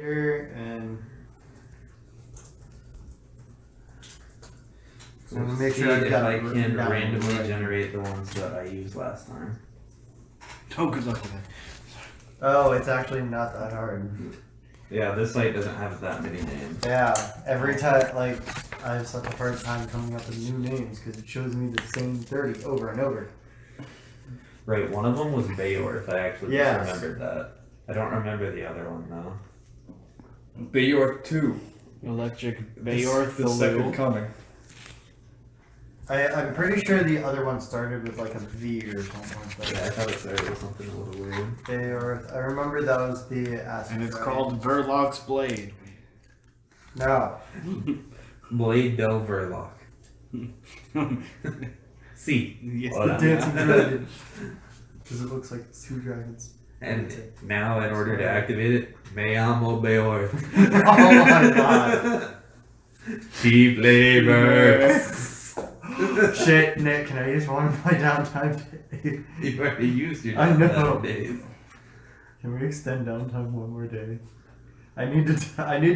And So I'm gonna make sure if I can randomly generate the ones that I used last time. Oh, good luck with that. oh, it's actually not that hard. Yeah, this site doesn't have that many names. Yeah, every time, like, I have such a hard time coming up with new names because it shows me the same 30 over and over. Right, one of them was Bayorth. I actually Yes. just remembered that. I don't remember the other one though. Bayorth 2. Electric Bayorth, the second coming. I'm pretty sure the other one started with like a V or something like Yeah, I that. thought it started with something a little weird. Bayorth. I remember that was the acid. and it's dragon. called Verlock's Blade. No. Blade del Verlock. See. Yes. Hold The on. dancing dragon. Because it looks like two dragons. And now, in order to activate it, me amo Bayorth. Oh my god. Cheap labor. Shit, Nick, can I use one of my downtime days? You've already used your I know. downtime days. Can we extend downtime one more day? I need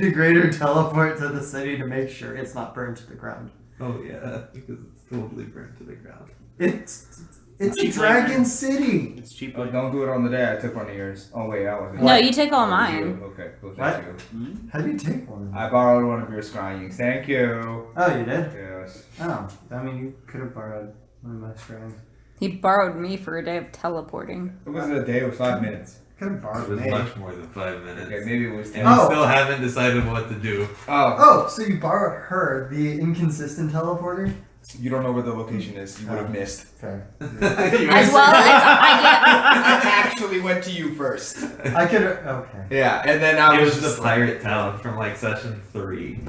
to greater teleport to the city to make sure it's not burned to the ground. Oh yeah, because it's totally burnt to the ground. It's a Cheap dragon labor. city. It's cheap. Oh, don't do it on the day I took one of yours. Oh wait, I wasn't. No, you took all mine. Okay, cool. What? Thank you. How do you take one? I borrowed one of your scryings. Thank you. Oh, you did? Yes. Oh, I mean, you could have borrowed one of my strings. He borrowed me for a day of teleporting. It wasn't a day. It was 5 minutes. Could have It borrowed was me. much more than 5 minutes. Okay, maybe it was 10. And we Oh. still haven't decided what to do. Oh, Oh, so you borrowed her, the inconsistent teleporter? you don't know where the location is. You would have missed. Fair. As well as I actually went to you first. I could. Okay. Yeah, and then I It was was just the pirate town from like session 3.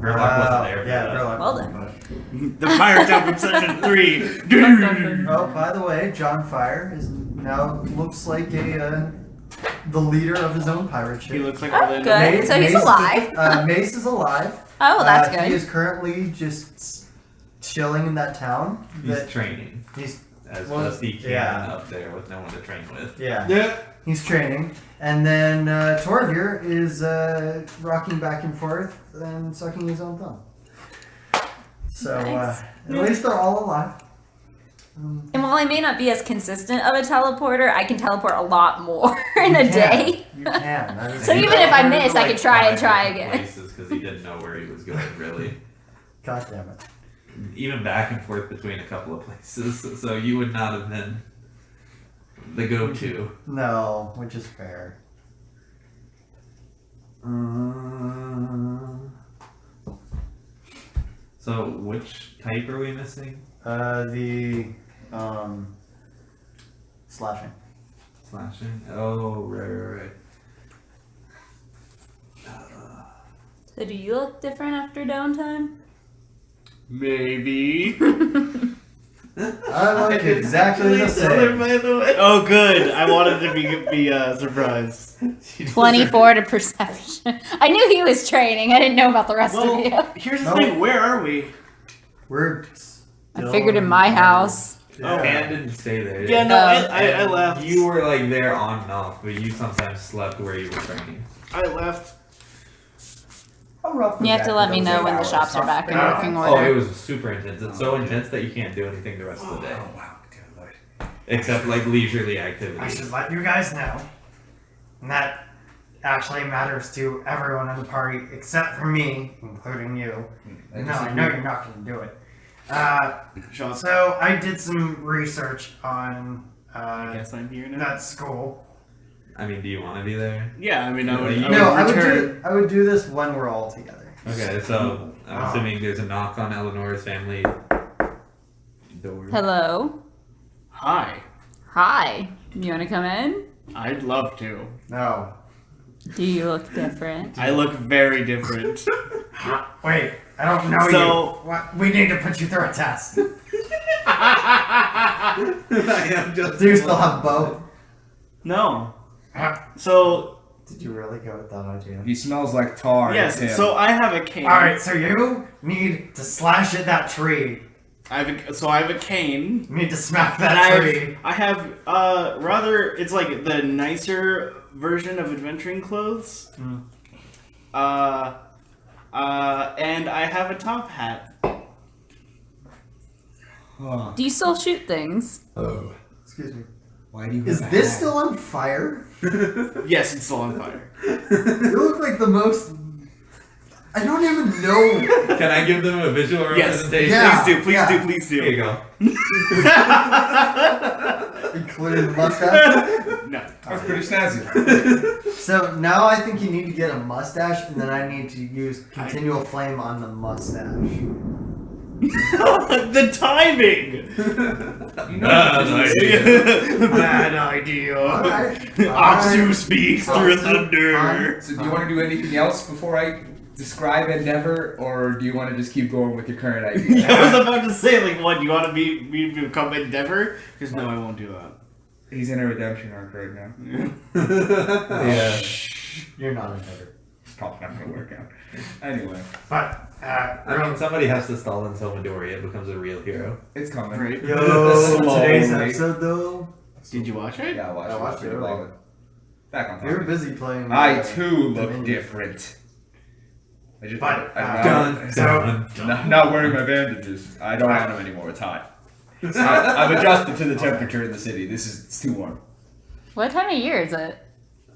Verlock wasn't there for Yeah, that. Verlock. Well then. The pirate town from section 3. Oh, by the way, John Fire is now looks like the leader of his own pirate ship. He looks like Oh, Orlando. good. So he's alive. Mace is alive. Oh, that's He good. is currently just chilling in that town. He's training He's as well, best he can yeah. up there with no one to train with. yeah. Yeah. He's training, and then Torvir is rocking back and forth and sucking his own thumb. So Nice. at least they're all alive. And while I may not be as consistent of a teleporter, I can teleport a lot more in a You can. day. You can. That is So He even if I teleported miss, to, I could try and five try different again. Places because he didn't know where he was going really. God damn it. Even back and forth between a couple of places. So you would not have been the go-to. No, which is fair. So which type are we missing? The slashing. Slashing. Oh, right. So do you look different after downtime? Maybe. I look exactly the same. By the way. Oh, good. I wanted to be surprised. 24 to perception. I knew he was training. I didn't know about the rest of you. Well, here's the Oh. thing. Where are we? We're I figured in my house. Yeah. Pan didn't stay there. Yeah, no, I left. You were like there on and off, but you sometimes slept where you were training. I left. How rough was You have to that let for me those know 8 when the hours? shops are back in Yeah. working Oh, it order. was super intense. It's so intense that you can't do anything the rest of the day. Oh wow, dear Lord. Except like leisurely I activities. should let you guys know. And that actually matters to everyone in the party except for me, including you. No, I know you're not going to do it. Sean, So I did some research on I guess I'm here now. that school. I mean, do you want to be there? Yeah, I mean, I would. No, return. I would do this when we're all together. Okay, so I'm Oh. assuming there's a knock on Eleanor's family door. Hello. Hi. Hi. You want to come in? I'd love to. No. Do you look different? I look very different. Wait, I don't know So- you. What? We need to put you through a test. Do I am just you still have bow? No. So Did you really go with that idea? He smells like tar. yes, It's him. so I have a cane. Alright, so you need to slash at that tree. I have a cane. You need to smack And that tree. I have rather it's like the nicer version of adventuring clothes. Mm. And I have a top hat. Huh. Do you still shoot things? Oh. Excuse me. Why do you Is have a this hat? still on fire? Yes, it's still on fire. You look like the most. I don't even know. Can I give them a visual Yes, representation? Yeah. Please do. Here you go. Including the mustache. No. That's pretty snazzy. So now I think you need to get a mustache, and then I need to use continual flame on the mustache. The timing! Bad idea. Aksu speaks through thunder. So do you want to do anything else before I describe Endeavor, or do you want to just keep going with your current idea? I was about to say, like, what, you want to me become Endeavor? Because no, I won't do that. He's in a redemption arc right now. Yeah. You're not a better. It's probably not going to work out. Anyway, But, I mean, somebody has to stall until Midoriya becomes a real hero. it's coming. Right. today's Slowly. episode though. Did you watch it? Yeah, I watched I it. watched Pretty it well. earlier. Back on You were topic. busy playing. I too look Dominion. different. I just, But, I'm not wearing my bandages. I don't want them anymore. It's hot. I've adjusted to the temperature in the city. It's too warm. What time of year is it?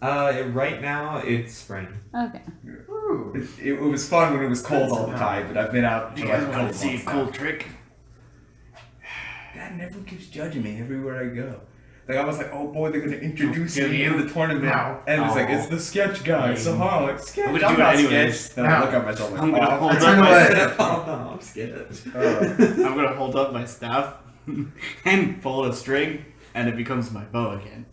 Right now it's spring. Okay. Ooh. It was fun when it was cold all the time, but I've been out Do for you guys like want cold to see a months cool now. trick? Dad never keeps judging me everywhere I go. Like I was like, oh boy, they're gonna introduce Do me you? to the tournament, No. and it's like No. it's the sketch guy. So I'm like, sketch. I'm I'm, gonna do it not anyways. sketch. Then No. I look at myself like, I'm gonna oh, hold I up turn my away. staff. Oh no, I'm scared. I'm gonna hold up my staff and pull a string, and it becomes my bow again.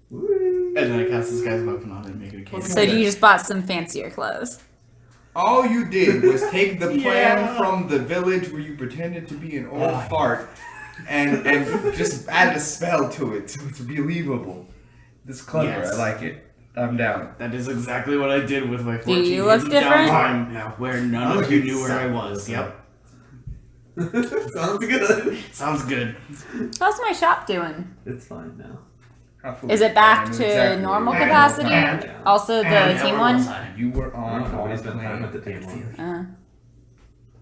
And then I cast this guy's weapon on it and make it a case. So you just bought some fancier clothes. all you did was take the plan Yeah. from the village where you pretended to be an old fart, and just added a spell to it, so it's believable. This is clever. Yes. I like it. I'm down. That is exactly what I did with my 14 you years look of different? downtime, No. where none of you knew where I was. Yep. Sounds good. Sounds good. How's my shop doing? It's fine now. Is it back to normal capacity? Yeah. Also the And team one? You were on. Nobody's been plane. time at the team one.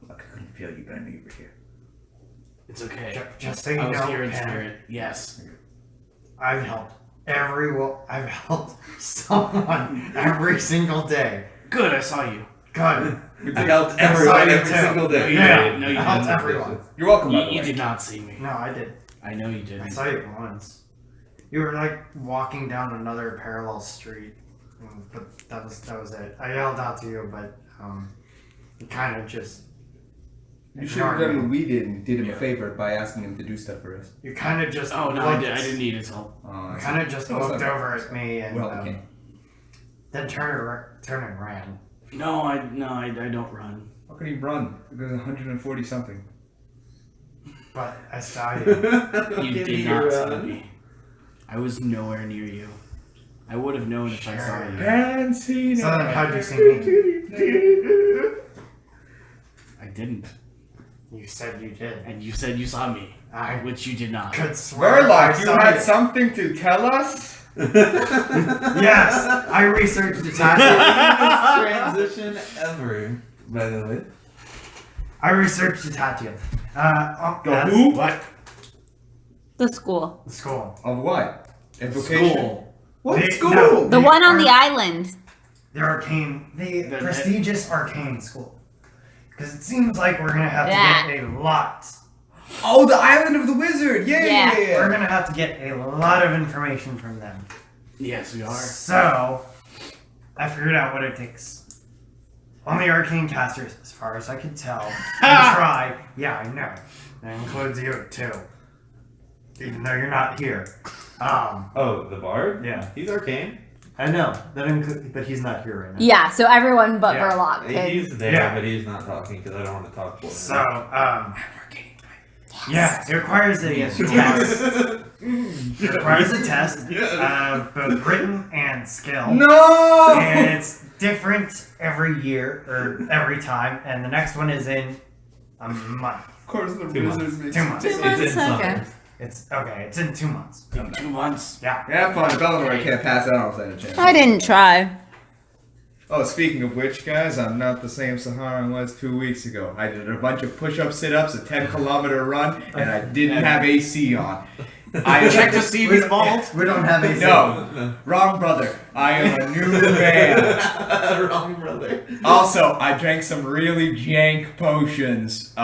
Uh, I couldn't feel you, but I knew you were here. It's okay. Just so you I was know, here in Pam, spirit. Yes. I've helped I've helped someone every single day. Good, I saw you. Good. I helped That's everyone all you every do. single day. Yeah. No, you I helped didn't. everyone. You're welcome. By the You way. did not see me. No, I did. I know you I didn't. saw you once. You were like walking down another parallel street, but that was it. I yelled out to you, but you kind of just You should have ignored done what me. we did and did him Yeah. a favor by asking him to do stuff for us. You kind of just Oh no, I didn't need his help. I see. Kind of just Oh, looked sorry. over at me and Well, okay. then turned and ran. No, I don't run. How can he run? There's 140 something. But I saw you. You did not see me. I was nowhere near you. I would have known if I saw Sure. you. Fancy. So then how'd you see me? I didn't. You said you did. And you said you saw me, I which you did not. could swear I Verlock, you saw had you. something to tell us? Yes, I researched the tactic. Transition ever, by the way. I researched the tattoo. The who? What? the school. The school. Of what? Invocation? School. What They- school? no. The one on the island. The arcane, the The- prestigious arcane school. Because it seems like we're gonna have to That. get a lot. Oh, the Island of the Wizard! Yeah. We're gonna have to get a lot of information from them. Yes, we are. So, I figured out what it takes. Only arcane casters, as far as I can tell, can try. Yeah, I know. That includes you too. Even though you're not here. Oh, the bard? Yeah. He's arcane. I know. But he's not here right now. Yeah, so everyone but Yeah. Verlock could. He's there, Yeah. but he's not talking because I don't want to talk for him. So, yeah, it requires a Yes, you test. It requires a test of both written and skill. No! And it's different every year, or every time, and the next one is in a month. Of course, the 2 Wizard months. makes 2 months. it. 2 months, It's in okay. summer. It's okay. It's in 2 months. In 2 months. Yeah. Yeah, fun. If Eleanor can't pass out, I'll stand a chance. I didn't try. Oh, speaking of which, guys, I'm not the same Saharan was 2 weeks ago. I did a bunch of push-up, sit-ups, a 10-kilometer run, and I didn't have AC on. I Check to see if he's bald. We don't have AC. No, wrong brother. I am a new man. Wrong brother. Also, I drank some really jank potions. They're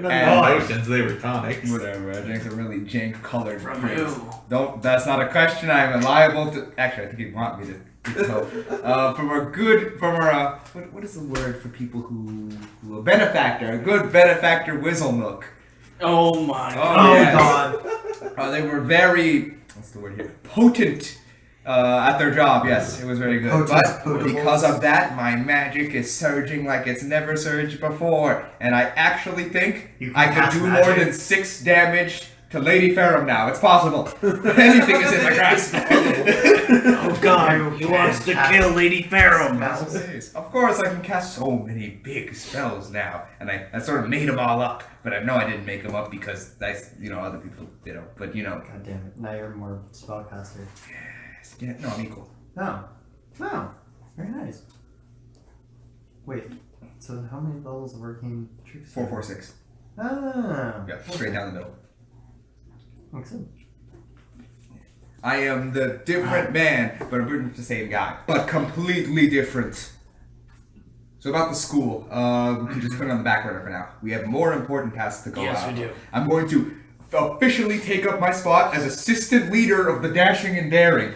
not potions, they were tonics. Whatever. I drank some really jank colored From drinks. who? Don't. That's not a question. I am liable to. Actually, I think you want me to. From our what is the word for people who a benefactor, a good benefactor, Whizzle Oh my Oh god. God. They were very, what's the word here, potent at their job. Yes, it was very good. Potent. But because of that, my magic is surging like it's never surged before, and I actually think You can I could cast do more magic? than 6 damage to Lady Ferrum now. It's possible. Anything is in my grasp. Oh god, he wants to kill Lady Ferrum. Of course, I can cast so many big spells now, and I sort of made them all up. But I know I didn't make them up because other people did them. But God damn it. Now you're more spellcaster. yeah, no, I'm equal. No. No. Very nice. Wait. So how many levels of arcane tricks? 4, 4, 6. Ah. Yeah, straight down the middle. Makes sense. I am the different man, but I'm pretty much the same guy, but completely different. So about the school, we can just put it on the back burner for now. We have more important tasks to go out. Yes, we do. I'm going to officially take up my spot as assistant leader of the Dashing and Daring,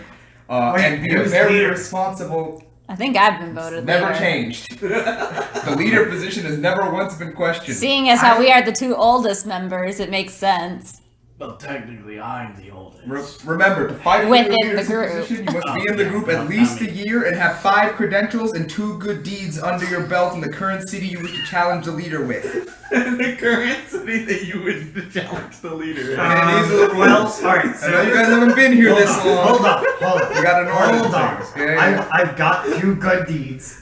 and be a who's very leader? responsible. I think I've been voted Never leader. changed. The leader position has never once been questioned. Seeing as how we are the 2 oldest members, it makes sense. Well, technically, I'm the oldest. Remember, to fight for Within your the leadership group. position, you must be Oh, in the yeah, group no, at least not a me. year and have 5 credentials and 2 good deeds under your belt in the current city you wish to challenge the leader with. The current city that you would challenge the leader in. Well, alright, I so know you guys haven't been here this long. Hold up. We got an order Hold to on. things. Yeah. I've got 2 good deeds.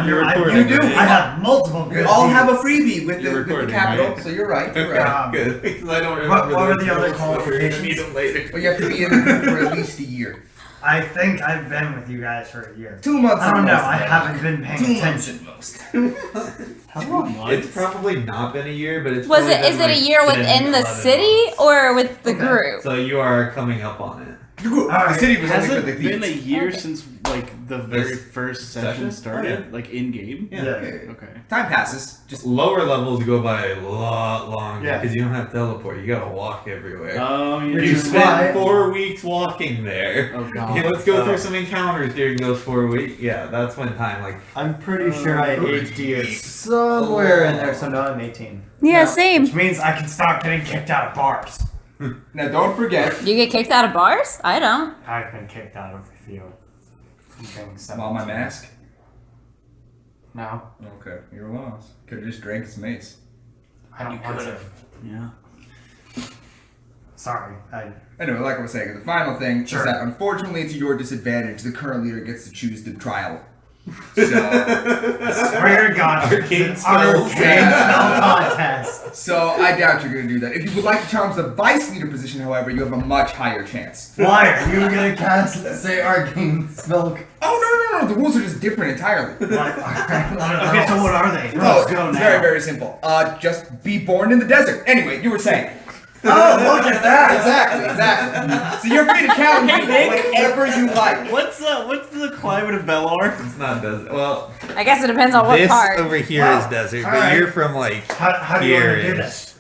You're I recording, do. right? I have multiple good We all deeds. have a freebie with You're the recording, capital, right? so you're right. You're Okay, right. good. Because I don't What remember were those the other rules, but we're gonna qualifications? need them later. But you have to be in the group for at least a year. I think I've been with you guys for a year. 2 months. I don't know. at most, I though. haven't been paying 2 months attention. at most. How long? It's probably not been a year, but it's Was probably it? been Is it a like year 10, within the 11 city months. or with the Okay. group? So you are coming up on it. The city was Has only for it the been a deeds. year Okay. since like the very This first session? session started, Oh, yeah. like in game? Yeah. Okay. Time passes. Just Lower levels go by a lot longer Yeah. because you don't have teleport. You gotta walk everywhere. Oh, Which You is spent why- 4 weeks walking there. Oh god. Okay, let's go through some encounters during those 4 weeks. Yeah, that's when time like I'm pretty sure I HD is somewhere in there, so now I'm 18. Yeah, Now, same. Which means I can stop getting kicked out of bars. now, don't forget. You get kicked out of bars? I don't. I've been kicked out of a few things. Small my mask. No, Okay, you're lost. Could have just drank his mace. I don't want to. Yeah. Sorry. Anyway, like I was saying, the final thing Sure. is that unfortunately, to your disadvantage, the current leader gets to choose the trial. So, Swear to God, Arcane it's an arcane spells. spell contest. so I doubt you're going to do that. If you would like to challenge the vice leader position, however, you have a much higher chance. Why are you gonna cast, say, arcane spell? Oh no! The rules are just different entirely. Okay, Okay, so what are they? Oh, Let's go it's now. very, very simple. Just be born in the desert. Anyway, you were saying. Oh, look at that! Exactly. So you're free to challenge me whenever you like. What's the climate of Belor? it's not desert. Well, I guess it depends on what this part. over here is desert, but Alright. you're from like How do you want to do here-ish. this?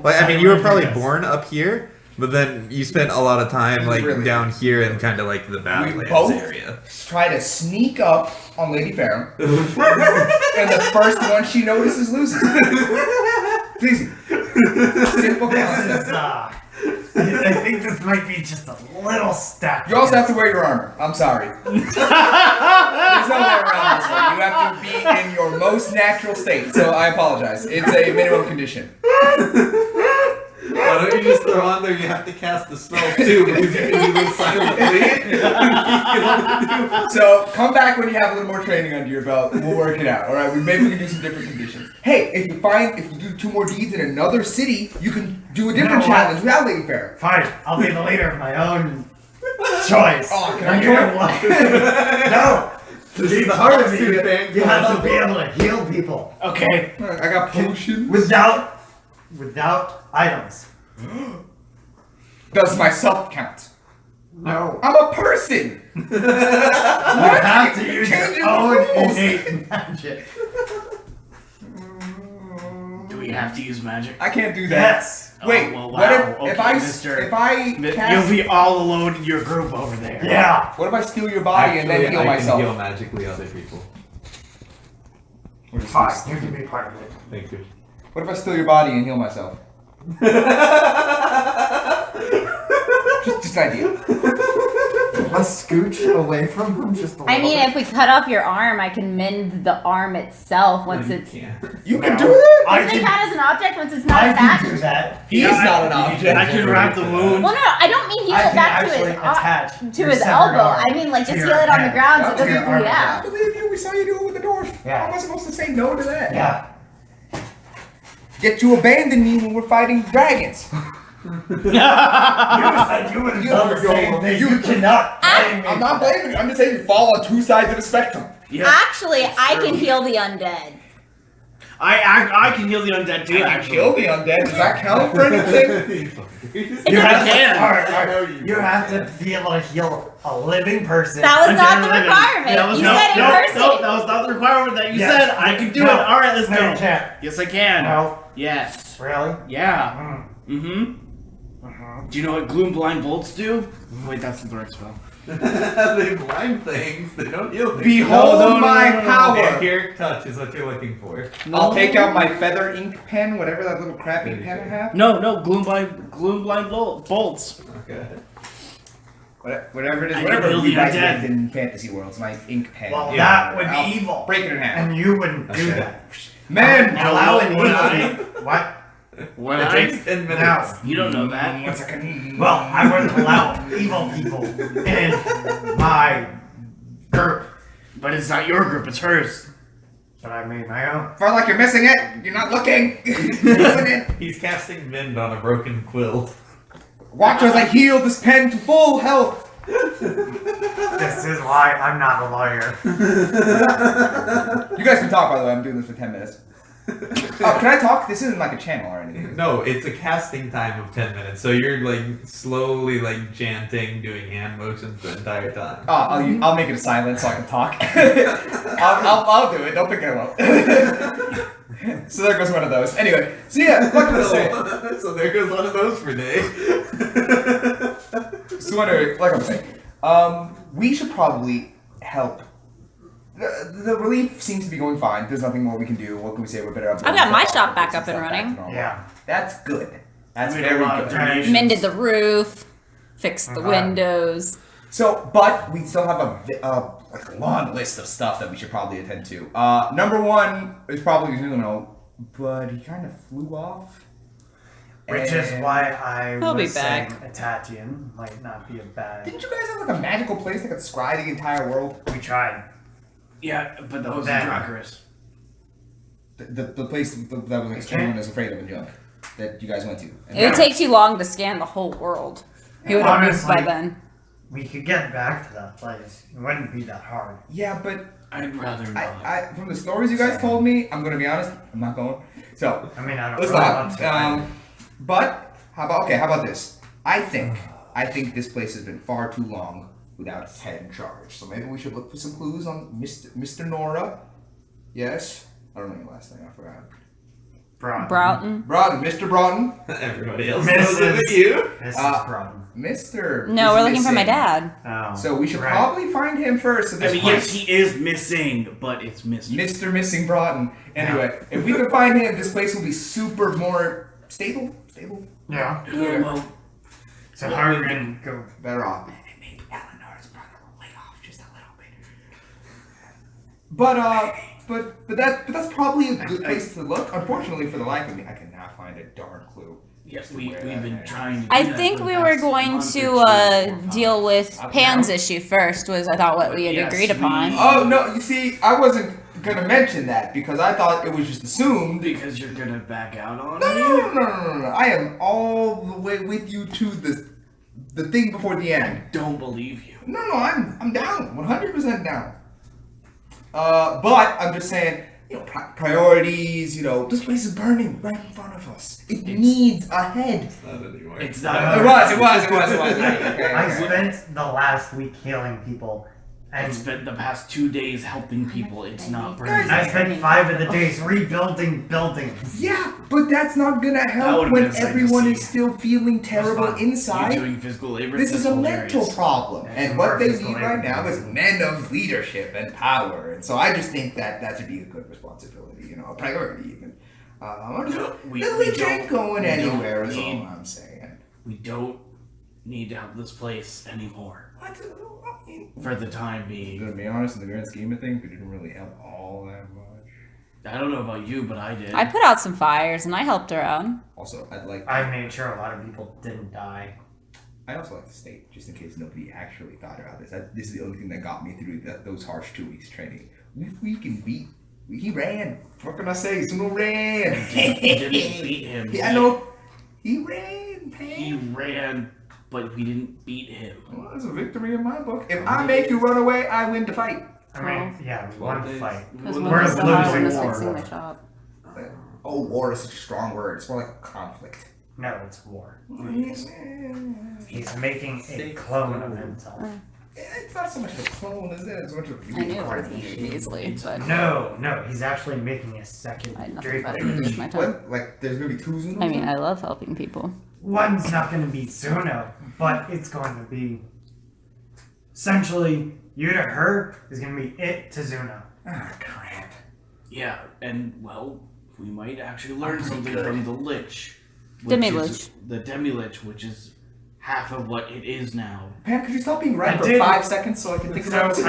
Like, I mean, How you were do probably do this? born up here, but then you spent a lot of time like Really? down here in kind of like the Badlands both? area. Try to sneak up on Lady Ferrum, and the first one she notices loses. Easy. Simple This concept. is, I think this might be just a little step. You also have to wear your armor. I'm sorry. There's no way around this one. You have to be in your most natural state. So I apologize. It's a minimum condition. Why don't you just throw on there? You have to cast the spell too because you can do this silently. You can only do one. So come back when you have a little more training under your belt. And we'll work it out. All right. Maybe we can do some different conditions. Hey, if you do 2 more deeds in another city, you can do a different You know what? challenge without Lady Fair. Fine, I'll be the leader of my own choice. Oh, can I You join? know what? No! To This be is the part of hardest me, thing. you have to be able to heal people. Okay. I got potions. Without items. Does myself count? No. I'm a person. You have to use Changing your own rules. innate magic. Do we have to use magic? I can't do that. Yes. Wait, Oh, well, what wow. if Okay, I mister. cast, You'll be all alone in your group over there. Yeah. what if I steal your body and then Actually, heal I myself? can heal magically other people. Or just Fine, steal- you can be part of it. Thank you. What if I steal your body and heal myself? Just an idea. Let's scooch away from him just a little I mean, if we cut off your arm, I can mend the arm itself once You it's. can't. You can No. do that? I Doesn't it can, count as an object once it's not I attached? can do that. He's Yeah, not an object. I can wrap the wound. Well, no, I don't mean heal I it can back to actually his attach to your his severed elbow. arm I mean, like to just your heal it on the hand. ground so it To doesn't your arm. bleed I out. believe you. We saw you do it with the dwarf. Yeah. How am I supposed to say no to that? Yeah. Yet you abandoned me when we're fighting dragons. You said you would have done the same thing. You cannot blame me. I'm not blaming you. I'm just saying you fall on 2 sides of the spectrum. Yeah. Actually, I can heal the undead. I can heal the undead too. You can Actually. kill the undead. Does that count for anything? You have to, can. alright, you have to be able to heal a living person. That was not Undead the living. requirement. That was You no, said in no, person. no, that was not the requirement that you Yes. said. I can do No. it. All right, let's No, go. you can't. Yes, I can. No. Yes. Really? Yeah. Mm. Mm-hmm. Do you know what gloom blind bolts do? Wait, that's the direct spell. They blind things. They don't heal things. Behold No, no, my no, no, no. power. Vampiric touch is what you're looking for. I'll take out my feather ink pen, whatever that little crappy pen I have. No, gloom blind bolts. Okay. Whatever it is, I whatever can heal you the guys undead. make in fantasy worlds, my ink pen. Well, Yeah. that would I'll be evil. Break it in half. And you wouldn't do Okay. that. Man, Allow an What? evil. What? What? It takes 10 minutes. Now. You don't know that. What's a can- Well, I wouldn't allow evil people in my group. But it's not your group, it's hers. But I made my own. Felt like you're missing it. You're not looking. Missing it. He's casting Mend on a broken quill. Watch as I heal this pen to full health. This is why I'm not a lawyer. You guys can talk, by the way. I'm doing this for 10 minutes. Oh, can I talk? This isn't like a channel or anything. No, it's a casting time of 10 minutes. So you're like slowly like chanting, doing hand motions the entire time. Oh, I'll make it a silent so I can talk. I'll do it. Don't think I won't. So there goes one of those. Anyway, so yeah, like I was saying. So there goes one of those for day. So anyway, like I'm saying, we should probably help. The relief seems to be going fine. There's nothing more we can do. What can we say? We're better up. I've got my shop back up and running. Yeah. That's good. That's We made very a lot of good. donations. Mended the roof, fixed the Uh-huh. windows. So, but we still have like a long list of stuff that we should probably attend to. Number 1 is probably Zuno, but he kind of flew off. Which is And- why I He'll be was saying back. Atachian might not be a bad. Didn't you guys have like a magical place that could scry the entire world? We tried. Yeah, but that was Then- Dracarys. The place that was like everyone is afraid of and junk that you guys went to. And It would take too long to scan the whole world. He would have moved by Honestly, then. We could get back to that place. It wouldn't be that hard. Yeah, but I'd rather not. I from the stories you guys told me, I'm gonna be honest, I'm not going. So I mean, I don't let's really want not. to. But how about this? I think this place has been far too long without a head in charge. So maybe we should look for some clues on Mr. Nora. Yes, I don't know your last name. I forgot. Broughton. Broughton, Mr. Broughton, Everybody else knows it Mrs. but you. This is uh, Broughton. Mr. No, is we're looking for my missing. dad. Oh, So we should right. probably find him first. At I this mean, point. yes, he is missing, but it's Mr. Mr. Missing Broughton. Anyway, if we can find him, this place will be super more stable. Yeah. Well, So how are we gonna go? Better off. Maybe Eleanor's brother will lay off just a little bit. But that's probably a good place to look. Unfortunately, for the life of me, I cannot find a darn clue. Yes, we've been trying to do I that think for the we were past going month to or two. deal with Pan's issue first. Was I thought what we had Yes, agreed upon. Oh no! You see, I wasn't gonna mention that because I thought it was just assumed. Because you're gonna back out on No, me? no. I am all the way with you to the thing before the end. Don't believe you. No, I'm down, 100% down. But I'm just saying, priorities. This place is burning right in front of us. It needs a head. Not anymore. It's not. It was. I spent the last week healing people, I and spent the past 2 days helping people. It's not burning. I spent 5 of the days rebuilding buildings. Yeah, but that's not gonna That help would've when been a sight to everyone see. is still feeling terrible fun. You inside. doing physical labor? This That's is a hilarious. mental problem, That's and more what they physical need right labor. now is men of leadership and power. And so I just think that should be a good responsibility, a priority even. The Lich ain't going anywhere, is all I'm saying. We don't need to have this place anymore. For the time being. To be honest, in the grand scheme of things, we didn't really help all that much. I don't know about you, but I did. I put out some fires and I helped around. Also, I made sure a lot of people didn't die. I also like to state, just in case nobody actually thought about this, this is the only thing that got me through those harsh 2 weeks training. We freaking beat. He ran. What can I say? Suno ran. We didn't beat him. Yeah, I know. He ran, He man. ran, but we didn't beat him. Well, that's a victory in my book. If I make you run away, I win the fight. I mean, yeah, we won the days. fight. Because We're one We're was the hard one was losing fixing war. the shop. Oh, war is such a strong word. It's more like a conflict. No, it's war. Yeah, He's making a clone of himself. it's not so much of a clone, is it? It's much of I knew it was easily, but No, he's actually making a I second had nothing Draco. better to do with my time. What? Like, there's gonna be 2 Zunos? I mean, I love helping people. One's not going to be Zuno, but it's going to be essentially you to her is going to be it to Zuno. Ah, crap. Yeah, and well, we might actually learn something from the Lich. Demilich. The Demilich, which is half of what it is now. Pam, could you stop being right I for did. 5 seconds so I can think So about it?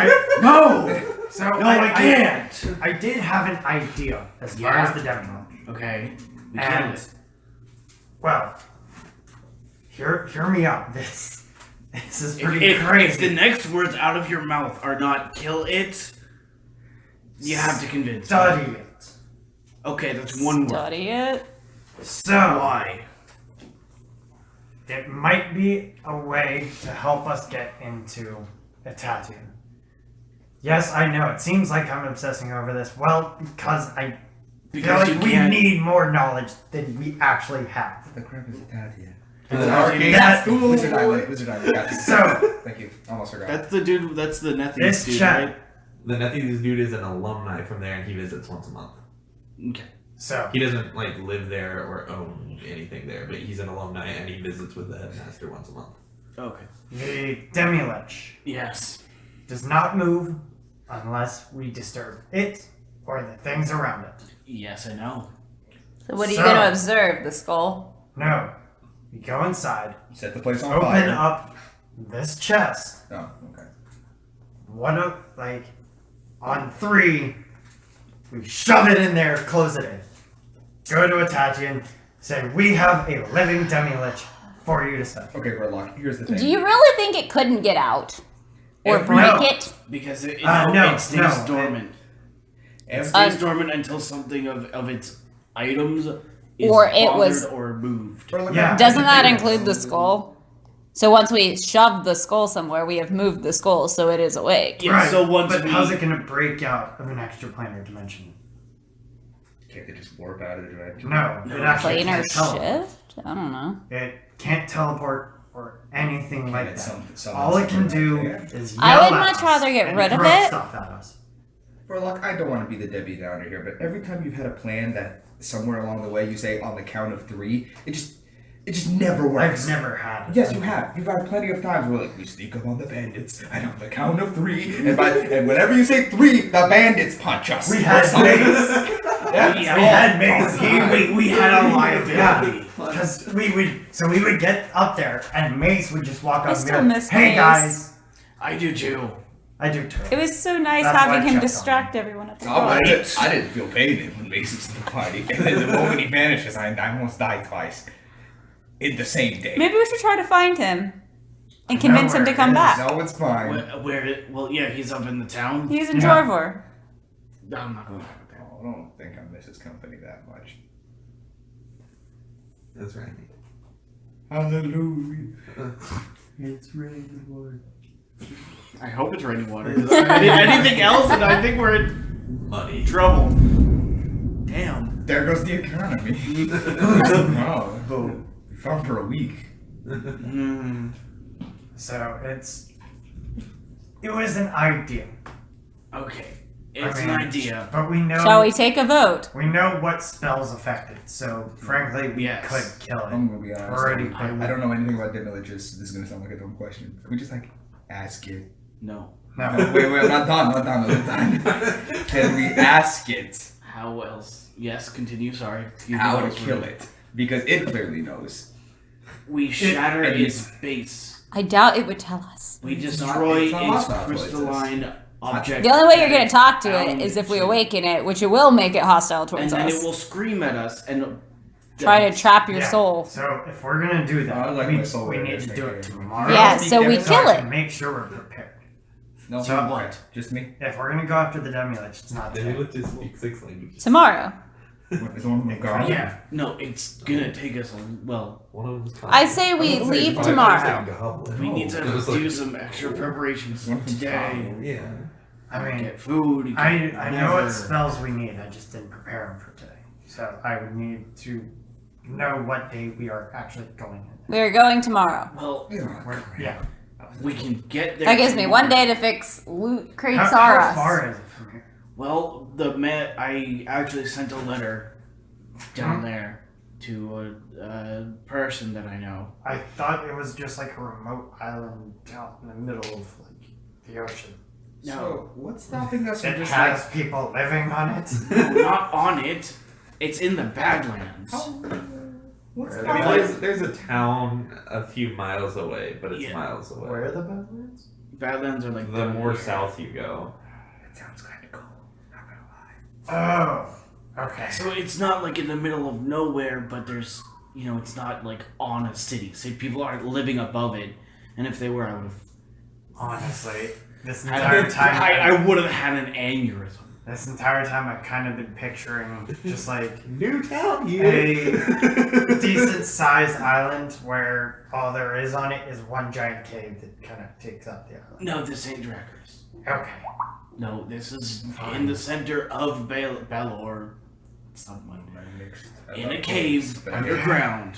I can't. I did have an idea as far Yeah. as the demo. Okay. We And killed it. well, hear me out. This is pretty If the crazy. next words out of your mouth are not "kill it," you have to convince me. Study it. Okay, that's one word. Study it. So Why? it might be a way to help us get into Itatian. Yes, I know. It seems like I'm obsessing over this. Well, because I feel Because you like we can't. need more knowledge than we actually have. The crap is Italia. That- Wizard Island. Got you. So- Thank you. Almost forgot. That's the dude. That's the Nethies This dude, chat. right? The Nethies dude is an alumni from there, and he visits once a month. Okay. So He doesn't live there or own anything there, but he's an alumni and he visits with the headmaster once a month. Okay. the Demilich Yes. does not move unless we disturb it or the things around it. Yes, I know. So what are you So- going to observe? The skull? No. We go inside, Set the place on open fire. up this chest. Oh, okay. One of, on 3, we shove it in there, close it in. Go to Itatian, say, we have a living Demilich for you to study. Okay, Verlock, here's the thing. Do you really think it couldn't get out? Or If- break no. it? Because it No, stays no. dormant. It Ev- stays dormant until something of its items is Or it bothered was- or moved. Verlock, Yeah. Doesn't that include the skull? So once we shove the skull somewhere, we have moved the skull, so it is awake. Yeah, so once but we... how's it going to break out of an extraplanar dimension? Can't they just warp out of the dimension? No, it actually Planar can't teleport. shift? I don't know. It can't teleport or anything like it's that. some All it can do Yeah. is yell I would at much us rather get and rid of throw it. stuff at us. Verlock, I don't want to be the Debbie Downer here, but every time you've had a plan that somewhere along the way you say on the count of 3, it just never works. I've never had it. Yes, you have. You've had plenty of times where we sneak up on the bandits, and on the count of 3, and whenever you say 3, the bandits punch us. We had mace. Yeah. We had mace. We had a liability. Because we would get up there and Mace would just walk I up still and be like, miss hey Mace." guys. I do too. I do too. It was so nice That's why I having him checked on distract everyone at the Oh, I front. didn't feel pain when Mason's in the party, and then the moment he vanishes, I almost died twice. in the same day. Maybe we should try to find him and convince him to come back. No, it's fine. Well, yeah, he's up in the town. He's in Jorvor. I'm not going back there. I don't think I miss his company that much. That's right. Hallelujah. It's raining water. I hope it's raining water. Anything else, and I think we're in Money. trouble. Damn. There goes the economy. Wow. We found for a week. So it was an idea. Okay. It's an idea. But we know. Shall we take a vote? We know what spells affected, so frankly, we could kill it. I'm gonna be honest. Already I don't know anything about Demilich. This is gonna sound like a dumb question. Can we just like ask it? No. No. Wait, I'm not done. Can we ask it How else? Yes, continue, sorry. You how know to what's kill rude. it? Because it clearly knows. We shatter and its base. I doubt it would tell us. We It's destroy not its hostile crystalline object. The only way you're going to talk to Found it is if we to- awaken it, which it will make it hostile And towards then us. it will scream at us and Try to trap your Yeah, soul. So if we're gonna do that, I like my soul we right need there, to do right it here. tomorrow. Yeah, so we So kill I it. can make sure we're prepared. No, So what? Just me. If we're gonna go after the Demilich, it's not They today. would just speak 6 languages. Tomorrow. Is one of them gone? Yeah, no, it's gonna take us well. One of them's I say we leave tomorrow. We need to It was like- do some extra preparations One of them's today. gone. Yeah. I mean, Get food. I get know what whatever. spells we need. I just didn't prepare them for today. So I would need to know what day we are actually going in. We are going tomorrow. Well, Yeah. we can get there. That gives me tomorrow. one day to fix Loot Crate How Saras. far is it from here? Well, I actually sent a letter down there to a person that I know. I thought it was just like a remote island out in the middle of like the ocean. No, So what's stopping us from It just has people living on it. no, not on it. It's in the Badlands. What's I mean, stopping there's a town a few miles away, but it's Yeah. miles away. Where are the Badlands? Badlands are like The down more here. south you go. It sounds kind of cool. Not gonna lie. Oh, okay. So it's not like in the middle of nowhere, but there's, it's not like on a city. So people aren't living above it. And if they were, I would have. Honestly, this entire time, I would have had an aneurysm. this entire time, I've kind of been picturing just like New town a decent sized island where all there is on it is one giant cave that kind of takes up the island. No, this ain't Drakkars. Okay. No, this is in the center of Balor. Someone in a cave underground.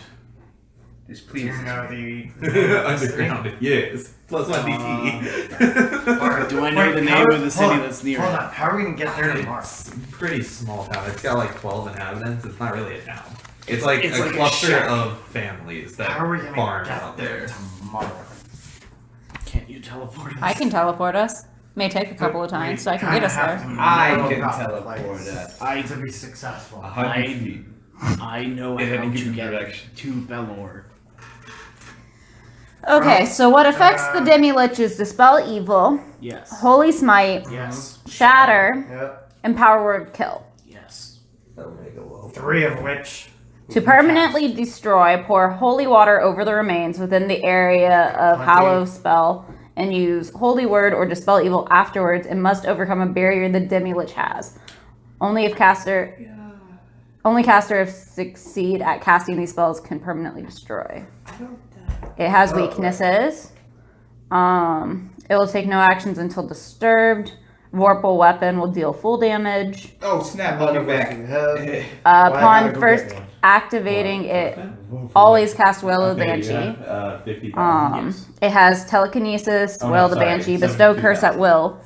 Just Do you please. know the Underground, yes. Plus one DC. Do I know the name of the city that's near Hold it? on, how are we gonna get there tomorrow? It's a pretty small town. It's got like 12 inhabitants. It's not really a town. It's like It's a like a cluster shack. of families that How are we gonna farm get out there there. tomorrow? Can't you teleport us? I can teleport us. May take a couple of times, so I can get us there. I know can about the teleport place us. to be successful. 100 I- feet. I know In how any to given get direction. to Balor. Okay, so what affects the Demilich is Dispel Evil, Yes. Holy Smite, Yes. Shatter, Yep. and Power Word Kill. Yes. Omega World. 3 of which. To permanently destroy, pour holy water over the remains within the area of 20. Hallow spell and use Holy Word or Dispel Evil afterwards and must overcome a barrier the Demilich has. Only caster if succeed at casting these spells can permanently destroy. It has weaknesses. It will take no actions until disturbed. Vorpal weapon will deal full damage. Oh snap! I'll be back. Upon first activating it, always cast Wail of the Banshee. 50 It has telekinesis, Oh, no, Wail of the sorry, Banshee, bestow curse at 72,000. will,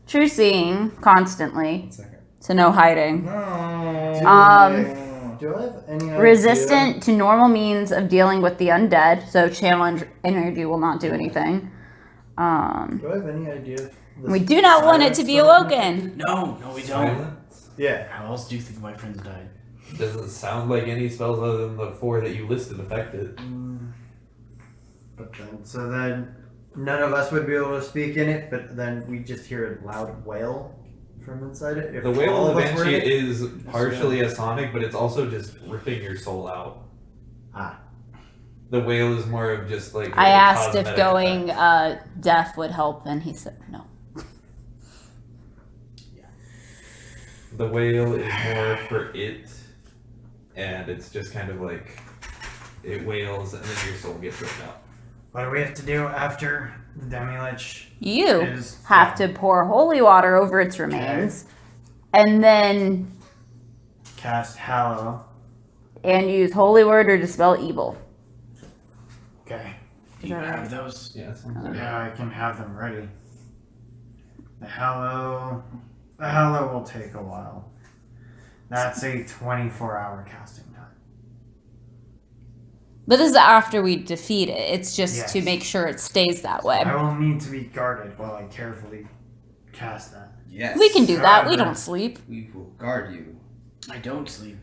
true seeing constantly, Second. so no hiding. No. Do I have any idea? Resistant to normal means of dealing with the undead, so challenge energy will not do anything. Do I have any idea? if this We do not want it to silence be spell- awoken. No, we don't. Silence? Yeah. How else do you think my friends died? Doesn't sound like any spells other than the 4 that you listed affected. But then none of us would be able to speak in it, but then we just hear a loud wail from inside it. If The Wail all of the us were in Banshee it- is partially a sonic, but it's also just ripping your soul out. Ah. The whale is more of just like. I a asked if cosmetic going effect. deaf would help, and he said no. The whale is more for it, and it's just kind of like it wails, and then your soul gets ripped out. What do we have to do after the Demilich? You Is have to pour holy water over its remains, and then cast Hallow. and use holy word or dispel evil. Okay. Do you have those? Yeah, sounds right. Yeah, I can have them ready. The Hallow will take a while. That's a 24-hour casting time. But this is after we defeat it. It's just to Yes. make sure it stays that way. I will need to be guarded while I carefully cast that. Yes. We can do that. We However- don't sleep. We will guard you. I don't sleep.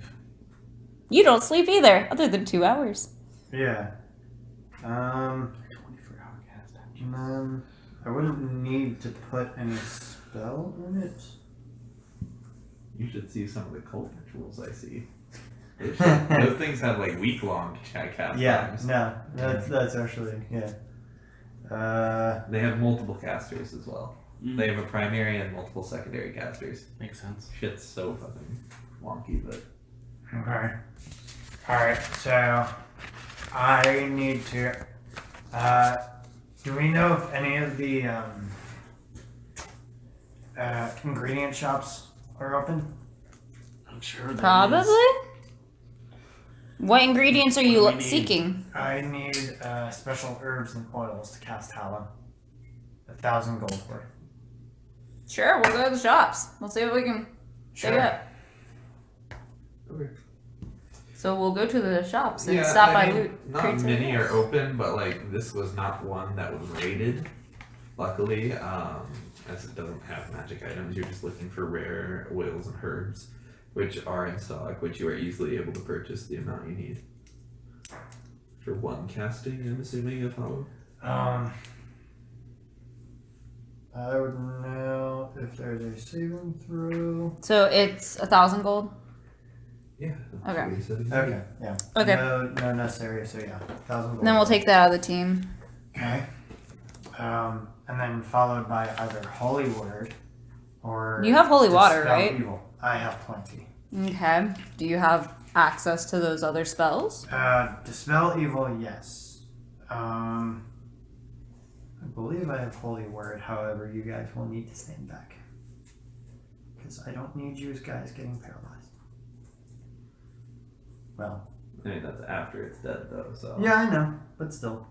You don't sleep either, other than 2 hours. Yeah. 24-hour cast. I wouldn't need to put any spell in it. You should see some of the cult rituals I see. Those things have like week-long cast times. No, that's actually They have multiple casters as well. Mm. They have a primary and multiple secondary casters. Makes sense. Shit's so fucking wonky, but Okay. Alright, so I need to do we know if any of the ingredient shops are open? I'm sure that Probably. What ingredients are you What do we need? seeking? I need special herbs and oils to cast Hallow. 1,000 gold worth. Sure, we'll go to the shops. We'll see if we can dig it up. okay. So we'll go to the shops and Yeah, stop I by mean, loot. not crates and many are things. open, but like this was not one that was rated. Luckily, as it doesn't have magic items, you're just looking for rare oils and herbs, which are in stock, which you are easily able to purchase the amount you need. For one casting, I'm assuming, of Hollow. I would know if there's a saving throw. So it's 1,000 gold. Yeah. that's Okay. what he said. Okay, yeah. Okay. No necessary, so yeah. 1,000 gold. Then we'll take that out of the team. Okay. And then followed by either Holy Word or. You have holy water, Dispel right? Evil. I have plenty. Okay. Do you have access to those other spells? Dispel Evil, yes. I believe I have Holy Word, however, you guys will need to stand back. Because I don't need you guys getting paralyzed. Well. I mean, that's after it's dead, though, so. Yeah, I know, but still.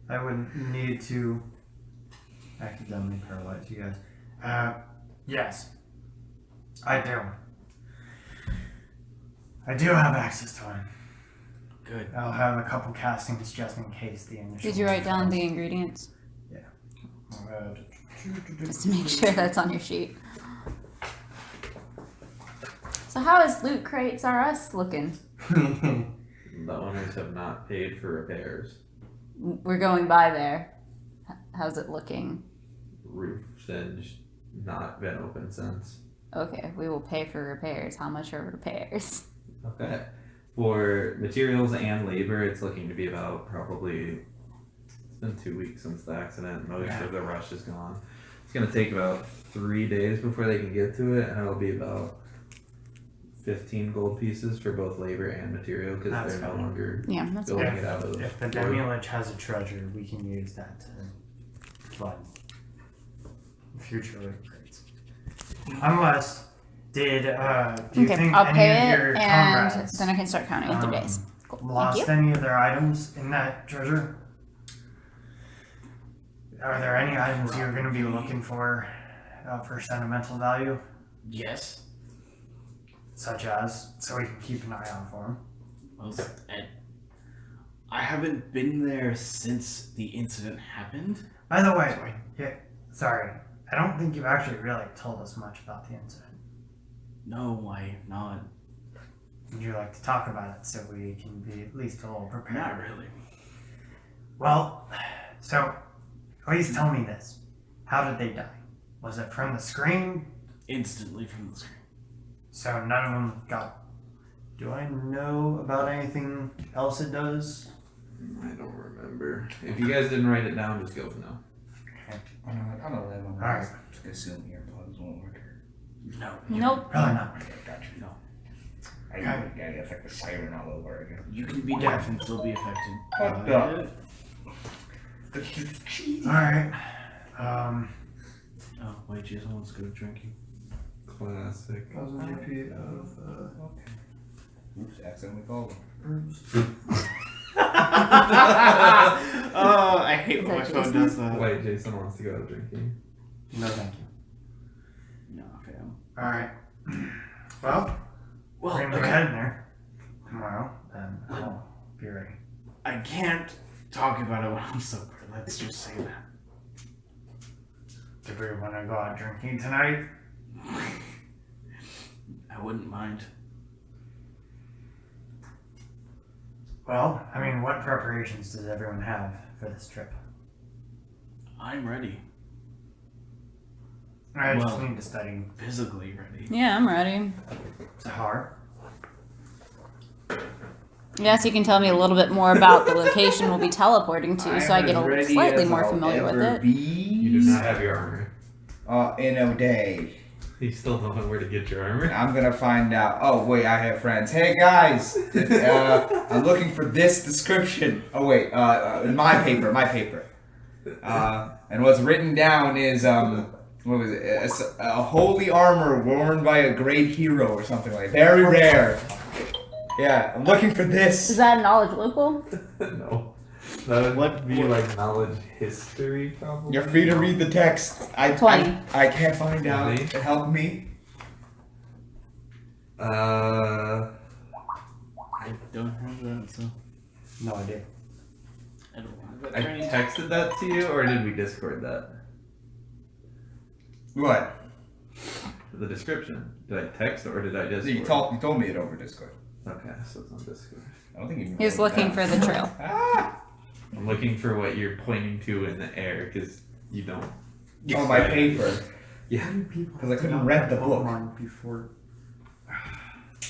I wouldn't need to accidentally paralyze you guys. Yes. I do. I do have access to him. Good. I'll have a couple castings just in case the initial. Did you write down one the fails. ingredients? Uh, Just to make sure that's on your sheet. So how is Loot Crates R Us looking? The owners have not paid for repairs. We're going by there. How's it looking? Roof singed, not been open since. Okay, we will pay for repairs. How much are repairs? Okay. For materials and labor, it's looking to be about probably. It's been 2 weeks since the accident. Most of the rush is gone. It's gonna take about 3 days before they can get to it, and it'll be about 15 gold pieces for both labor and material because That's they're no fine. longer Yeah, that's building fine. it out of. If the wood. Demilich has a treasure, we can use that to fund future upgrades. Unless, do you Okay, think I'll any pay of your it, and comrades then I can start counting in 3 days. Cool. Thank lost you. any of their items in that treasure? Are there any items you're going to be looking for sentimental value? Yes. Such as, so we can keep an eye out for them. Well, I haven't been there since the incident happened. By the way, sorry, I don't think you actually really told us much about the incident. No, I have not. Would you like to talk about it so we can be at least a little prepared? Not really. Well, so please tell me this. How did they die? Was it from the screen? Instantly from the screen. So none of them got... Do I know about anything else it does? I don't remember. If you guys didn't write it down, just go with no. I don't know that one. Alright. Just assume earplugs won't work. No. Nope. Probably not. Okay, gotcha. No. Yeah, it's like the siren all over again. You can be deaf and still be affected. What the? It's cheesy. Alright. Oh, wait, Jason wants to go drinking. Classic. Okay. Oops, accidentally called him. Oh, I hate Is when my that phone Jason? does that. Wait, Jason wants to go out drinking. No, thank you. No, fam. Alright. Well, Well, we're gonna be heading there tomorrow, and I'll be ready. I can't talk about it when I'm sober. Let's just say that. Do we want to go out drinking tonight? I wouldn't mind. Well, I mean, what preparations does everyone have for this trip? I'm ready. I just Well- need to study Physically ready. Yeah, I'm ready. Sahar. Yes, you can tell me a little bit more about the location we'll be teleporting to, so I I'm get as ready slightly as more I'll familiar with ever it. be. You do not have your armor. In a day. You still don't know where to get your armor. I'm gonna find out. Oh wait, I have friends. Hey guys, I'm looking for this description. Oh wait, my paper. And what's written down is what was it? A holy armor worn by a great hero or something like. Very rare. Yeah, I'm looking for Is this. that knowledge local? No. That would be like knowledge history, probably. You're free to read the text. I 20. I can't find out. 20? Help me. Uh, I don't have that, so No idea. I don't have that I training. texted that to you, or did we Discord that? What? The description. Did I text or did I Discord? You told me it over Discord. Okay, so it's on Discord. I don't think you. He was looking for the trail. Ah! I'm looking for what you're pointing to in the air, because you don't. Oh, my paper. Yeah. Because I couldn't rent the book. Pokemon before.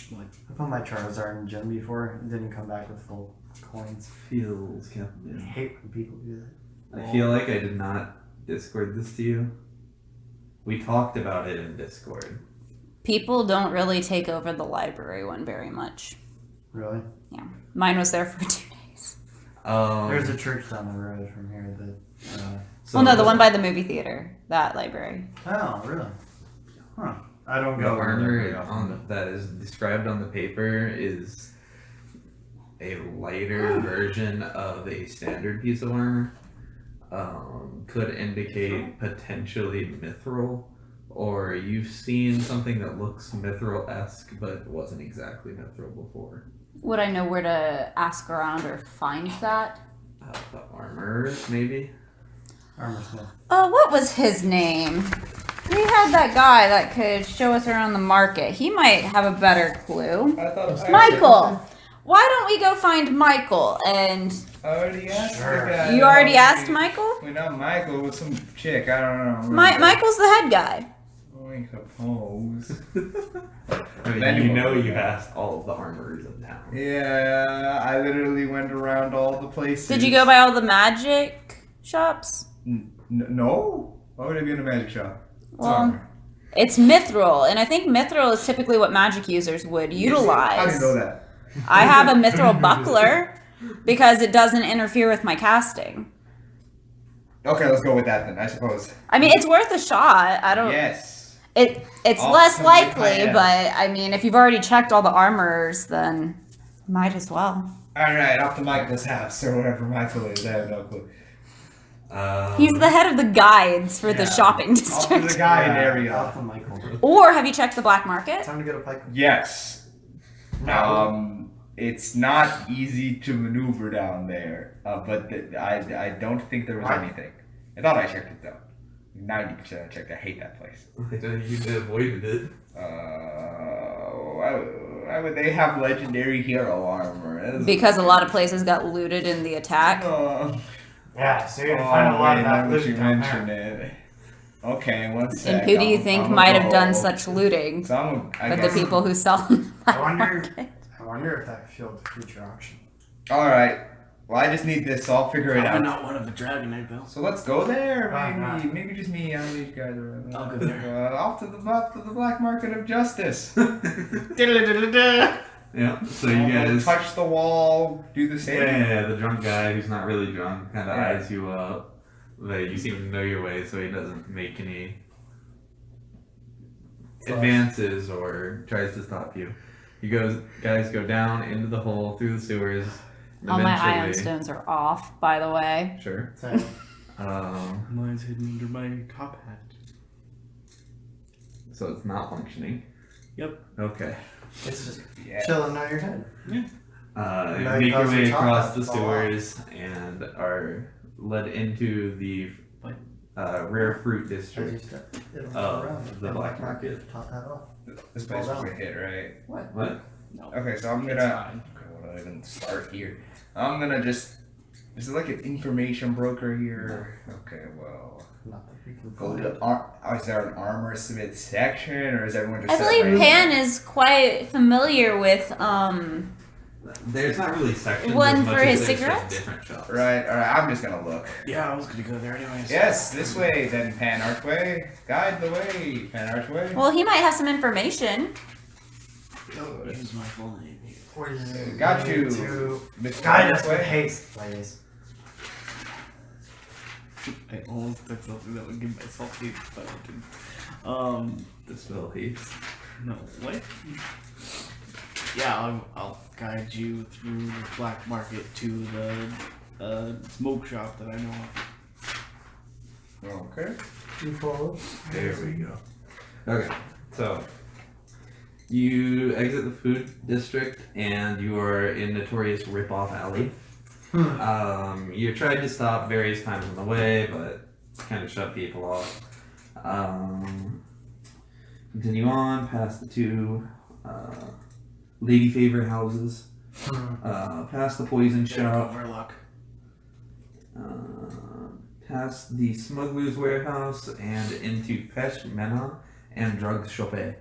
What? I put my Charizard in gym before and didn't come back with full coins. Feels I Captain. hate when people do that. I feel like I did not Discord this to you. We talked about it in Discord. People don't really take over the library one very much. Really? Mine was there for 2 days. There's a church down the road from here that. So Well, no, the one by the movie theater. That library. Oh, really? Huh. I don't The go over there very armor often. that is described on the paper is a lighter version of a standard piece of armor. Could indicate potentially mithril, or you've seen something that looks mithril-esque but wasn't exactly mithril before. Would I know where to ask around or find that? The armor, maybe? Armorsmith. Oh, what was his name? We had that guy that could show us around the market. He might have a better clue. I thought it was Michael! Why don't we go find Michael? And I already asked Sure. the guy. you already asked Michael? We know Michael was some chick. I don't know. Michael's the head guy. Oh, I suppose. I mean, Then you you- know you've asked all of the armorers of town. Yeah, I literally went around all the places. Did you go by all the magic shops? No. Why would I be in a magic shop? Well, Sorry. it's mithril, and I think mithril is typically what magic users would utilize. How do you know that? I have a mithril buckler because it doesn't interfere with my casting. Okay, let's go with that then, I suppose. I mean, it's worth a shot. I don't. Yes. It's I'll less come with likely, my- but I mean, if you've already checked all the armors, then might as well. Alright, off to Michael's house, or whatever Michael is. I have no clue. He's the head of the guides for the Yeah. shopping Off to district. the guy Yeah, area. off the Michael. Or have you checked the black market? Time to get a pike. Yes. No. It's not easy to maneuver down there, but I don't think there was What? anything. I thought I checked it though. 90% I checked. I hate that place. You avoided it. Why would they have legendary hero armor? Because a lot of places got looted in the attack. Yeah, so you're gonna find a lot of that now that you loot down mention there. it. Okay, one sec. And who do you think I'm might have gonna done go. such looting? Some, I But the guess. people who sell in the I black wonder. market. I wonder if that fueled the future auction. All right. Well, I just need this, so I'll figure it I'm out. not one of the Dragonite Bill. So let's go there. Why Maybe just me. I'll lead you guys around. I'll go there. Off to the black market of justice. Yeah, so you guys. Touch the wall. Do the same. Yeah, the drunk guy who's not really drunk kind of Yeah. eyes you up. Like, you seem to know your way, so he doesn't make any advances or tries to stop you. Guys go down into the hole through the sewers. All my Eventually- ion stones are off, by the way. Sure. So, Mine's hidden under my top hat. So it's not functioning. Yep. Okay. it's just Yeah. chilling on your head. You Now make you your cause way your top across hat the to fall off. sewers and are led into the rare fruit As you district. step, it'll Oh, go around. the black market. Top that off. This place was a hit, right? What? No. Okay, so I'm It's gonna. fine. Okay, what do I even start here? I'm gonna just. Is it like an information broker here? Okay, well. Not that we can Go find to it. is there an armor smith section, or is everyone just I set believe right- Pan is quite familiar with There's not really sections. One as much for as his there's just cigarettes? different shops. Right, alright, I'm just gonna look. Yeah, I was gonna go there anyways. Yes, this way then, Pan Archway. Guide the way, Pan Archway. well, he might have some information. Use my full name here. Got you, To Mr. guide us with Archway. haste, please. I almost took something that would give myself heat, but I didn't. Dispel haste. No, what? Yeah, I'll guide you through the black market to the smoke shop that I know of. Okay. You follow? There we go. Okay, so you exit the food district and you are in notorious Rip-Off Alley. You tried to stop various times on the way, but kind of shut people off. Continue on past the two lady favorite houses, past the poison shop, Verlock. past the smuggler's warehouse, and into Pesh Mena and Drugs Shoppe.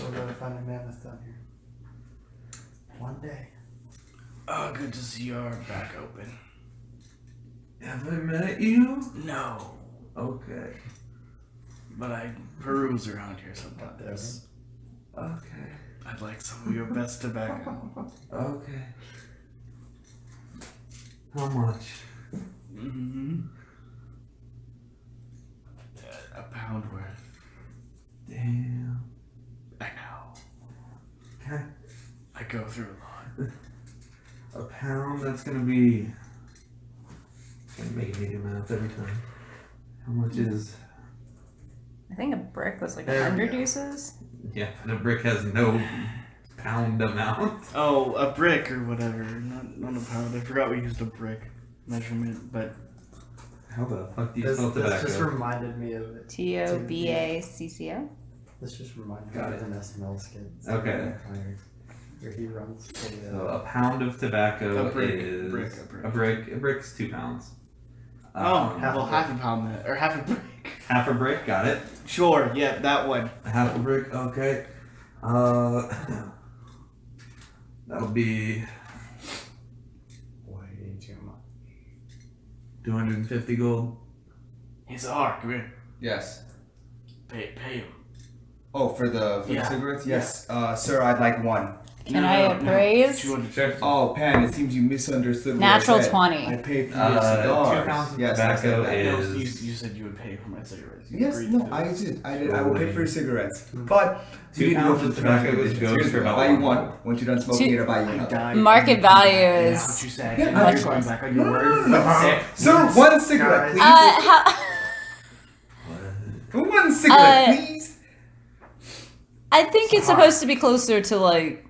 We're gonna find a mammoth down here. One day. Oh, good to see you're back open. Have I met you? No, Okay. but I peruse around here sometimes. Okay. I'd like some of your best tobacco. Okay. How much? Mm-hmm. A pound worth. Damn. I know. Okay. I go through a lot. A pound, that's gonna be. Gonna make me do math every time. How much is. I think a brick was like There we 100 go. uses. Yeah, the brick has no pound amount. Oh, a brick or whatever. Not a pound. I forgot we used a brick measurement, but How the fuck do you This spell just tobacco? reminded me of it. TOBACCO. This just reminded Got me it. of an SNL skit. Okay. Where he runs So a pound of tobacco A brick, is a brick. A brick's 2 pounds. half a pound then, or half a brick. Half a brick, got it. Sure, yeah, that one. Half a brick, okay. That'll be way too much. 250 gold. He's a heart. Come here. Yes. Pay him. Oh, for the Yeah. cigarettes? Yes. Sir, I'd like one. Can I appraise? 200. Oh, Pan, it seems you misunderstood what Natural I said. 20. I paid for your 2 cigars. pounds of Yes, I said tobacco that. No, is you said you would pay for my cigarettes. You Yes, agreed no, to I it. did. I will pay for your cigarettes. But 2 you need to go pounds for of the tobacco tobacco goes business. for about I'll buy you 1 one. gold. Once you're done smoking it, I'll buy you I another. died. Market value That's is what you said. Yeah, I'm much going less. back on your word. No, Sick. Sir, one cigarette, please. One cigarette, please. I think it's supposed to be closer to like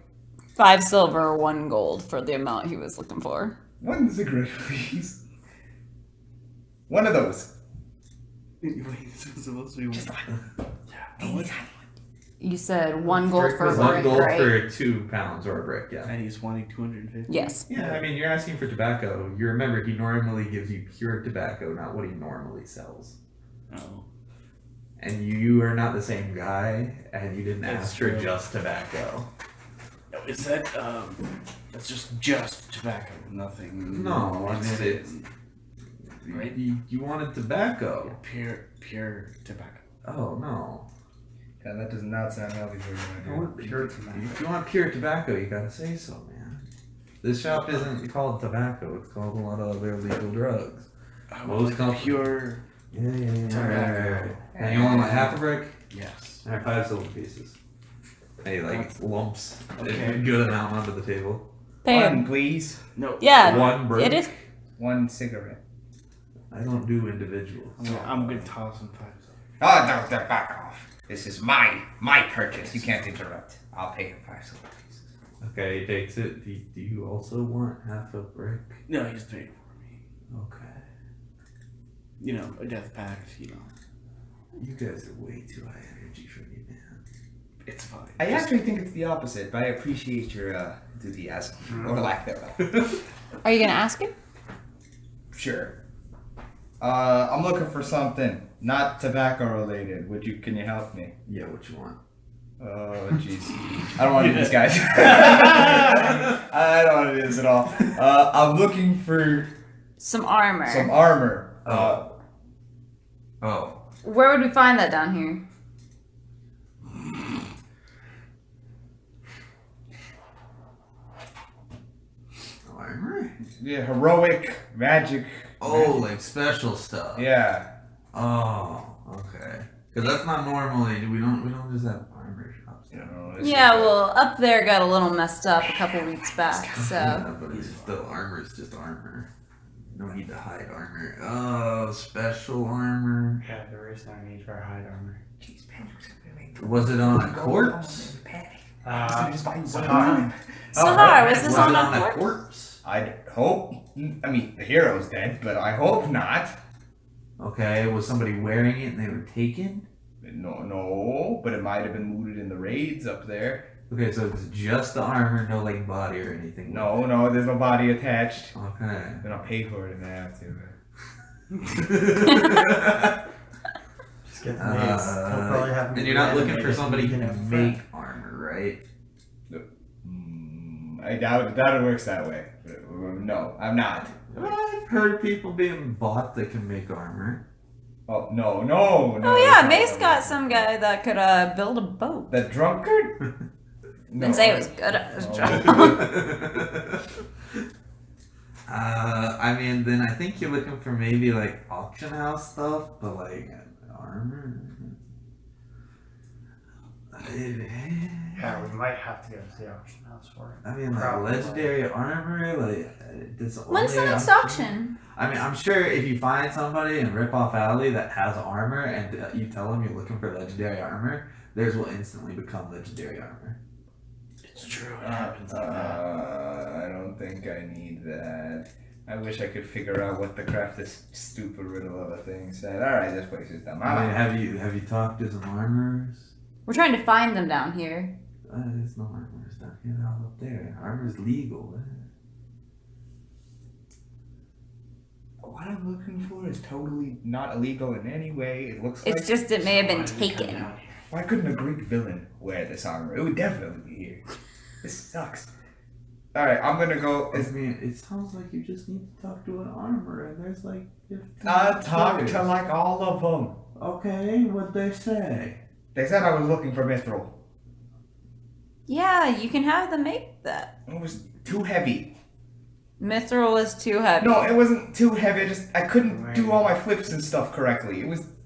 5 silver, 1 gold for the amount he was looking for. One cigarette, please. One of those. Wait, this is supposed to be Just one. one. How much? You said 1 gold for a 1 brick, gold right? for 2 pounds or a brick, yeah. And he's wanting 250. Yes. Yeah, I mean, you're asking for tobacco. You remember, he normally gives you pure tobacco, not what he normally sells. Oh. And you are not the same guy, and you didn't That's ask for true. just tobacco. No, is that that's just tobacco, nothing. No, I mean it's. Right? You wanted tobacco. Pure tobacco. Oh no. Yeah, that does not sound healthy for you, my I dude. want pure tobacco. If you want pure tobacco, you gotta say so, man. This shop isn't called tobacco. It's called a lot of other illegal drugs. I Most would like companies- pure. Yeah. Tobacco. Right. And you want like half a brick? Yes. Alright, 5 silver pieces. Hey, like lumps. Okay. A good amount onto the table. Pay One, him. please. No. Yeah, One brick. it is. One cigarette. I don't do individuals. I'm gonna toss him 5. Oh, no, back off. This is my purchase. You can't interrupt. I'll pay him 5 silver pieces. Okay, he takes it. Do you also want half a brick? No, he's paid for me. Okay. You know, a death pact. You know, You guys are way too high energy for me, man. it's fine. I actually think it's the opposite, but I appreciate your enthusiasm or lack thereof. Are you gonna ask him? Sure. I'm looking for something not tobacco related. Can you help me? Yeah, what you want? Oh, jeez. I don't want to do this, guys. I don't want to do this at all. I'm looking for Some armor. some armor. Oh. Where would we find that down here? Armor? Yeah, heroic magic. Oh, like special stuff. Yeah. Oh, okay. Because that's not normally. We don't just have armor shops. You know, it's Yeah, like- well, up there got a little messed up a couple weeks back, so. Yeah, but it's still armor. It's just armor. No need to hide armor. Oh, special armor. Yeah, there is no need for hide armor. Was it on a corpse? Sahar. Sahar, was this Was on it a on a corpse? corpse? I hope. I mean, the hero's dead, but I hope not. Okay, was somebody wearing it and they were taken? No, but it might have been looted in the raids up there. Okay, so it's just the armor, no like body or anything. No, there's no body attached. Okay. Then I'll pay for it if I have to. Just get the mace. He'll probably have me and you're not looking for reanimated somebody and who you can can have make fun. armor, right? I doubt it works that way. No, I'm not. I've heard of people being bought that can make armor. Oh, no. Oh yeah, Mace got some guy that could build a boat. The drunkard? Didn't say it was good at his job. I mean, then I think you're looking for maybe like auction house stuff, but like armor. Yeah, we might have to go to the auction house for it. I mean, like Probably. legendary armor, like this. When's the only next auction? I mean, I'm sure if you find somebody in Ripoff Alley that has armor and you tell them you're looking for legendary armor, theirs will instantly become legendary armor. It's true. It happens like that. I don't think I need that. I wish I could figure out what the craft this stupid riddle of a thing said. Alright, this place is dumb. I mean, have you talked to some armorers? We're trying to find them down here. There's no armor stuff here all up there. Armor's legal. What I'm looking for is totally not illegal in any way. It looks It's like. just it may have been Why did we come taken. down here? Why couldn't a Greek villain wear this armor? It would definitely be here. This sucks. Alright, I'm gonna go. I mean, it sounds like you just need to talk to an armorer, and there's like 15 Talk choices. to like all of them. Okay, what'd they say? They said I was looking for Mithril. Yeah, you can have them make that. It was too heavy. Mithril is too heavy. No, it wasn't too heavy. I couldn't do all my flips and stuff correctly.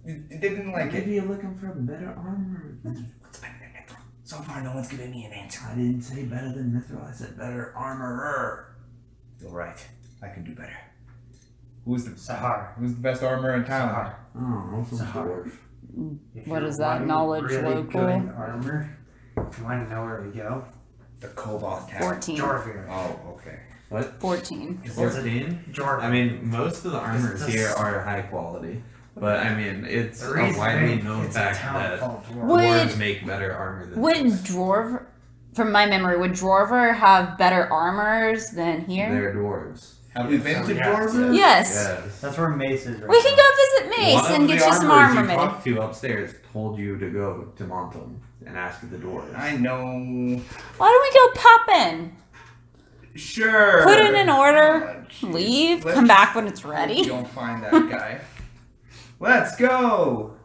It didn't like it. Maybe you're looking for better armor. What's better than Mithril? So far, no one's given me an answer. I didn't say better than Mithril, I said better armorer. You're right. I can do better. Who's the Sahar. Who's the best armor in town? Sahar. Oh, also Sahar. dwarf. If What you're is that, wanting knowledge really local? good armor, if you want to know where we go, The Cobalt Town. 14. Jorvir. Oh, okay. What? 14. 14? Jorvir. I mean, most of the armors It's a here s- are high quality. But I mean, it's the a reason widely being, known it's fact a town that full of dwarves. Would- dwarves make better armor than Would us. Dwarf, from my memory, would Dwarver have better armors than here? They're dwarves. Have we been to Yeah. Dwarven? Yes. Yes. That's where Mace is right We can now. go visit Mace One and of get the you some armorers armor you made. talked to upstairs told you to go to Montum and ask the dwarves. I know. Why don't we go pop in? Sure. Put it in order, Oh, jeez. leave, Let's come just back when it's hope ready. We don't find that guy. Let's go.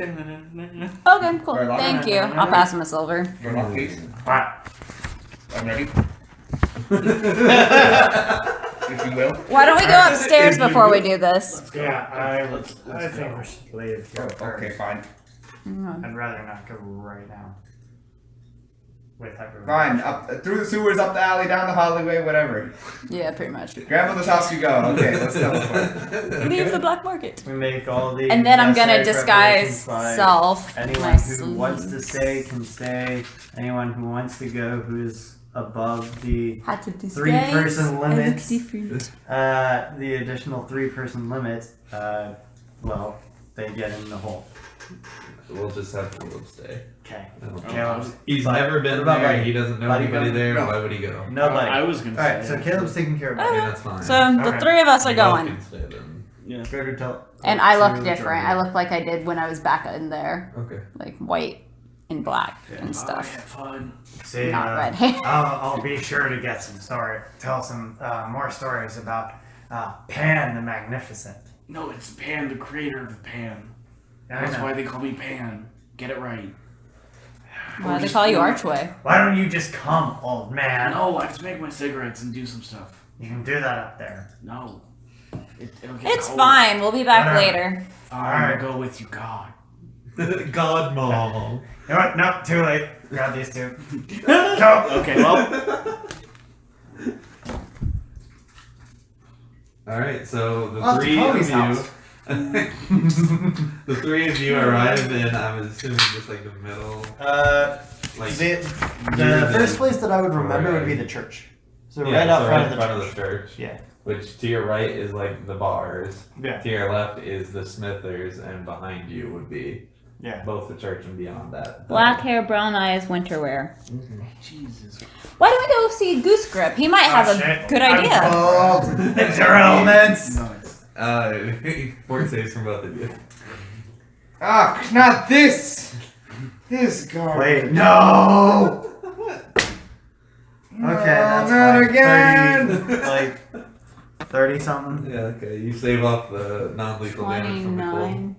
Okay, cool. Verlock. Thank you. I'll pass him a silver. Verlock, please. Alright. I'm ready. If you will. Why don't we go upstairs If you before we will. do this? Yeah, I think we should leave here first. Okay, fine. I'd rather not go right now. With everyone. Fine. Up through the sewers, up the alley, down the alleyway, whatever. Yeah, pretty much. Grandmother's house you go. Okay, let's teleport. Leave the black market. We make all the And then I'm gonna necessary disguise preparations by self. anyone my who sleeves. wants to stay can stay. Anyone who wants to go who's above the Had to disguise. 3-person I look limits. different. The additional 3-person limit, well, they get in the hole. We'll just have Caleb stay. Okay. I don't know. Caleb's He's but- never been what about there. Buddy? He doesn't know Buddy anybody go? there. No. Why would he go? Nobody. I was gonna Alright, say. so Caleb's taking care of I mean, it. that's fine. So the Okay. 3 of us are You both going. can stay then. Yeah. Go to tell. And I look to different. Jordan. I look like I did when I was back in there. Okay. Like white and black and Oh, yeah, stuff. fun. See, Not red hair. I'll be sure to get tell some more stories about Pan the Magnificent. No, it's Pan, the creator of Pan. I That's know. why they call me Pan. Get it right. Why do they call you Archway? Why don't you just come, old man? No, I have to make my cigarettes and do some stuff. You can do that up there. No. It'll get It's cold. fine. We'll be back Whatever. later. I'll go with you, God. God, mom. You know what? No, too late. Grab these two. Go. Okay, well, All right. So the Off to 3 of Chloe's you. house. The 3 of you arrive in. I'm assuming just like the middle. Like The first place that I would remember would be the church. So right out front of the church. church. Yeah. Which to your right is like the bars. Yeah. To your left is the Smithers, and behind you would be Yeah. both the church and beyond that. Black hair, brown eyes, winter wear. Jesus. Why don't we go see Goose Grip? He might have a shit. good I'm idea. told. It's your elements. No, it's. Fort saves from both of you. Ah, not this. This garbage. Wait, no. No, Okay, that's not fine. again. 30, like 30 something. Yeah, okay. You save off the non-lethal damage from the cold. 29.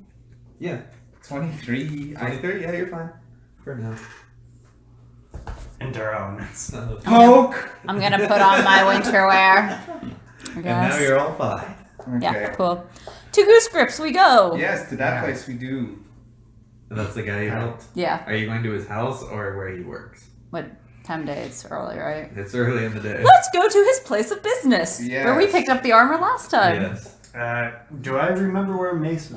Yeah. 23. 23? Yeah, you're fine. For now. Endurance. Poke. I'm gonna put on my winter wear. I And now guess. you're all fine. Okay. Yeah, cool. To Goose Grips we go. Yes, to that Yeah. place we do. And that's the guy you helped? Yeah. Are you going to his house or where he works? What time day? It's early, right? It's early in the day. Let's go to his place of business. Yes. Where we picked up the armor last time. Yes. Do I remember where Mace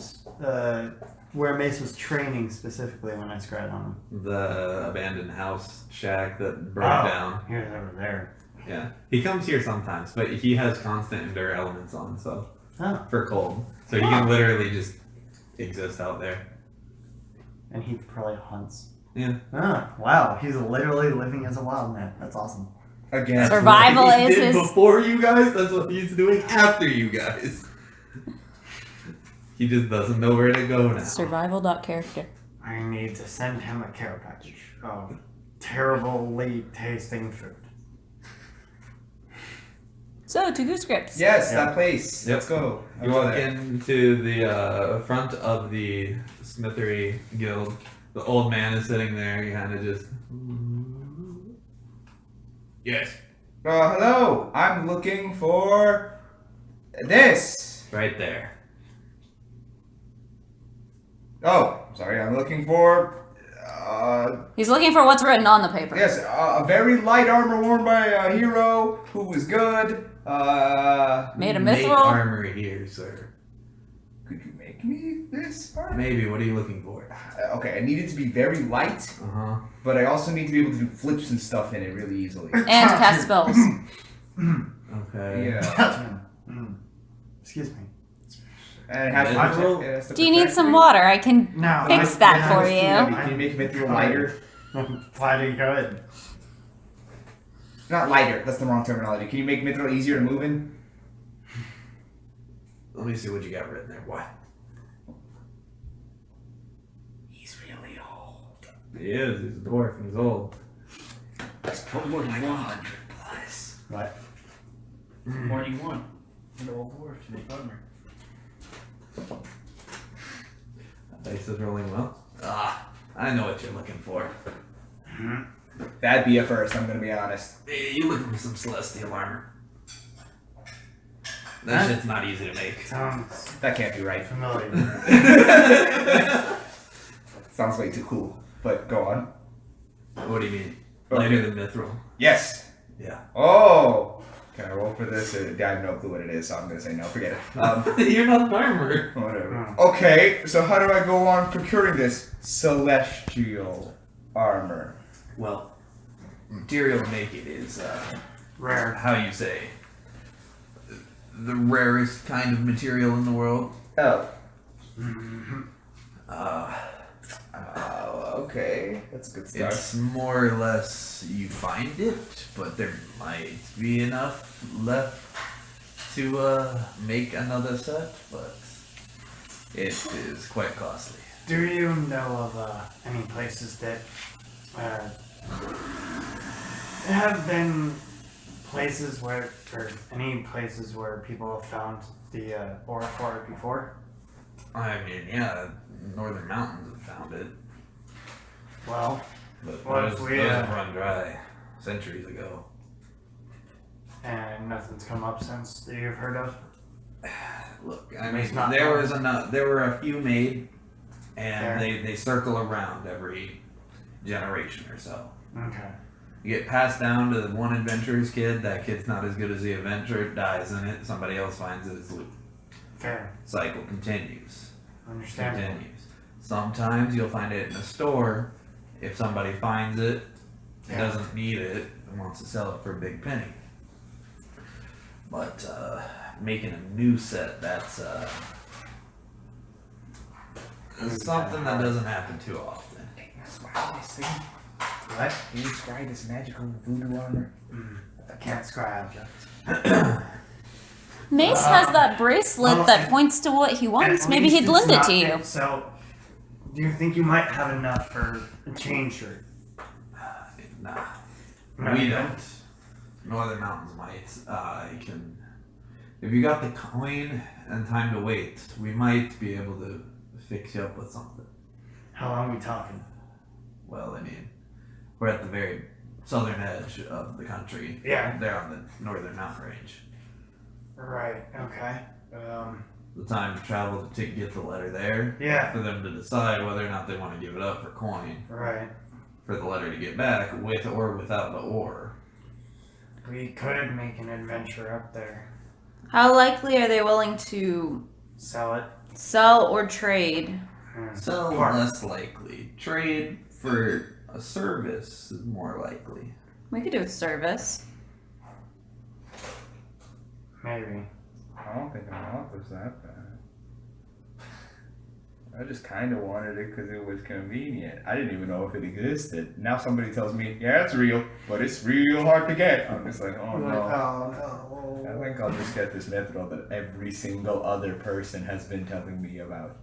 was training specifically when I scryed on him? The abandoned house shack that broke Oh. down. He was over there. Yeah. He comes here sometimes, but he has constant endure elements on, so Oh. for cold. So he can literally just exist out there. And he probably hunts. Yeah. Ah, wow. He's literally living as a wild man. That's awesome. Again. Survival He is did his. before you guys, that's what he's doing after you guys. He just doesn't know where to go now. Survival.character. I need to send him a care package of terribly tasting food. So to Goose Grips. Yes, Yeah. that place. Yep. Let's go. You walk into the front of the Smithery Guild. The old man is sitting there. He kind of just. Yes. Hello. I'm looking for this. Right there. Oh, sorry. I'm looking for. He's looking for what's written on the paper. Yes, a very light armor worn by a hero who was good. Made a Make mithril. armor here, sir. Could you make me this armor? Maybe. What are you looking for? Okay, I need it to be very light, Uh but I also need to be able to do flips and stuff in it really easily. And cast spells. huh. Okay. Yeah. Excuse me. And it has to Mithril? it has to Do you need protect some me. water? I can No. fix I- that I for was too you. heavy. Can you make mithril lighter? Why do you go ahead? Not lighter. That's the wrong terminology. Can you make mithril easier to move in? Let me see what you got written there. What? He's really old. He is. He's a dwarf and he's old. Let's put more than Like one. 100 plus. What? More than one. An old dwarf to make armor. Dice is rolling well. Ah, I know what you're looking for. That'd be a first, I'm gonna be honest. You're looking for some celestial armor. That shit's not easy to make. Sounds That can't be right. familiar. Sounds way too cool. But go on. What do you mean? Okay. Lighter than mithril. Yes. Yeah. Oh. Can I roll for this? I have no clue what it is, so I'm gonna say no. Forget it. You're not an armor. Whatever. Okay, so how do I go on procuring this celestial armor? Well, material to make it is, Rare. how you say, the rarest kind of material in the world. Oh. Okay. That's a good start. It's more or less you find it, but there might be enough left to make another set, but it is quite costly. Do you know of any places that have been places where, or any places where people have found the ore for it before? I mean, yeah, Northern Mountains have found it, Well, but What if those we, have run dry centuries ago. and nothing's come up since that you've heard of? Look, I It's mean, not there known. was enough. There were a few made, and Fair. they circle around every generation or so. Okay. You get passed down to the one adventurer's kid. That kid's not as good as the adventurer. Dies in it. Somebody else finds it. It's loot. Fair. Cycle continues. Understandable. Continues. Sometimes you'll find it in a store. If somebody finds it, Yeah. doesn't need it, and wants to sell it for a big penny. But making a new set, that's something that doesn't happen too often. What? Can you describe this magical voodoo armor? I can't scribe. Mace has that bracelet well, that points to what he wants. At Maybe least he'd it's lend it not to you. it, So, do you think you might have enough for a chain shirt? Nah, No, we you don't. Northern Mountains might. You can, if you got the coin and time to wait, we might be able to fix you up with something. How long are we talking? Well, I mean, we're at the very southern edge of the country. Yeah. They're on the northern mountain range. Right. Okay. The time to travel to get the letter there, Yeah. for them to decide whether or not they want to give it up for coin, Right. for the letter to get back, with or without the ore. We could make an adventure up there. How likely are they willing to Sell it. sell or trade? Sell Part. less likely. Trade for a service is more likely. We could do a service. Maybe. I don't think I want this that bad. I just kind of wanted it because it was convenient. I didn't even know if it existed. Now somebody tells me, yeah, it's real, but it's real hard to get. I'm just like, oh no. Oh I no. think I'll just get this mithril that every single other person has been telling me about.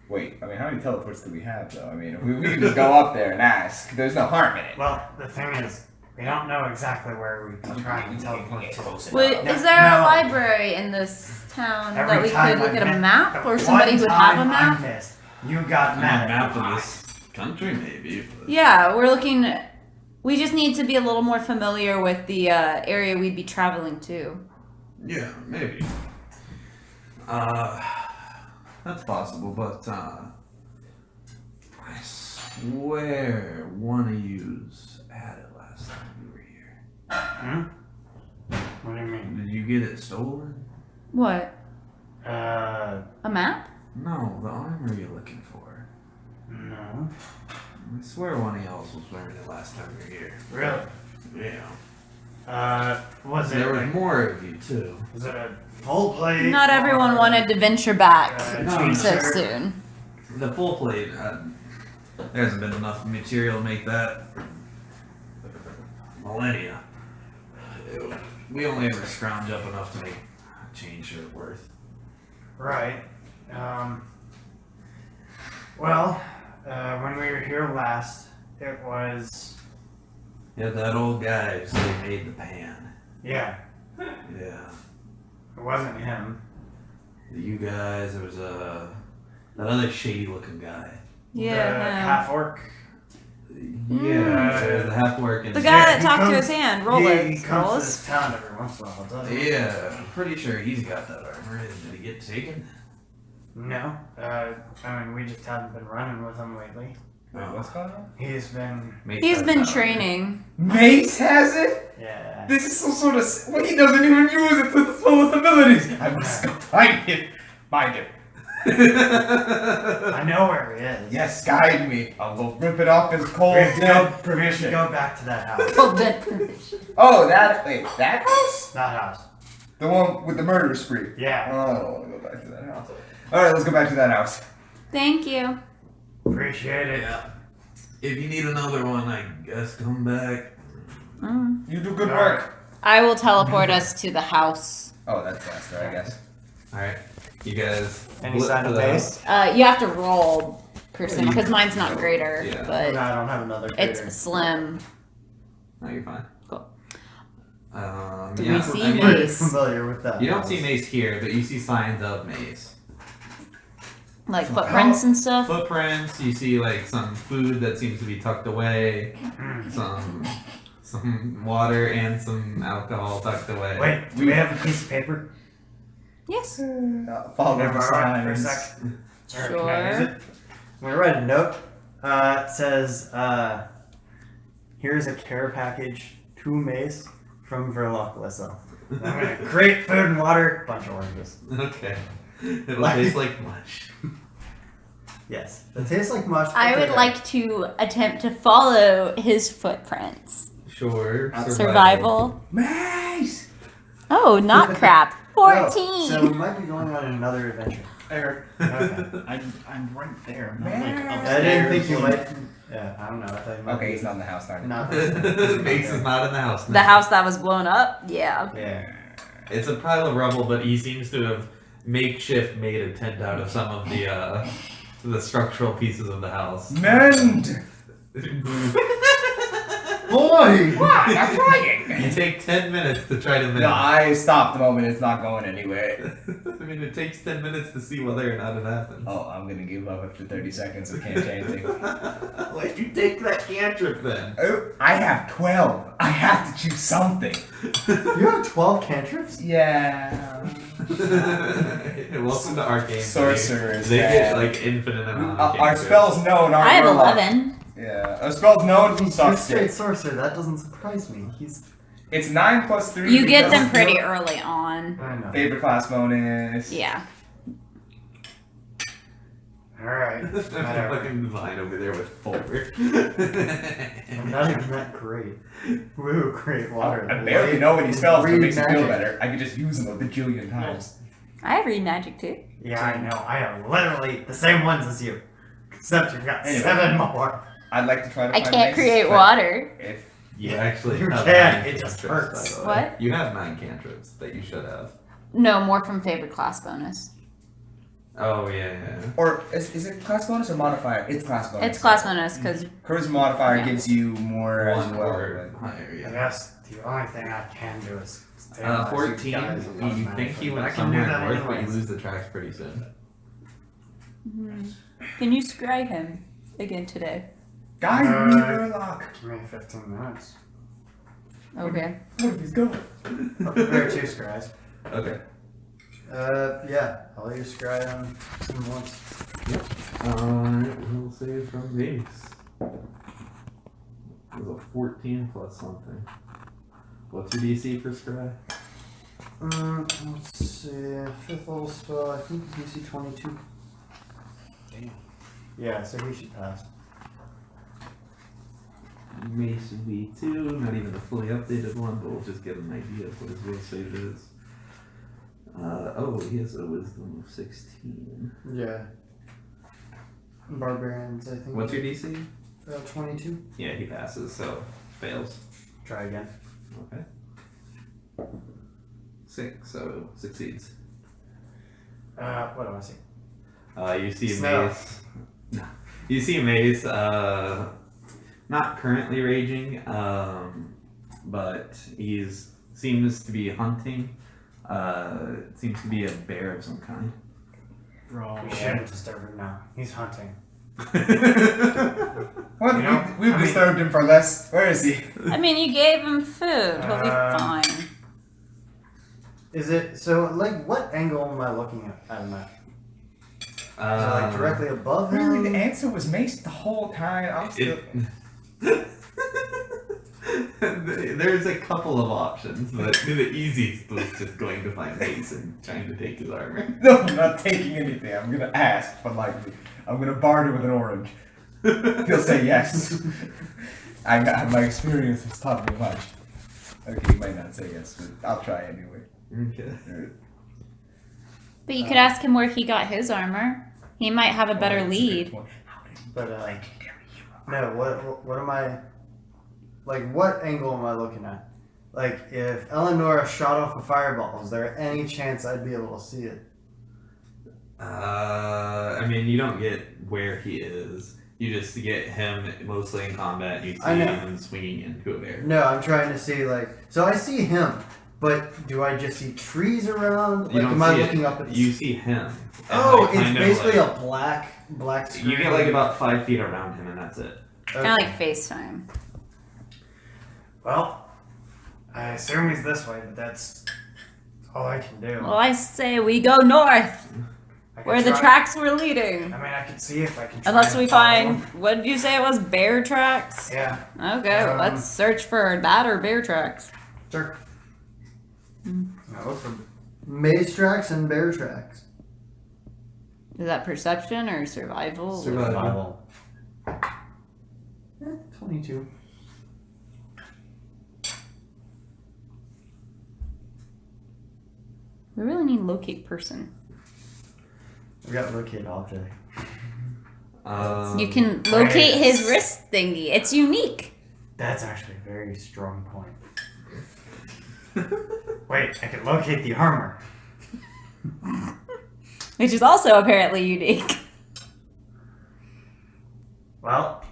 Wait, I mean, how many teleports do we have, though? I mean, we can just go up there and ask. There's no harm in it. Well, the thing is, we don't know exactly where we can try and teleport to. Wait, No, is there a no. library in this town that Every we time could look I at a missed- map the or somebody one who would have a time I map? missed, you got I mad. mean, map of this country, maybe. But Yeah, we're looking. We just need to be a little more familiar with the area we'd be traveling to. yeah, maybe. That's possible, but I swear one of yous had it last time you were here. Hmm? What do you mean? Did you get it stolen? What? Uh, A map? No, the armor you're looking for. no. I swear one of y'all was wearing it last time you were here. Really? Yeah. Was it There was like, more of you too. was it a full plate? Not everyone or- wanted to venture back No, chain so shirt? soon. The full plate, there hasn't been enough material to make that for millennia. We only ever scrounge up enough to make change her worth. Right. Well, when we were here last, it was... Yeah, that old guy who said he made the pan. Yeah, Yeah. it wasn't him. You guys, there was that other shady looking guy. Yeah. The no. half-orc. Yeah, there's the half work and The guy that he talked to comes- his hand. He Rollers. comes to Rolls. this town every once in a while, doesn't he? Yeah, I'm pretty sure he's got that armor. Did he get taken? No. I mean, we just haven't been running with him lately. Wait, what's going on? He's been... Mace He's has been that armor. training. Mace has it? Yeah. This is some sort of. Well, he doesn't even use it to the fullest abilities. I must go find him. Find him. I know where he is. Yes, guide me. I'll go rip it off his cold We have to dead go provision. back to that house. Well, then permission. Oh, that house? That house. The one with the murder spree. Yeah. Oh, I don't want to go back to that house. Alright, let's go back to that house. Thank you. Appreciate it. Yeah. If you need another one, I guess come back. Mm. You do good All work. I will teleport us to the house. Oh, that's faster, I guess. Alright, you guys. Any blip sign to of the base? You have to roll percent because mine's not greater, Yeah. No, but I don't have another critter. it's slim. No, you're fine. Cool. Yeah, Do we see I mean, I'm pretty Mace? familiar with that. You don't house. see Mace here, but you see signs of Mace. Like footprints and stuff. Footprints, you see like some food that seems to be tucked away, some water and alcohol tucked away. Wait, do we have a piece of paper? Yes. Follow Can I the borrow it for a signs. sec? Or Sure. Can I use it? I'm gonna write a note. It says, here's a care package to Mace from Verlock Lissa. I'm gonna great food and water, bunch of oranges. Okay. It'll taste like mush. Yes. It tastes like mush. but I they're would good. like to attempt to follow his footprints. Sure. Survival. Mace! Oh, not crap. 14. Oh, so we might be going on another adventure. Eric, Okay. I'm right there. Not Man. like I didn't think you upstairs. might. Yeah, I don't know. I thought you might. Okay, he's not in the house, darn it. Not. Mace is not in the house now. The house that was blown up? Yeah. Yeah. It's a pile of rubble, but he seems to have makeshift made a tent out of some of the structural pieces of the house. Mend! Boy! What? I'm trying! You take 10 minutes to try to mend. No, I stop the moment it's not going anyway. I mean, it takes 10 minutes to see whether or not it happens. Oh, I'm gonna give up after 30 seconds. I can't change anything. Why'd you take that cantrip then? Oh, I have 12. I have to choose something. You have 12 cantrips? Yeah. Welcome to Arcane. Sorcerers. They get man. like infinite amount of Our cantrips. spells known aren't I have Verlock. 11. Yeah, our spells known He's a suck straight dick. sorcerer. That doesn't surprise me. He's. It's 9 plus 3. You get them because pretty early on. I know. favorite class bonus. Yeah. Alright. I'm fucking line over there with 4. I'm not even that great. Woo, great water. I barely know any spells, but it Read makes me feel magic. better. I could just use them a bajillion times. I have read magic too. Yeah, I know. I have literally the same ones as you. Except you've got Anyway. 7 more. I'd like to try to I find can't Mace, create but water. If You actually You have can't, 9 it just cantrips, hurts. by the way. What? You have 9 cantrips that you should have. No, more from favorite class bonus. Oh, yeah. or is it class bonus or modifier? It's class bonus. It's class bonus because Charisma modifier Yeah. gives you more as 1 well. or but- higher, I yeah. guess the only thing I can do is. stabilize you 14, guys you automatically, think you but I went can do somewhere that north, but you anyways. lose the tracks pretty soon. can you scry him again today? Guys, Uh, we need Verlock. Give me 15 minutes. Okay. What if he's going? I'll prepare 2 scries. Okay. Yeah, I'll use scry on him once. We'll save from base. It was a 14 plus something. What's your DC for Scry? Let's see. 5th level spell, I think DC 22. Damn. Yeah, so he should pass. Mace would be 2, not even a fully updated one, but we'll just get an idea of what his will save is. He has a wisdom of 16. Yeah. Barbarians, I think. What's your DC? 22. Yeah, he passes, so fails. Try again. Okay. 6, so succeeds. What do I see? You see Snow. Mace. No. You see Mace, not currently raging, but seems to be hunting. Seems to be a bear of some kind. Bro. We shouldn't disturb him now. He's hunting. What? You know, We've disturbed him for less. Where is he? I mean, you gave him food. He'll be fine. Is it so? Like, what angle am I looking at him at? Is it like directly above him? Really, the answer was Mace the whole time. I'm still. There's a couple of options, but the easiest was just going to find Mace and trying to take his armor. No, I'm not taking anything. I'm gonna ask politely. I'm gonna barter with an orange. He'll say yes. My experience has taught me much. Okay, he might not say yes, but I'll try anyway. Okay. But you could ask him where he got his armor. He might have a better That's a good lead. point. But no. What am I? Like, what angle am I looking at? Like, if Eleanor shot off a fireball, is there any chance I'd be able to see it? I mean, you don't get where he is. You just get him mostly in combat. You see I know. him swinging into a bear. No, I'm trying to see, like, so I see him, but do I just see trees around? You Like, don't am I see looking it. up at the You see him. And, Oh, like, it's kind of, basically like, a black screen. You get like about 5 feet around him, and that's it. Kind of like FaceTime. Well, I assume he's this way, but that's all I can do. Well, I say we go north, I could where the try- tracks were leading. I mean, I could see if I can. Try Unless and we follow find, him. what did you say it was? Bear tracks? Yeah, Okay, let's search for that or bear tracks. sure. No, look for maze tracks and bear tracks. Is that perception or survival? Survival. 22. We really need locate person. We got locate object. You can locate Nice. his wrist thingy. It's unique. That's actually a very strong point. Wait, I can locate the armor. Which is also apparently unique. Well,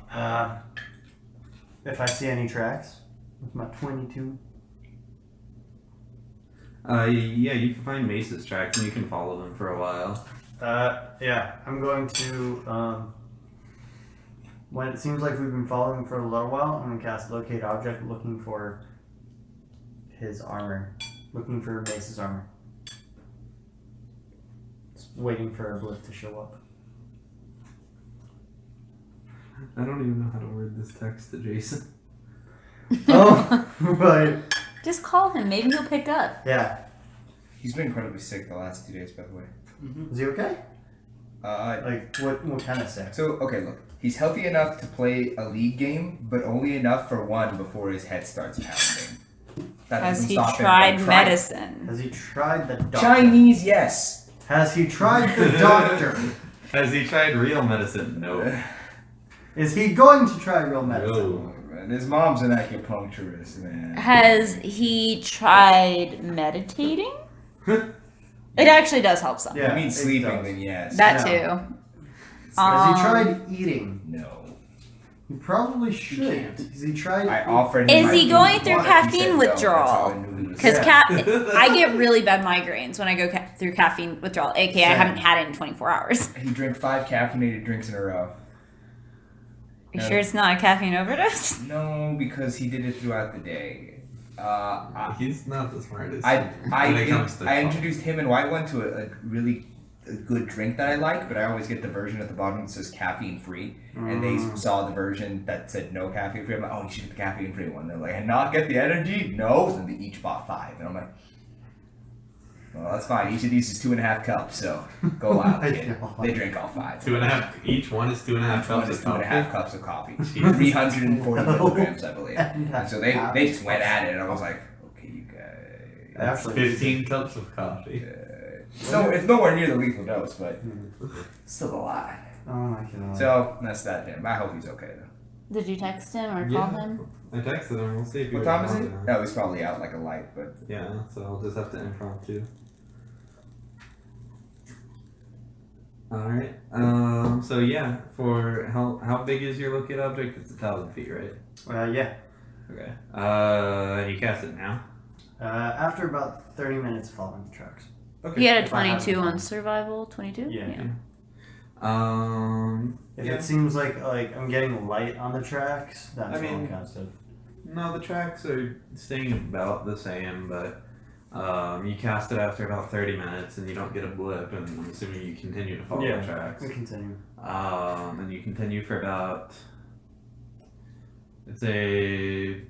if I see any tracks with my 22. Yeah, you can find Mace's tracks and you can follow them for a while. Yeah, I'm going to, when it seems like we've been following for a little while, I'm going to cast Locate Object looking for his armor. Looking for Mace's armor. Just waiting for a blip to show up. I don't even know how to word this text to Jason. Oh, but, Just call him. Maybe he'll pick up. yeah. He's been incredibly sick the last 2 days, by the way. Is he okay? Uh, Like, what kind of sick? so okay, look, he's healthy enough to play a league game, but only enough for one before his head starts pounding. That Has doesn't he stop him from tried trying. medicine? Has he tried the doctor? Chinese, yes. Has he tried the doctor? Has he tried real medicine? No. Is he going to try real medicine? No. And his mom's an acupuncturist, man. Has he tried meditating? It actually does help some. Yeah, I mean it sleeping, does. then yes. That No. too. Has he tried eating? No. He probably should. Has he tried? I offered him Is my he food. going through He said caffeine no. withdrawal? That's how I knew he was Because sick. I get really bad migraines when I go through caffeine withdrawal. AKA, I Same. haven't had it in 24 hours. He drank 5 caffeinated drinks in a row. You sure it's not a caffeine overdose? No, because he did it throughout the day. He's not the smartest. I when it comes to introduced him and White One to a really good drink that I like, but I always get the version at the bottom that says caffeine free, and they saw the version that said no caffeine free. I'm like, oh, you should get the caffeine free one. They're like, and not get the energy? No. So they each bought 5, and I'm like, well, that's fine. Each of these is 2.5 cups, so go out, kid. They drink all 5. 2.5. Each one is 2.5 Each one cups is of 2.5 coffee. cups of coffee. 340 milligrams, I believe. And so they just went at it, and I was like, okay, you guys. Actually, 15 cups of coffee. So it's nowhere near the lethal dose, but still a lot. Oh my god. So that's that him. I hope he's okay though. Did you text him or Yeah. call him? I texted him. We'll see if he What time is it? responds now. Oh, he's probably out like a light, but Yeah, so I'll just have to impromptu. Alright. So yeah, for how big is your locate object? It's 1,000 feet, right? Yeah. Okay. And you cast it now? After about 30 minutes of following the tracks. Okay. He had a If I have 22 it. on survival. 22. Yeah. If Yeah. it seems like I'm getting light on the tracks, that's I mean- all casted. No, the tracks are staying about the same, but you cast it after about 30 minutes and you don't get a blip, and I'm assuming you continue to follow the tracks. We continue. And you continue for about, it's a,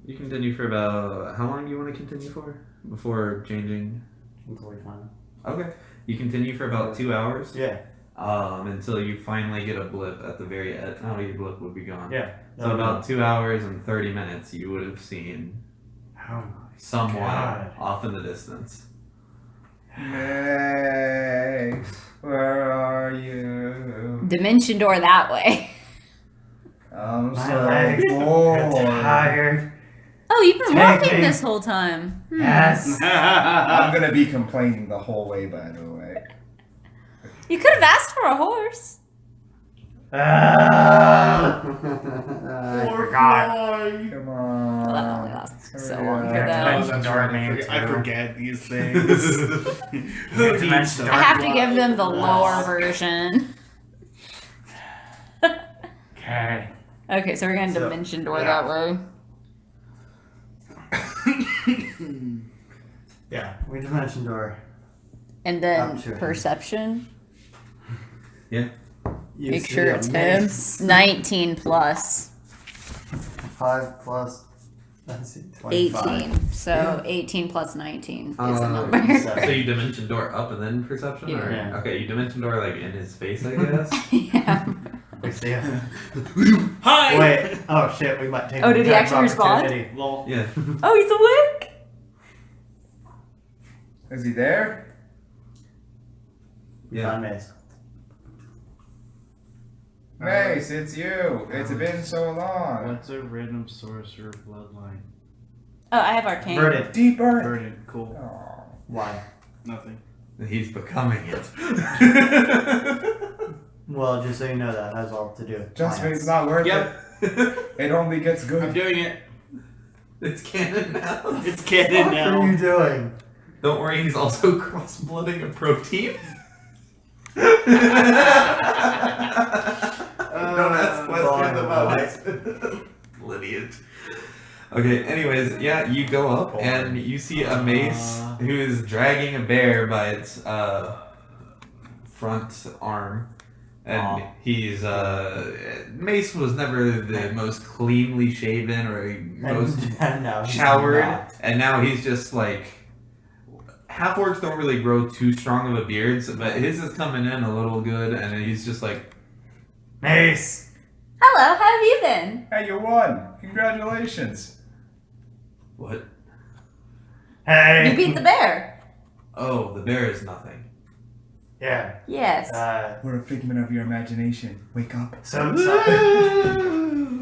you continue for about, how long do you want to continue for before changing? Until we find. Okay. You continue for about 2 hours. Yeah. Until you finally get a blip at the very end. Oh, your blip would be gone. Yeah. So about 2 hours and 30 minutes, you would have seen Oh my someone God. off in the distance. Mace, where are you? Dimension door that way. I'm My so legs bored. are tired. Oh, you've been Take walking me. this whole time. Yes. I'm gonna be complaining the whole way, by the way. You could have asked for a horse. I forgot. Come Well, that only on. lasts so Hurry long for up. them. That's right. I forget these things. Who needs them? I have to give them the lower version. Okay. Okay, so we're gonna So, dimension door yeah. that way. Yeah, we dimension door. And Up then to him. perception. You Make see sure a it's him. miss. 19 plus 5 plus. Let's see. 25. 18. So 18 plus 19 is the Um, number. So you dimension door up and then perception? Yeah. Or? Yeah. Okay, you dimension door like in his face, I guess. Yeah. We see him. Hi! Wait. Oh shit. We might take. Oh, the did he attack actually respond? opportunity. Lol. Yeah. Oh, he's awake. Is he there? Yeah. Find Mace. Mace, it's you. It's been so long. What's a random sorcerer bloodline? Oh, I have arcane. Verdant. Deeper. Verdant. Cool. Oh. Why? Nothing. He's becoming it. Well, just so you know that has all to do with Just plants. it's not worth Yep. it. It only gets I'm good. doing it. It's canon now. It's What canon are now. you doing? Don't worry, he's also cross-blooding a protein. Don't ask questions about his lineage. Okay, anyways, yeah, you go up and you see a mace who is dragging a bear by its front arm. And Aw. he's, Mace was never the most cleanly shaven or most And now he's showered, not. and now he's just like, half orcs don't really grow too strong of a beard, but his is coming in a little good, and he's just like, Mace. Hello, how have you been? Hey, you won. Congratulations. what? Hey. You beat the bear. Oh, the bear is nothing. Yeah. Yes. We're a figment of your imagination. Wake up. So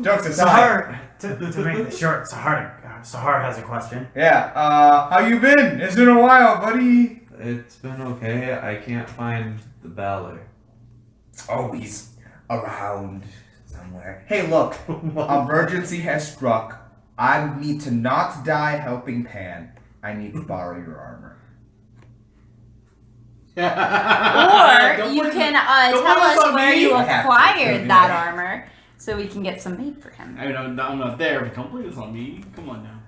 Jokes aside. Sahar, to make it short, Sahar has a question. Yeah, how you been? It's been a while, buddy. It's been okay. I can't find the Balor. Oh, he's around somewhere. Hey, look. Emergency has struck. I need to not die helping Pan. I need to borrow your armor. Or Don't you put it- can don't tell put this us on where me. you I have to. acquired that Yeah. armor so we can get some made for him. I mean, I'm not there, but don't play this on me. Come on now.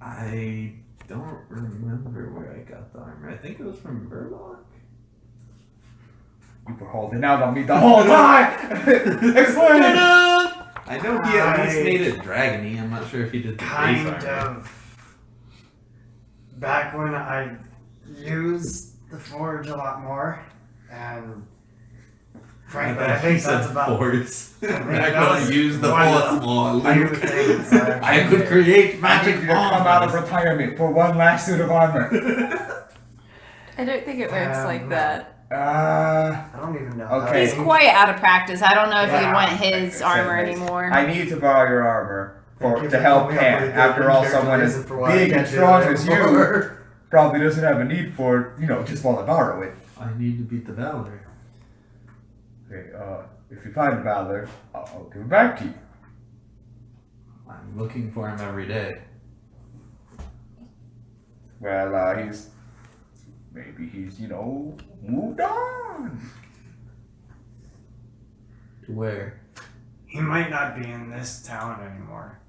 I don't remember where I got the armor. I think it was from Verlock. You were holding out on me the whole time! Explain it! I know he at least made it dragony. I'm not sure if he did the base Kind armor. of. Back when I used the forge a lot more, and Frankly, I think that's about. force. I'm not that going was to use the one of force the more. few Luke. things that I could create I magic need you to come out of bombs. retirement for one last suit of armor. I don't think it works like no. that. I don't even know. Okay. He's quite out of practice. I don't know if Yeah. you'd want his Except armor this. anymore. I need to borrow your armor Thank you to for help coming up Pam. with a After good all, character someone as reason for why I big and can't do strong that as you anymore. probably doesn't have a need for, just while I borrow it. I need to beat the Valor. Okay, if you find Valor, I'll give it back to you. I'm looking for him every day. Well, maybe he's, moved on. To where? He might not be in this town anymore.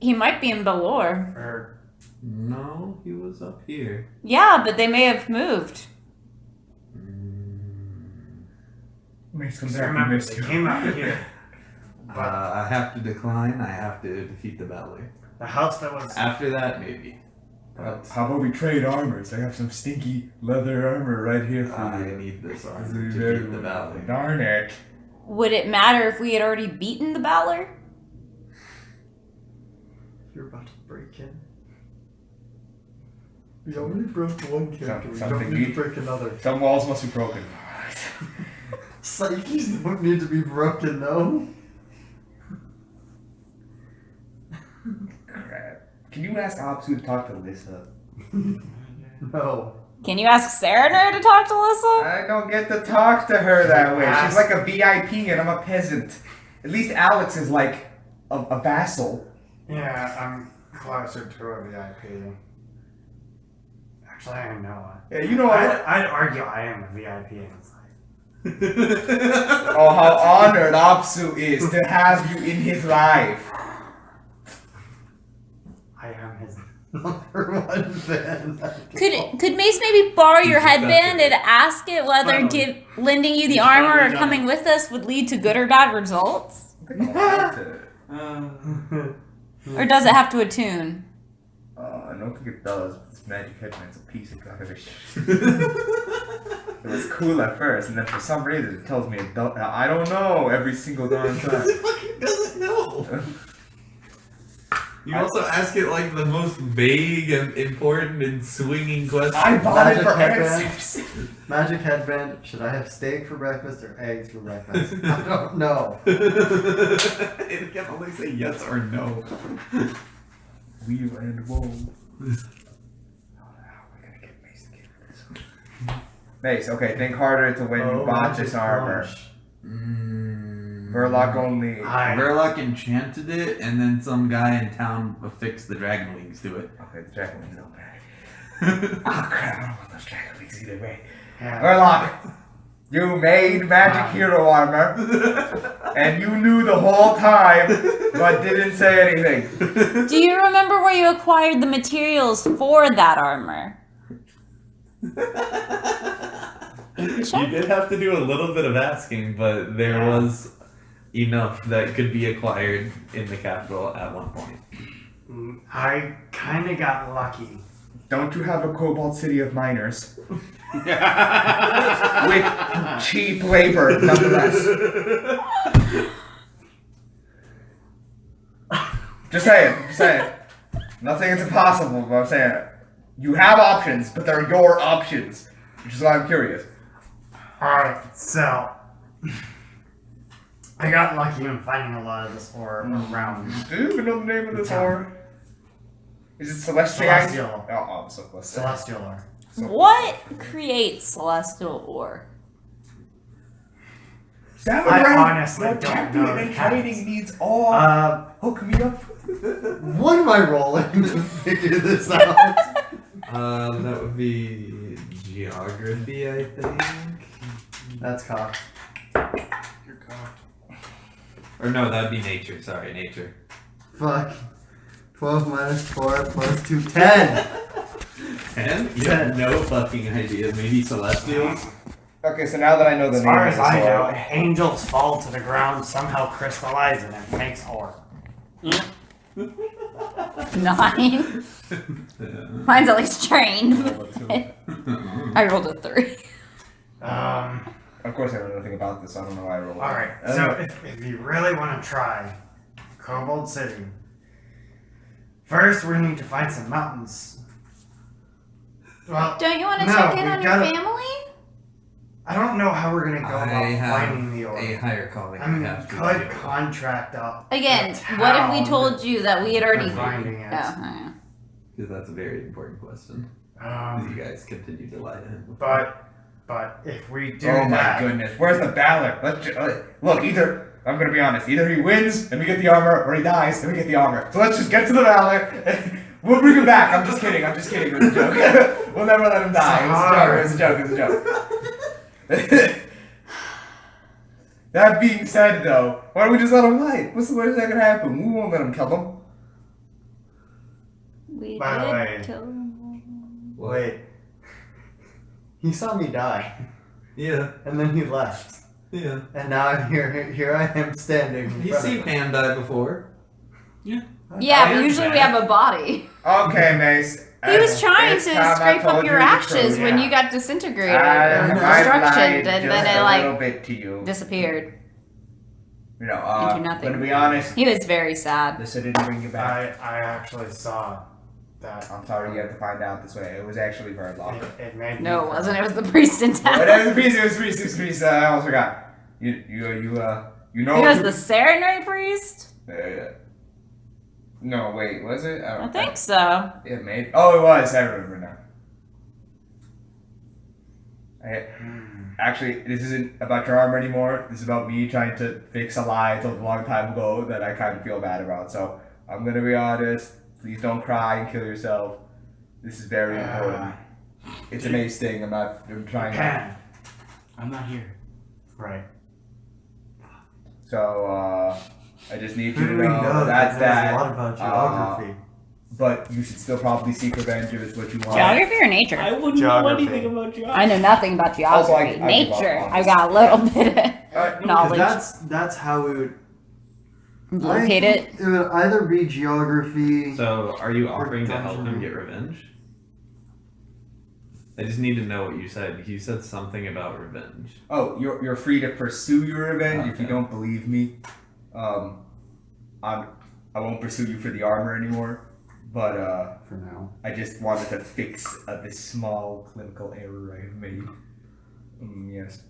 He might be in Belor. Or No, he was up here. Yeah, but they may have moved. Makes just remember, they came out here. But I have to decline. I have to defeat the Valor. the house that was. After that, maybe. But How about we trade armors? I have some stinky leather armor right here for I you. need this This armor is to very- beat the Valor. Darn it. Would it matter if we had already beaten the Balor? You're about to break in. We only broke one character. We something don't need deep. to break another. Some walls must be broken. Psyches don't need to be broken, though. Crap. Can you ask Apsu to talk to Lissa? No. Can you ask Serenor to talk to Lissa? I don't get to talk to her that way. She's Ask- like a VIP and I'm a peasant. At least Alex is like a vassal. Yeah, I'm closer to a VIP. Actually, I don't know. Yeah, you know what? I'd argue I am a VIP inside. Oh, how honored Apsu is to have you in his life. I am his. Number one fan. Could Mace maybe borrow your He's headband effective. and ask it whether Finally. lending you the He's armor finally or done coming with us would lead to good or bad results? Or does it have to attune? I don't think it does. This magic headband's a piece of garbage. It was cool at first, and then for some reason it tells me I don't know every single darn time. fucking doesn't know. You also ask it like the most vague and important and swinging questions. I bought it Magic for headband. answers. Magic headband. Should I have steak for breakfast or eggs for breakfast? I don't know. It can only say yes or no. Wheel and woe. We're gonna get Mace to give this. Mace, okay, think harder to when you bought this armor. Verlock only. Verlock enchanted it, and then some guy in town affixed the dragon wings to it. Okay, the dragon wings don't matter. Oh crap, I don't want those dragon wings either way. Yeah. Verlock, you made magic hero armor, and you knew the whole time, but didn't say anything. Do you remember where you acquired the materials for that armor? You did have to do a little bit of asking, but there was enough that could be acquired in the capital at one point. I kind of got lucky. Don't you have a cobalt city of miners? With cheap labor, nonetheless. Just saying. I'm not saying it's impossible, but I'm saying you have options, but they're your options. Which is why I'm curious. Alright, so. I got lucky in finding a lot of this ore around. Do you even know the name of this Town. ore? Is it Celestial? Celestial. Oh, Celestial. Celestial ore. What creates celestial ore? I honestly Your don't champion know in the training cats. needs all. Hook me up. What am I rolling to figure this out? That would be geography, I think. That's cocked. Your cock. Or no, that'd be nature. Sorry, nature. Fuck. 12 minus 4 plus 2, 10! 10? You have no fucking idea. Maybe celestials? Okay, so now that I know the As name far of as this I know, ore, angels fall to the ground, somehow crystallize, and it makes ore. 9. Mine's at least trained. I rolled a 3. Of course, I know nothing about this. So I don't know why I rolled. Alright, so if you really want to try Cobalt City, first we need to find some mountains. Well, Don't you want to no, check in we on gotta- your family? I don't know how we're gonna go I about have finding the orb. a higher calling. I mean, have to could deal with. contract out Again, a what if we town told you that we had already... for finding it. Oh, Because that's a very important question. Because you Um, guys continue to lie to him. but if we do Oh my that, goodness, where's the Valor? Look, either I'm gonna be honest, either he wins and we get the armor, or he dies and we get the armor. So let's just get to the Valor. We'll bring him back. I'm just kidding. It was a joke. We'll never let him die. It was a joke. That being said, though, why don't we just let him fight? What's that gonna happen? We won't let him kill them. we By the did way- kill him. Wait. He saw me die, Yeah, and then he left. yeah. And now I'm here I am standing. in You've front seen of him. Pan die before. Yeah, I but usually we understand. have a body. Okay, Mace. He was trying to It's time I scrape told up your you the ashes truth. when yeah. you got disintegrated I or lied destructioned, and just then it a little like bit to you. disappeared You know, into I'm nothing. gonna be honest. He was very sad. This didn't bring you back. I actually saw that. I'm sorry you have to find out this way. It was actually Verlock. It made No, me it wasn't. It was the priest in But town. it was priest. I almost forgot. You know. He was the Serenade priest. No, wait, was it? I think so. It made. Oh, it was. I remember now. Actually, this isn't about your armor anymore. This is about me trying to fix a lie I told a long time ago that I kind of feel bad about. So I'm gonna be honest. Please don't cry and kill yourself. This is very important. It's a Mace thing. I'm trying. Pan. I'm not here. Right. So I just need Who you do to we know know that's that knows that. a lot about geography? But you should still probably seek revenge if it's what you want. Geography or nature? I wouldn't Geography. know anything about geography. I know nothing about Also, geography. I Nature, give up. I got a little bit of Alright, knowledge. That's how we would Locate I it. think it would either be geography. So, are you offering to help him dungeon. get revenge? I just need to know what you said. You said something about revenge. Oh, you're free to pursue your revenge if you Okay. don't believe me. I won't pursue you for the armor anymore. But For now. I just wanted to fix this small clinical error I have made. Yes.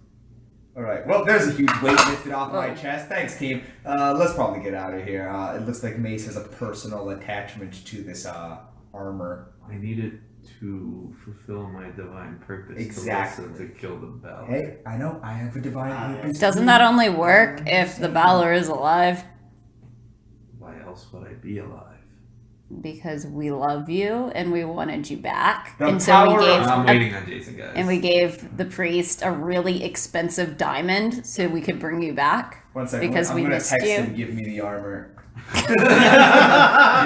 Alright, well, there's a huge weight lifted off my chest. Thanks, team. Let's probably get out of here. It looks like Mace has a personal attachment to this armor. I need it to fulfill my divine purpose Exactly. to listen to kill the Bell. Hey, I know, I have a divine purpose. Doesn't that only work if the Valor is alive? Why else would I be alive? Because we love you and we wanted you back. The And so we power of- gave I'm waiting on Jason, guys. and we gave the priest a really expensive diamond so we could bring you back. One second, Because I'm we gonna missed text you. him, give me the armor. You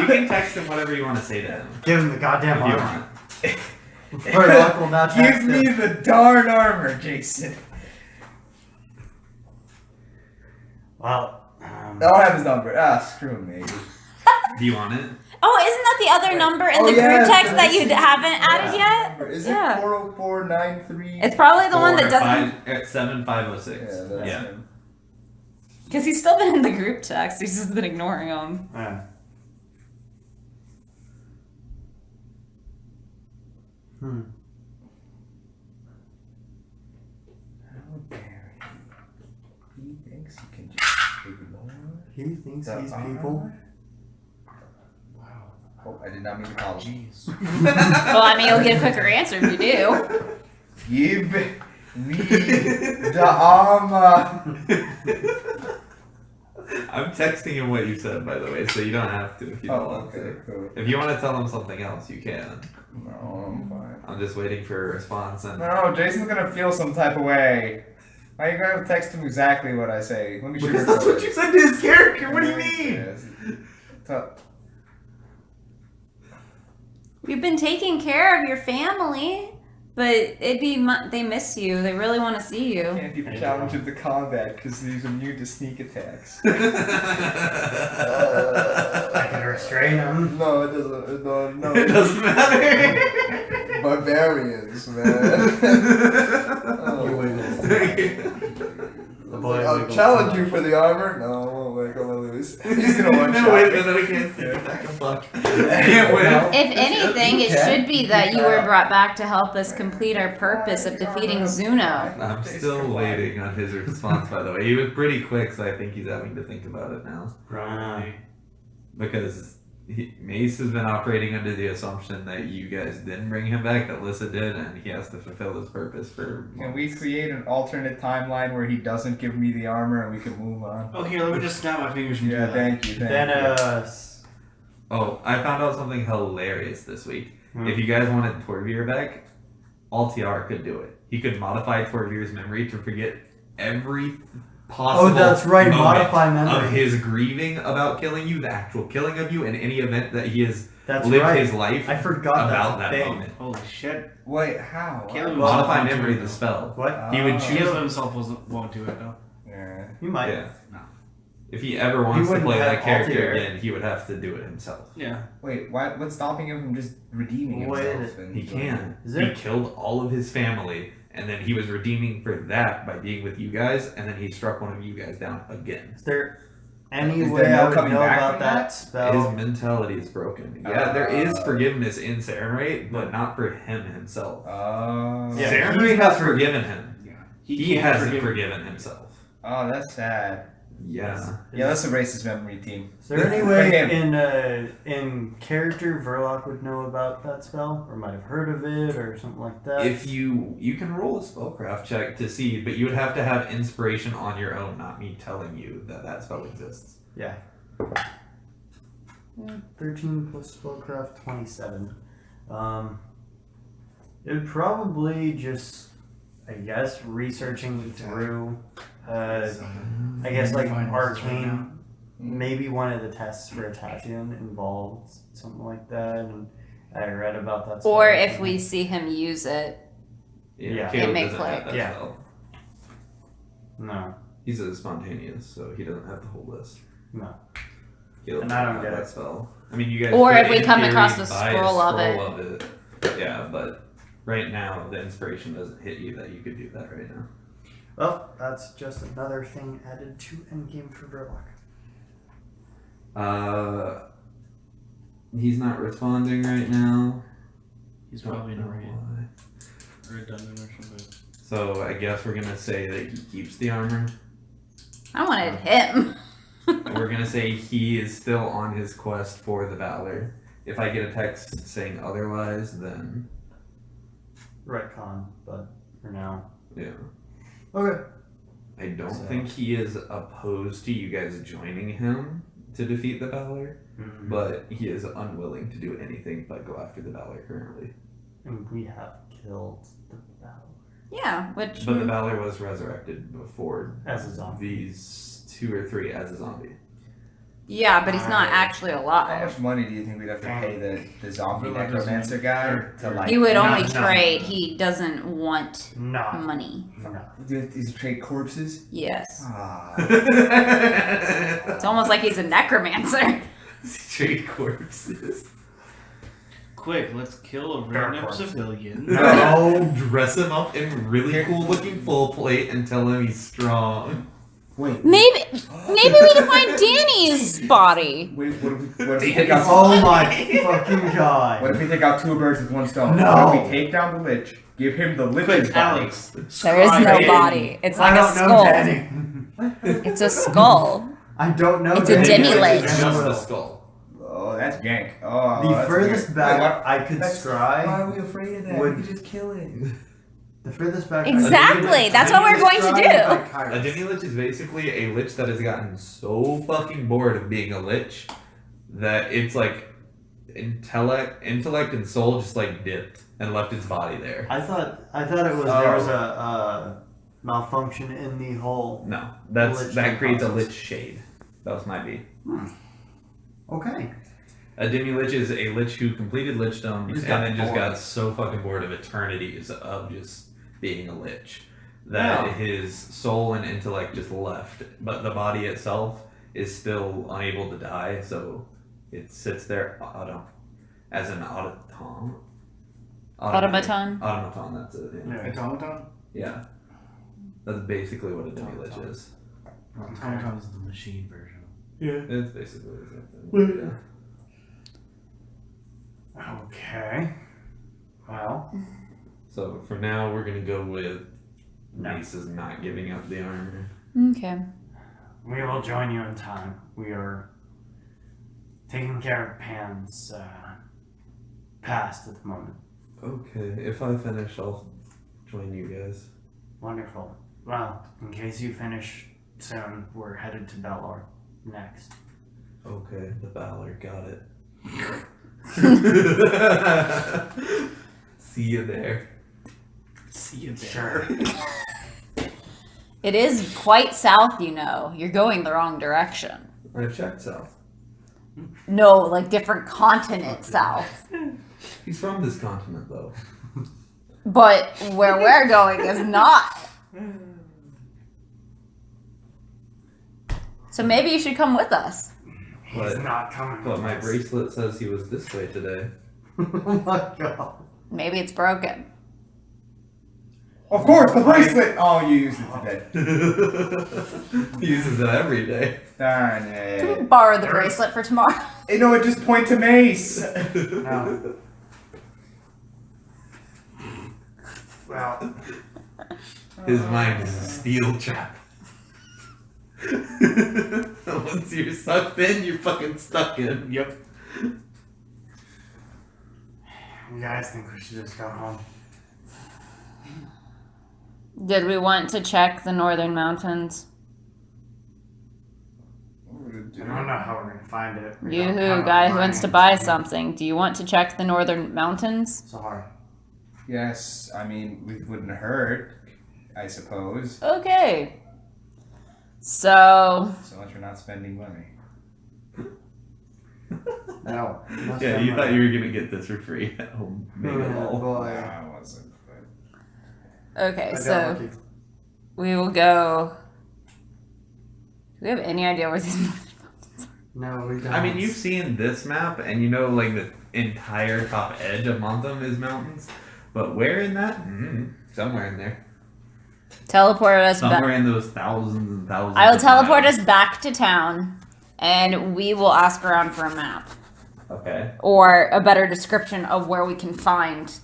can text him whatever you want to say to him. Give him the goddamn If you armor. want. Verlock will not Give text me him. the darn armor, Jason. Well, I'll have his number. Screw me. Do you want it? Oh, isn't that the other number in Oh, the yeah, group text so that you this is- haven't added yet? Is it Yeah. 40493? It's probably the one that doesn't, 7506. Yeah, that's Yeah. him. because he's still been in the group text. He's just been ignoring them. yeah. How dare he? He thinks he can just ignore He thinks the he's armor? people. Wow. Oh, I did not mean to call him. Well, I mean, you'll get a quicker answer if you do. Give me the armor. I'm texting him what you said, by the way, so you don't have to if you don't Oh, want okay, to. cool. If you want to tell him something else, you can. No, I'm fine. I'm just waiting for a response. And No, Jason's gonna feel some type of way. Why are you gonna text him exactly what I say? Let me show Because that's what you said to his character. What do you mean? Yes. So, We've been taking care of your family, but it'd be they miss you. They really want to see you. can't even challenge him to combat because he's immune to sneak attacks. I can restrain him. No, it doesn't. No, it doesn't matter. Barbarians, man. You wait. The boy I'll wiggles challenge too you much. for the armor. No, I won't win. I'm gonna lose. He's gonna one shot. Wait, then we can't do it. Fuck. Can't win. If anything, it Okay. should be that you were brought back to help us complete our purpose of defeating Zuno. I'm still waiting on his response, by the way. He was pretty quick, so I think he's having to think about it now. Right. Because Mace has been operating under the assumption that you guys didn't bring him back, that Lissa did, and he has to fulfill his purpose for Can we months. create an alternate timeline where he doesn't give me the armor and we can move on? Oh, here, let me just snap my fingers and do Yeah, that. thank you. Thank you. Dennis. Oh, I found out something hilarious this week. Hmm. If you guys wanted Torvir back, Altiar could do it. He could modify Torvir's memory to forget every possible Oh, that's right. moment Modify of memory. his grieving about killing you, the actual killing of you, and any event that he has That's lived right. his life I forgot about that's that a thing. moment. Holy shit. Wait, how? Caleb Well, Modify won't do memory, it, the though. spell. What? He would Oh. choose- Caleb himself won't do it, though. Yeah. You might. Yeah. No. If he ever wants to wouldn't play have that character Altier. again, he would have to do it himself. Yeah. Wait, what's stopping him from just redeeming Wait, himself? And He can. Is He there- killed all of his family, and then he was redeeming for that by being with you guys, and then he struck one of you guys down again. Is there any Is way there no I would coming know back about from that that? His spell? mentality is broken. Yeah, there is forgiveness in Serenray, but not for him himself. Yeah, Serenray he's has not forgiven him. Yeah. He can't hasn't forgive- forgiven himself. Oh, that's sad. Yeah. Yeah, let's erase his memory, team. Is there any For way him. in character Verlock would know about that spell, or might have heard of it, or something like that? If you can roll a spellcraft check to see, but you would have to have inspiration on your own, not me telling you that that spell exists. Yeah. 13 plus spellcraft, 27. It would probably just, I guess, researching through, I guess, like arcane. Maybe one of the tests for Attachment involved something like that, and I read about that. Or spell. if we see him use it. Yeah. Caleb It may doesn't have click. that Yeah. spell. No, He's a spontaneous, so he doesn't have the whole list. no. Caleb And I don't doesn't get have it. that spell. I mean, you guys. Or could, if we in come theory, across a buy scroll of it. Yeah, but right now the inspiration doesn't hit you that you could do that right now. Well, that's just another thing added to Endgame for Verlock. He's not responding right now. He's Don't probably in know a raid. why. Or a dungeon or something. So I guess we're gonna say that he keeps the armor. I wanted him. And we're gonna say he is still on his quest for the Valor. If I get a text saying otherwise, then Retcon, but for now. yeah. Okay. I don't So- think he is opposed to you guys joining him to defeat the Valor, but he is unwilling to do anything but go after the Valor currently. And we have killed the battle. Yeah, which But the Valor was resurrected before As a zombie. these 2 or 3 as a zombie. yeah, but he's not actually How alive. much money do you think we'd have to pay the zombie Verlock doesn't- necromancer guy to like? He would only No. trade. He doesn't want No. money. No. Is he trade corpses? Yes. Ah. It's almost like he's a necromancer. Trade corpses. Quick, let's kill a Dark random horse. civilian. No. Dress him up in really cool looking full plate and tell him he's strong. Wait. Maybe we can find Danny's body. Wait, what if we take out? Oh my fucking god. What if we take out 2 birds with 1 stone? No. What if we take down the lich, give him the lich's Quick, body? Alex. There is scribe no in. body. It's I like a don't know, skull. Danny. It's a skull. I don't know. It's a Danny. Demilich. Just the skull. Oh, that's gank. Oh, The that's furthest weird. back Wait, I could Why scry. are we afraid of that? Would- We could just kill it. The furthest back. Exactly, that's what we're going to do. A Demilich is basically a lich that has gotten so fucking bored of being a lich that it's like intellect and soul just like dipped and left its body there. I thought it was there was a malfunction in the whole. No, Lich that creates a process. lich shade. That was my B. Okay. A Demilich is a lich who completed lichdom He and just got then just bored. got so fucking bored of eternities of just being a lich that Yeah. his soul and intellect just left, but the body itself is still unable to die, so it sits there as an Automaton. Automaton, that's it. Yeah. Yeah. Automaton? Yeah. That's basically what a Demilich is. Sometimes the machine version. It's basically the same thing. Yeah. Okay. Well, So for now, we're gonna go with Mace is not giving up the armor. Okay. we will join you in time. We are taking care of Pan's past at the moment. Okay, if I finish, I'll join you guys. Wonderful. Well, in case you finish soon, we're headed to Belor next. Okay, the Valor, got it. See you there. See you there. Sure. It is quite south, you know. You're going the wrong direction. I checked south. No, like different continent south. He's from this continent, though. But where we're going is not. So maybe you should come with us. He's But- not coming. But with my us. bracelet says he was this way today. Oh my god. Maybe it's broken. Of course, the bracelet! Oh, you used it today. He uses it every day. Darn Can it. we borrow the bracelet for tomorrow? You know, it just point to Mace. No. Well, His mind is a steel trap. Once you're sucked in, you're fucking stuck in. Yep. you guys think we should just go home? Did we want to check the northern mountains? I don't know how we're gonna find it. We You don't who, have a guy who wants to plan. buy something, do you want to check the northern mountains? Sorry. Yes, I mean, we wouldn't hurt, I suppose. Okay. So, So much for not spending money. No. must Yeah, have you thought money. you were gonna get this for free at home. Maybe Oh, all. boy. I wasn't, but... okay, I so don't like it. we will go. Do we have any idea where these mountains are? No, we don't. I mean, you've seen this map, and you know, like, the entire top edge of Montham is mountains. But where in that? Somewhere in there. Teleport us back. Somewhere in those thousands and thousands. I will of teleport miles. us back to town, and we will ask around for a map Okay. or a better description of where we can find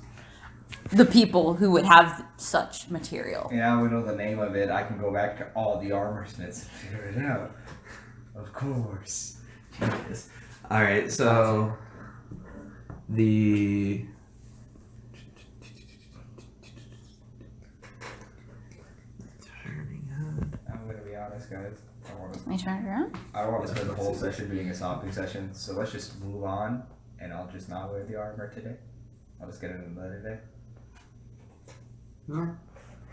the people who would have such material. Yeah, we know the name of it. I can go back to all the armor smiths and figure it out. Of course. Genius. All right, so the I'm gonna be honest, guys. Let me turn it around. I don't want to spend the whole session being a shopping session, so let's just move on, and I'll just not wear the armor today. I'll just get it another day. Yeah.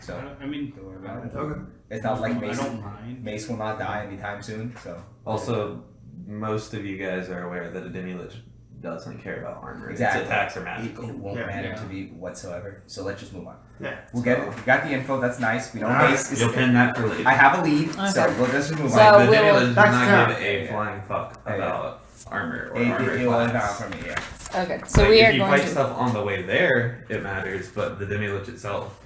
So, I mean, don't worry about it. Okay. It's not like I Mace, don't mind. Mace will not die anytime soon, so. also most of you guys are aware that a Demilich doesn't care about armor. Exactly. Its attacks are It magical. won't Yeah. matter Yeah. to me whatsoever, so let's just move on. Yeah. We'll get it. We got the info, that's nice. We know Alright, Mace is. You'll pin that for later. I have a lead, so Okay. we'll just move So- on. Like, the we'll- Demilich does That's not give tough. a flying fuck Yeah, yeah. about armor or It armor will class. inbound from me, yeah. Okay, so Like, we if are you going fight to. stuff on the way there, it matters, but the Demilich itself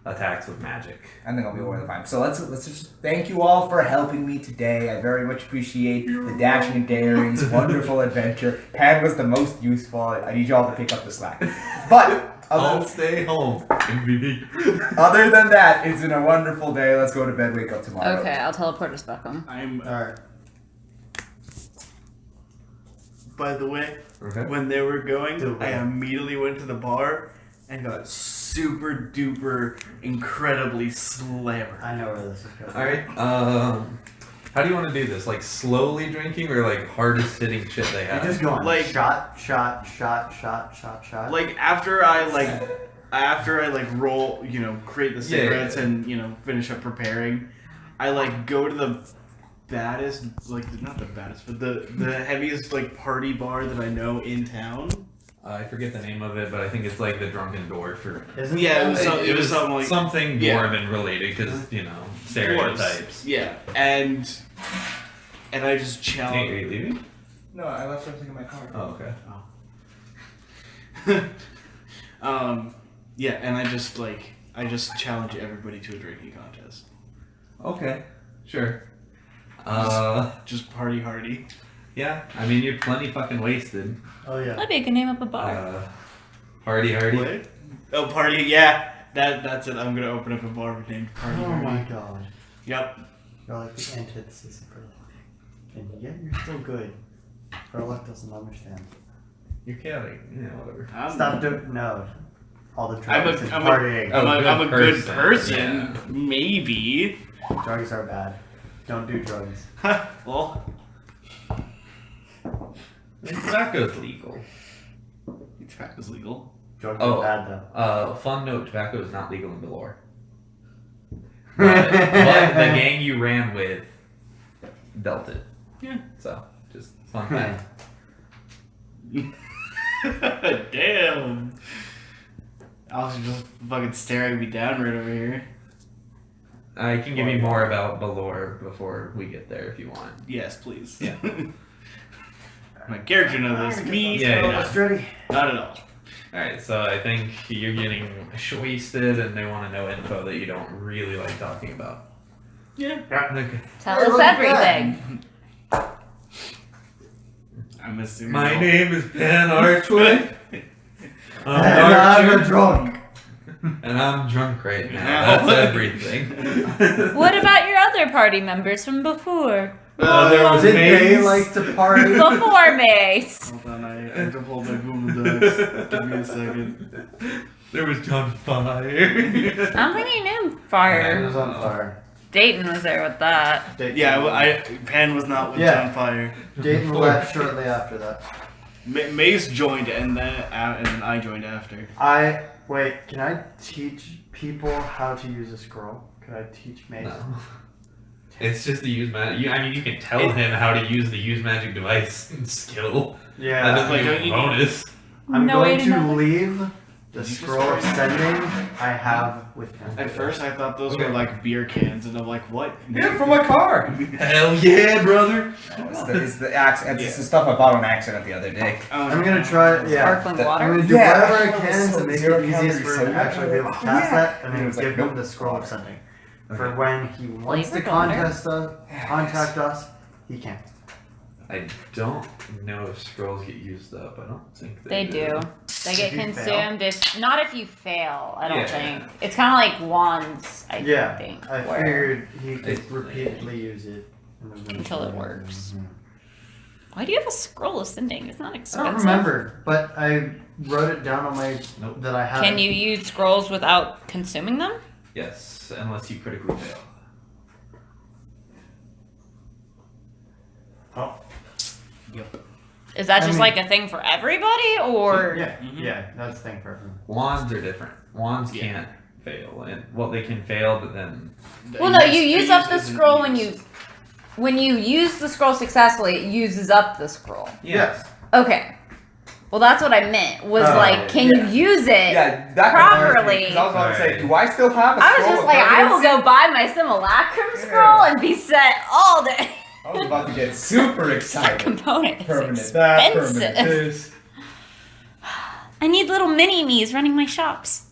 attacks with magic. I think I'll be more than fine. So let's just thank you all for helping me today. I very much appreciate the dashing and darings, wonderful adventure. Pan was the most useful. I need you all to pick up the slack. But I'll other, stay home. MVP. other than that, it's been a wonderful day. Let's go to bed, wake up tomorrow. Okay, I'll teleport us back home. I'm. Alright. By the way, Okay. when they were going, Do I what? immediately went to the bar and got super duper incredibly slammered. I know where this is going. All right. How do you want to do this? Like slowly drinking or like hardest hitting shit they You're have? just going Like- shot, shot, shot, shot, shot, shot. Like after I roll, create the Yeah, yeah, cigarettes yeah. and finish up preparing, I like go to the baddest, like not the baddest, but the heaviest like party bar that I know in town. I forget the name of it, but I think it's like the Drunken Dwarf or Isn't Yeah, that- it was something like something yeah. dwarven related because stereotypes. dwarves. Yeah, and I just Hey, are challenge. you leaving? No, I left something in my car. Oh, okay. Yeah, and I just like I just challenge everybody to a drinking contest. Okay, sure. Just party hardy. Yeah, I mean, you're plenty fucking wasted. Oh yeah. That'd be a good name of a bar. Party hardy. What? Oh, party, yeah. That's it. I'm gonna open up a bar named Party Oh Hardy. my god. Yep. You're like the antithesis of Verlock. And yet you're still good. Verlock doesn't understand. You're kidding. Yeah, whatever. Stop doing no. All the I'm drugs and a partying. I'm a good person, person. yeah. Maybe. Drugs are bad. Don't do drugs. Well, Tobacco's legal. tobacco's legal. Drugs Oh. are bad though. Fun note: tobacco is not legal in Valor. But the gang you ran with dealt it. Yeah. So, just fun fact. Damn. Alex is just fucking staring me down right over here. I can give you more about Valor before we get there if you want. Yes, please. Yeah. My character knows this. Me, Yeah, no, yeah. Almost ready. not at all. Alright, so I think you're getting wasted and they want to know info that you don't really like talking about. Yeah. Okay. Tell Hey, us look at everything. I'm assuming. My name is Ben Archway. And I'm a Archer, drunk. and I'm drunk right now. Now. That's everything. What about your other party members from before? There was Did they Maze. like to party? Before Mace. Hold on, I have to pull my Google Docs. Give me a second. There was John Fire. I don't think he knew It Fire. was on fire. Dayton was there with that. Yeah, Pan was not with Yeah. John Fire. Dayton left shortly after that. Mace joined and then I joined after. Wait, can I teach people how to use a scroll? Could I teach Mace? No. It's just the use magic. I mean, you can tell him how to use the use magic device skill. That Yeah. doesn't Like, give don't him you a bonus. I'm No way going to to know that. leave the Did you just scroll of start? sending I have with him. At first, I thought those were like beer cans, and I'm like, what? Yeah, from my car. Hell yeah, brother! It's the accident. It's the stuff I bought on accident the other day. I'm gonna try, yeah. Sparkling I'm water. gonna do Yeah, whatever I I can saw to make zero it easiest for him to calorie actually be able to soda. cast Oh, that, and It then was like, give him nope. the scroll of sending. For Okay. when he wants to Flavored water? contact us, he can. I don't know if scrolls get used up. I don't think They do. They get If you consumed if not if you fail, I don't Yeah. think. It's kinda like wands, I Yeah, think. I where- figured he could It's- repeatedly use it. Until it works. Why do you have a scroll of sending? It's not I don't expensive. remember, but I wrote it down on my Nope. that I had. Can you use scrolls without consuming them? Yes, unless you critically fail. Oh, Is that I just mean- like a thing for everybody or yeah, yeah, that's the thing for everyone. Wands are different. Wands Yeah. can't fail, and well, they can fail, but then Well no, you use up the scroll when you use the scroll successfully, it uses up the scroll. Yes. Okay. Well that's what I meant. Was Oh, like, can yeah. you use it? Yeah, that Properly. Because I was about to say, do I still have a I was scroll just of like, I will permanency? go buy my simulacrum scroll and be set all day. I was about to get super That excited. component is Permanent. That expensive. permanent. This. I need little mini me's running my shops.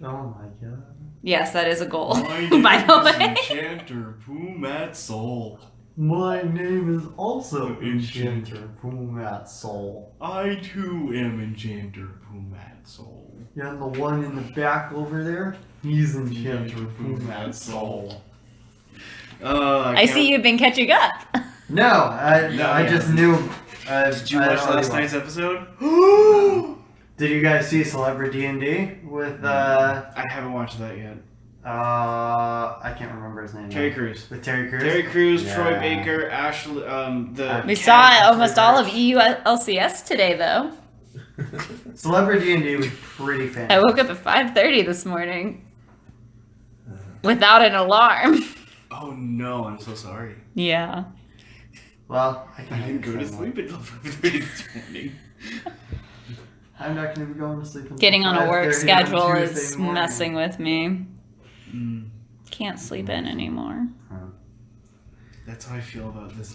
Oh my god. Yes, that is a goal. My By name the is way. Enchanter Pumat Soul. My name is also Enchanter Pumat Soul. I too am Enchanter Pumat Soul. Yeah, and the one in the back over there, he's Enchanter Pumat Soul. I see you've been catching up. No, I just knew. Did you watch last night's episode? Did you guys see Celebrity D&D with I haven't watched that yet. I can't remember his name. now. Terry Crews. With Terry Crews. Terry Crews, Yeah. Troy Baker, Ashley, the We saw almost all of EU LCS today, though. Celebrity D&D was pretty I fantastic. woke up at 5:30 this morning without an alarm. Oh no, I'm so sorry. Yeah. Well, I I can didn't go to sleep until 5:30 this morning. I'm not going to be going to sleep until Getting on a work 5:30 schedule on is Tuesday morning. messing with me. Mm, Can't sleep in anymore. that's how I feel about this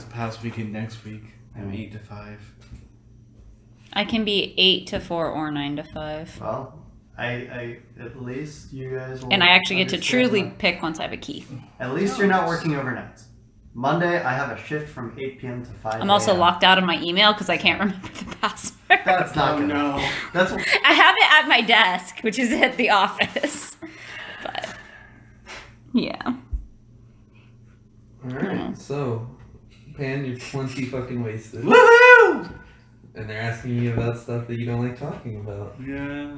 past week and next week. I'm 8 to 5. I can be 8 to 4 or 9 to 5. Well, I at least you guys will And I actually get to understand truly that. pick once I have a key. At least you're not working overnights. Monday, I have a shift from 8 p.m. to 5 I'm also a.m. locked out of my email because I can't remember the password. That's not Oh good. no. That's I have it at my desk, which is at the office. But yeah. Alright, so Pan, you're plenty fucking wasted. woohoo. And they're asking you about stuff that you don't like talking about. Yeah.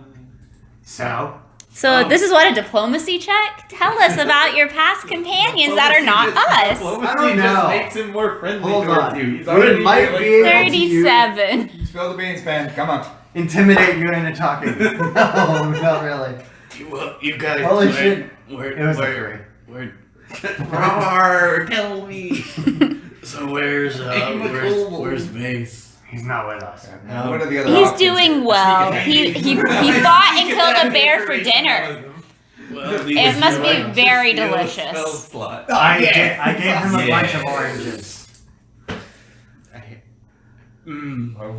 So So this is what a diplomacy check? Tell us about your past companions that are not us. I don't know. Makes him more friendly Hold towards on. you. He's We already might like, be able to 37. Spill the beans, man. Come on. intimidate you into talking. No, not really. Well, you guys. Holy shit. Where? It was a where? three. Where? Roar, tell me. So where's where's Mace? He's not with us. What are the other He's options doing here? well. He fought and killed a bear for dinner. Well, It must be very delicious. I gave him a bunch of oranges.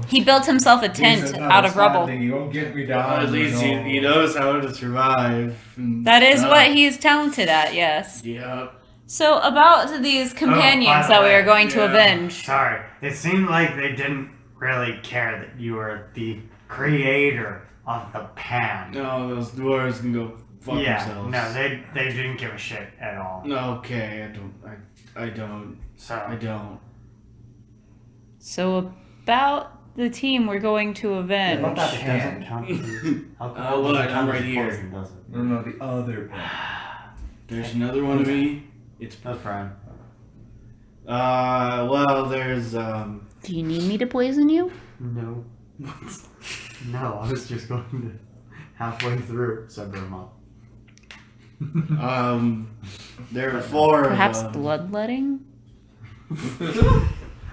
He built himself a tent out of rubble. You won't get me down. At least he knows how to survive. That is what he's talented at, yes. Yeah. So about these companions the that we way, are going to yeah. avenge. Sorry, it seemed like they didn't really care that you were the creator of the pan. No, those dwarves can go fuck Yeah, themselves. no, they didn't give a shit at all. No, okay, I don't. So So about the team we're going to avenge. What about it doesn't count as alcohol? look, Doesn't count I'm as right here. poison, does it? No, the other one. There's another one of me. It's That's Brian. well, there's Do you need me to poison you? No. No, I was just going to halfway through, so I blew him up. there are four. Perhaps of them. bloodletting?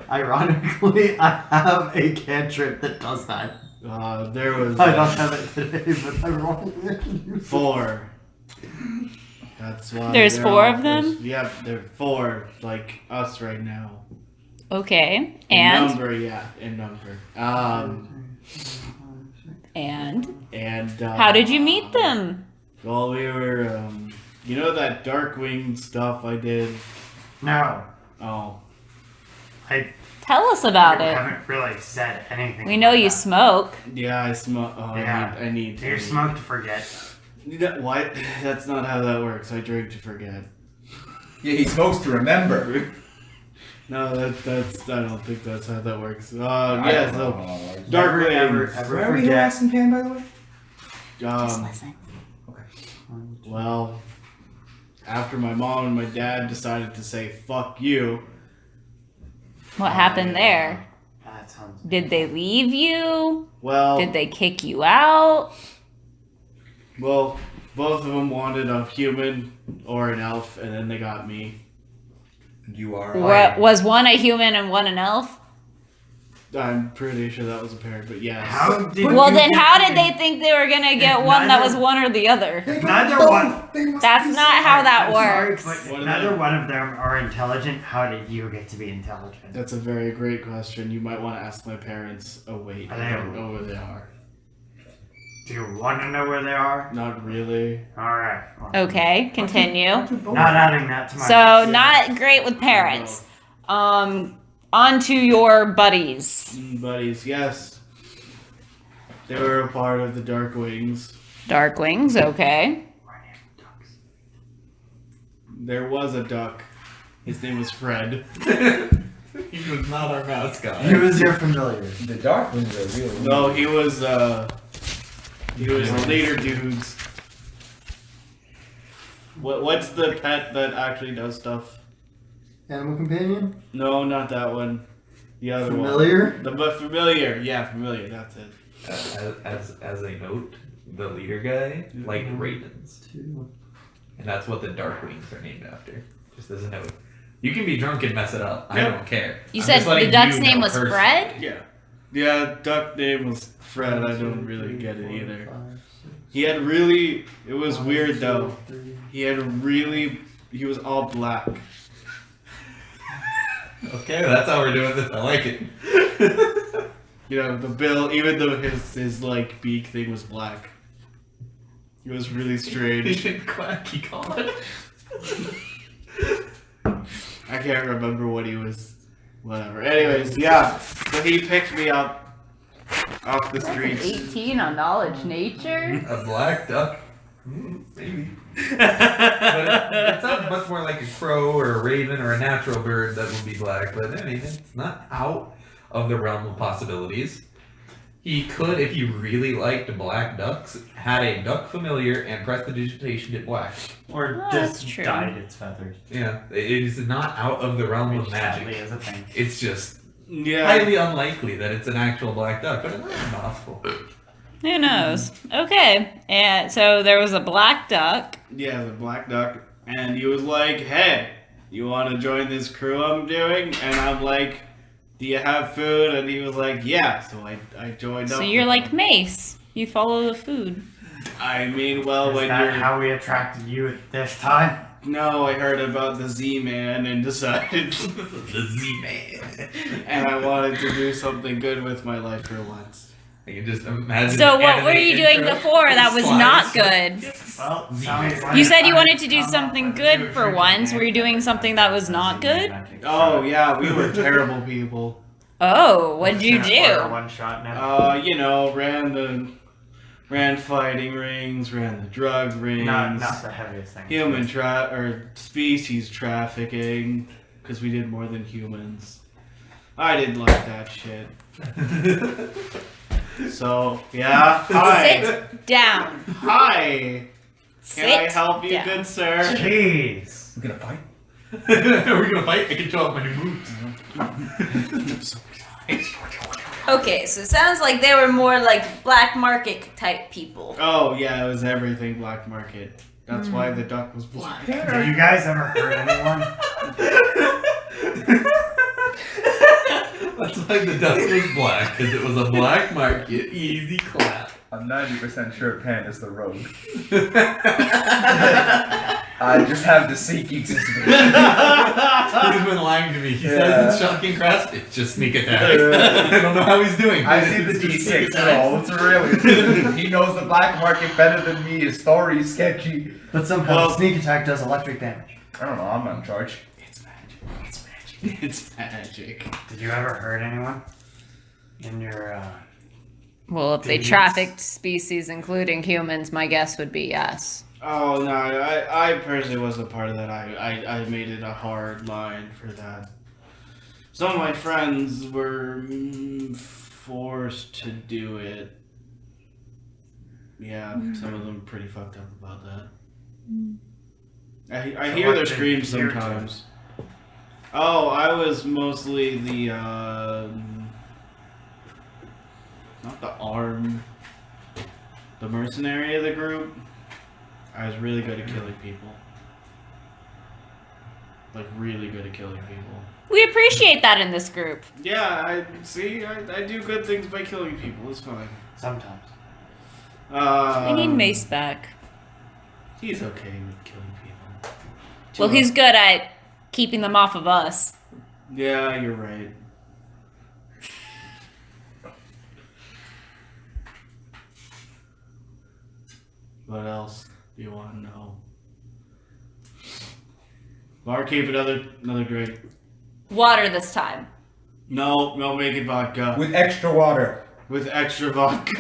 Ironically, I have a cantrip that does that. There was I don't have it today, but ironically I can use it. four. That's why. There's they're four all- of them? there's- Yep, there are four, like us right now. Okay. In And number, yeah, in number. And how did you meet them? Well, we were, you know that Darkwing stuff I did. No, Oh, I Tell us about it. haven't really said anything. We know about you that. smoke. yeah, I smoke. Oh, Yeah. I need. Do you smoke to forget? What? That's not how that works. I drink to forget. Yeah, he's supposed to remember. No, that's. I don't think that's how that works. I Yeah. don't So know. Never, Darkwing. ever Where are we forget. harassing Pan, by the way? Listen. Well, after my mom and my dad decided to say "fuck you," What happened there? That sounds. Did they leave you? well, Did they kick you out? well, both of them wanted a human or an elf, and then they got me. You are. What, was one a human and one an elf? I'm pretty sure that was a pair, but yes. How did Well, you then get how did in? they think they were gonna get If one that neither- was one or the other? Neither one. That's not how that I'm sorry, works. but What if are neither they? one of them are intelligent, how did you get to be intelligent? That's a very great question. You might want to ask my parents. Oh wait, I don't know where they are. Do you want to know where they are? Not really. All right. Okay, continue. Not adding that to my. So not great with parents. On to your buddies. Buddies, yes. They were a part of the Darkwings. Darkwings, okay. There was a duck. His name was Fred. He was not our mascot. He was your familiar. The dark ones are real. No, he was later dudes. What's the pet that actually does stuff? Animal companion. No, not that one. The other Familiar. one. But familiar. Yeah, familiar. That's it. As a note, the leader guy liked ravens, and that's what the Darkwings are named after. Just as a note, you can be drunk and mess it up. I Yep. don't care. You I'm said just letting the duck's you name know was personally. Fred? Yeah. Yeah, duck name was Fred. I don't really get it either. He had really. It was weird though. He was all black. Okay, that's how we're doing this. I like it. You know, the bill, even though his like beak thing was black. It was really strange. Quacky God. I can't remember what he was. Whatever. Anyways, yeah. So he picked me up off the That's an streets. 18 on knowledge nature. A black duck. Maybe. But it sounds much more like a crow or a raven or a natural bird that would be black. But I mean, it's not out of the realm of possibilities. He could, if he really liked black ducks, had a duck familiar and prestidigitation it black. Or Oh, that's just true. dyed its feathers. Yeah, it is not out of the realm of Which sadly magic. is a thing. It's just Yeah. highly unlikely that it's an actual black duck, but it's not possible. Who knows? Okay, and so there was a black duck. Yeah, the black duck. And he was like, hey, you want to join this crew I'm doing? And I'm like, do you have food? And he was like, yeah. So I joined up. So you're with like him. Mace. You follow the food. I mean, well, Is when that you're... how we attracted you at this time? No, I heard about the Z-Man and decided... The Z-Man. and I wanted to do something good with my life for once. I can just imagine. So the what were anime you doing intro. before that was Slides. not good? Well, sounds like You said you I wanted to do come up something with a good new for drinking once. game. Were you doing something that was not good? Oh, yeah, we were terrible people. Oh, what'd you do? One shot now. You know, ran fighting rings, ran the drug rings. Not the heaviest thing. Human species trafficking, because we did more than humans. I didn't like that shit. So, yeah. Hi. Sit down. Hi. Sit Can I help you, down. good sir? Jeez. We're gonna fight. Are we gonna fight? I can show off my new moves. Okay, so it sounds like they were more like black market type people. Oh, yeah, it was everything black market. That's why the duck was black. Did you guys ever hurt anyone? That's why the duck was black, because it was a black market, easy clap. I'm 90% sure Pan is the rogue. I just have the sneaky suspicion. He's been lying to me. He says it's shocking grasp, it's just sneak attack. I don't know how he's doing. I see the D6 at all. It's really. He knows the black market better than me. His story is sketchy. But somehow Well- sneak attack does electric damage. I don't know. I'm not in charge. It's magic. It's magic. It's magic. Did you ever hurt anyone? In your, Well, if they Dudes. trafficked species, including humans, my guess would be yes. Oh, no, I personally wasn't part of that. I made it a hard line for that. Some of my friends were forced to do it. Yeah, some of them pretty fucked up about that. I So hear what their did screams you do? sometimes. Oh, I was mostly the, not the arm, the mercenary of the group. I was really good at killing people. Like, really good at killing people. We appreciate that in this group. Yeah, I do good things by killing people. It's fine. sometimes. We need Mace back. He's okay with killing people. Well, he's good at keeping them off of us. Yeah, you're right. What else do you want to know? Barkeep, another drink. Water this time. No make it vodka. With extra water. With extra vodka.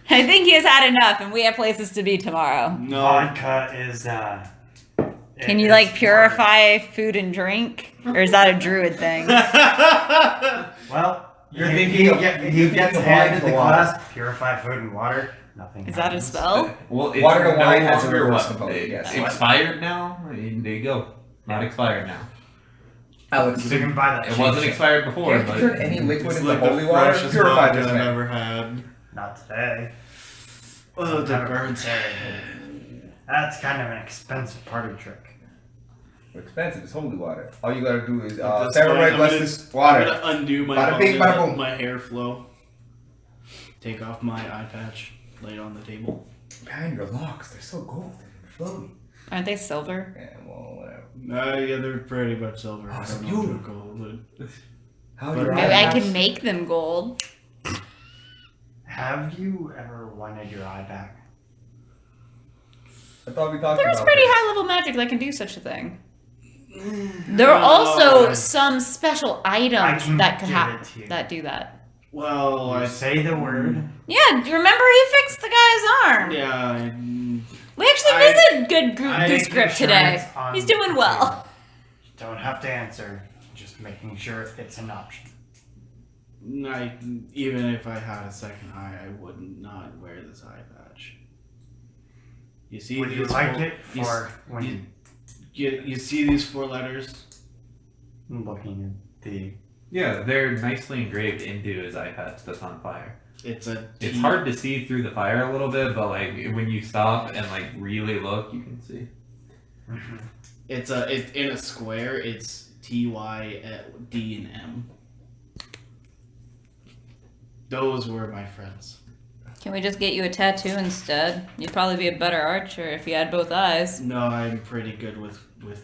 I think he has had enough, and we have places to be tomorrow. No. Vodka is, Can you like purify food and drink, or is that a druid thing? Well, You're he, thinking he, of- get, you're he thinking gets of handed wine the to water. glass, purify food and water. Nothing. Is that a happens. spell? Well, it's Water to no wine has a longer reverse what? component, It's yes. expired now? I mean, there you go. Not expired now. Alex, So you can buy that. It cheap wasn't shit. expired before, can't you but turn any liquid It's into like holy the water? freshest Purify vodka this I've man. ever had. Not today. Oh, the burns. That's kind of an expensive party trick. Expensive. It's holy water. All you gotta do is At this Sarah point, Ray I'm bless gonna- this water. I'm gonna undo my Bada bing, bada boom. my hair flow. Take off my eye patch. Lay it on the table. Behind your locks, they're so golden and flowy. Aren't they silver? Yeah, well, whatever. Yeah, they're pretty much silver. I so don't know you- if they're gold, but How But do you Maybe I Perhaps- can make them gold. Have you ever wanted your eye back? I thought we talked There's about pretty this. high level magic that can do such a thing. There are also some special items can that can give happen it to you. that do that. Well, You say the word. Yeah, remember he fixed the guy's arm. yeah. We actually visited good goose grip Making sure today. it's on He's doing the well. table. You don't have to answer. Just making sure it's an option. Even if I had a second eye, I would not wear this eye patch. You see Would you these like four- it for when you see these 4 letters? I'm looking at the. Yeah, they're nicely engraved into his eye patch that's on fire. It's a It's T. hard to see through the fire a little bit, but like when you stop and like really look, you can see. It's in a square. It's TY, D, and M. Those were my friends. Can we just get you a tattoo instead? You'd probably be a better archer if you had both eyes. No, I'm pretty good with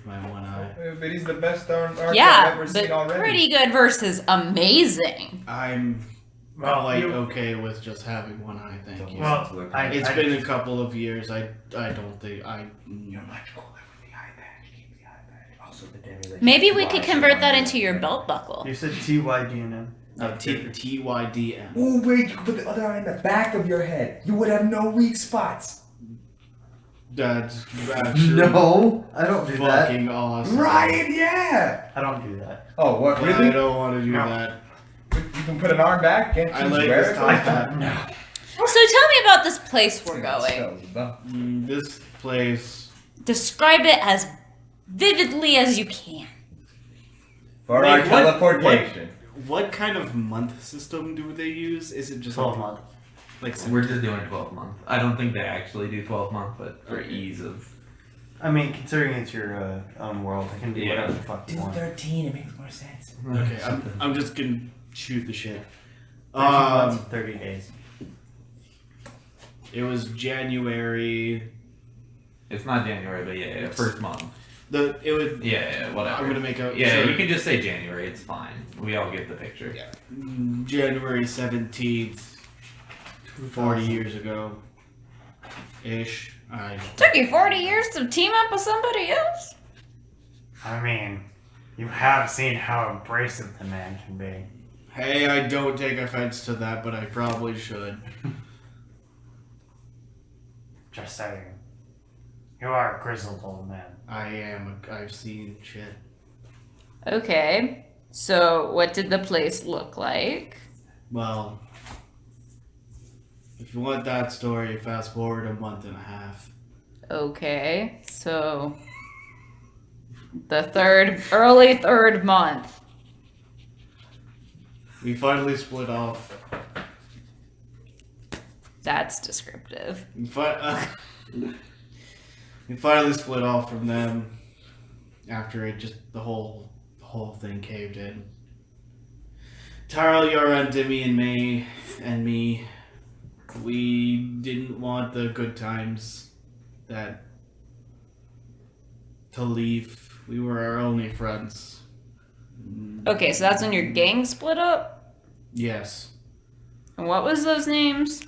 my one eye. But he's the best archer I've Yeah, ever seen but already. pretty good versus amazing. I'm Well, okay with just having one eye. Thank you. Well, It's been a couple of years. I don't think You're much cooler with the eye patch. Keep the eye patch. Also, the Demilich. Maybe we could convert that into your belt buckle. You said TYDNM. TYDM. Oh wait, you could put the other eye in the back of your head. You would have no weak spots. That's actually No, I don't do that. fucking awesome. Ryan, yeah. I don't do that. Oh, what? I Really? don't want to do No. that. You can put an arm back. Can't you I just like wear this it? top hat. No. So tell me about this place we're going. This place. Describe it as vividly as you can. For Like, our what- teleportation. What kind of month system do they use? Is it just 12 month. like We're just doing 12 month. I don't think they actually do 12 month, but for ease of. I mean, considering it's your own world, it can be Yeah. whatever the fuck you want. 13, it makes more sense. Okay, I'm just gonna shoot the shit. 13 months, 30 days. It was January. It's not January, but yeah, first month. It would. Yeah, whatever. I'm gonna make a Yeah, sure. you can just say January. It's fine. We all get the picture. Yeah. January 17th, 40 years ago, ish. Took you 40 years to team up with somebody else? I mean, you have seen how abrasive the man can be. Hey, I don't take offense to that, but I probably should. Just saying. You are a grizzled old man. I am. I've seen shit. Okay. So, what did the place look like? Well, if you want that story, fast forward a month and a half. Okay. So, the early third month. We finally split off. That's descriptive. We finally split off from them after it just the whole thing caved in. Tarl, Yoran, Demi, and May and me, we didn't want the good times to leave. We were our only friends. Okay, so that's when your gang split up? Yes. And what was those names?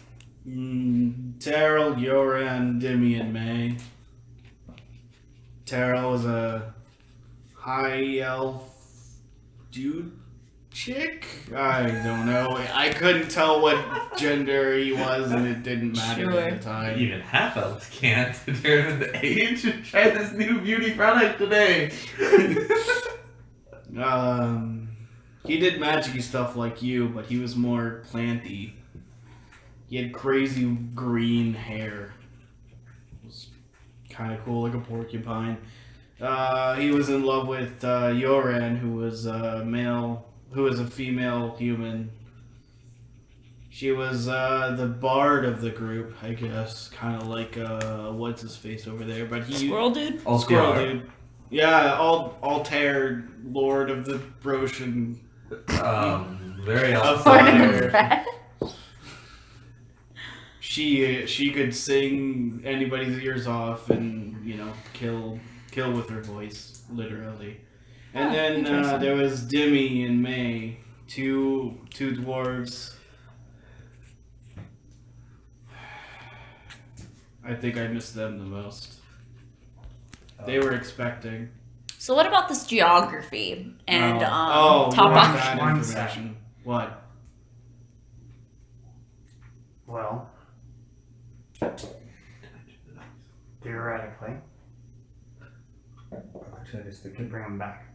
Tarl, Yoran, Demi, and May. Tarl was a high elf dude chick? I don't know. I couldn't tell what gender he was, and it didn't matter at the time. Even half elves can't determine the age. Try this new beauty product today. He did magic-y stuff like you, but he was more planty. He had crazy green hair. It was kind of cool, like a porcupine. He was in love with Yoran, who was a female human. She was the bard of the group, I guess, kind of like what's his face over there, but he Squirrel dude? Squirrel dude. Yeah, Altair, Lord of the Broshan. Very Of Altair. fire. She could sing anybody's ears off and kill with her voice, literally. And then there was Demi and May, two dwarves. I think I miss them the most. They were expecting. So what about this geography and you top want up? that One information. What? Well, theoretically, could bring him back.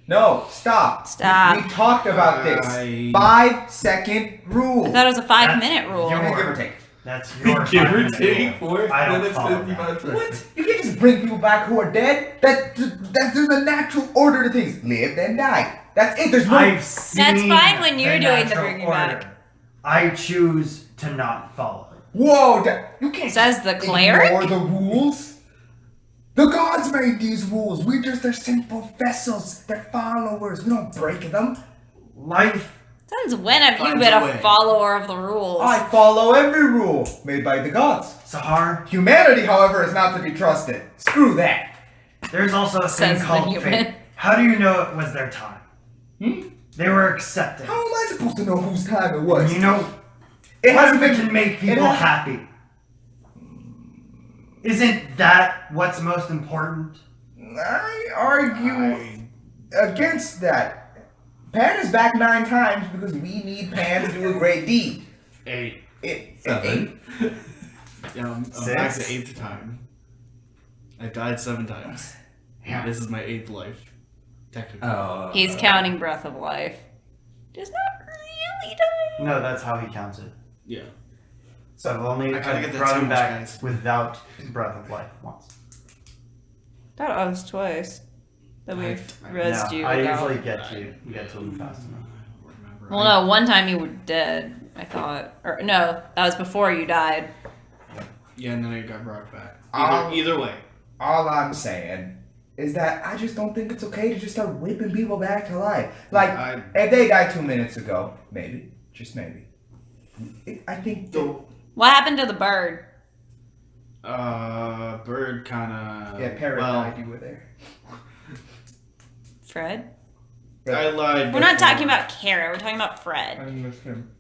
No, stop. Stop. We talked about this. 5-second rule. I thought it was a 5-minute rule. your- Give or take. That's your Give or 5 take minutes. 4 I don't minutes, follow 55 that. seconds. What? You can't just bring people back who are dead. There's a natural order to things. Live, then die. That's it. There's no. I've seen That's fine when you're doing the natural bringing order. back. I choose to not follow it. Whoa! You can't. Says the cleric? Ignore the rules. The gods made these rules. We're just their simple vessels. They're followers. We don't break them. Life. Since when have you Finds been a a way. follower of the rules? I follow every rule made by the gods. Sahar, Humanity, however, is not to be trusted. Screw that. there's also a thing Says the called human. fate. How do you know it was their time? They were accepted. How am I supposed to know whose time it was? You know, It what hasn't if it been. can make people hasn't- happy? Isn't that what's most important? I argue against that. Pan is back 9 times because we need Pan to do a great deed. 8. It, 7. I'm back to 8th time. I died 7 times. Yeah. This is my 8th life. Technically. He's counting Breath of Life. Just not really dying. No, that's how he counts it. Yeah. So I've only I gotta get that brought him sandwich, back guys. without Breath of Life once. Thought it was twice. That we I rezzed you I without. usually get to him fast enough. Well, no, one time you were dead, I thought. Or, no, that was before you died. Yeah, and then I got brought back. Um, Either way. all I'm saying is that I just don't think it's okay to just start whipping people back to life. Like, if they died 2 minutes ago, maybe, just maybe. I think. What happened to the bird? Bird kinda. Yeah, Parrot well, died. You were there. Fred? I lied. We're not before. talking about Kara, we're talking about Fred. missed him.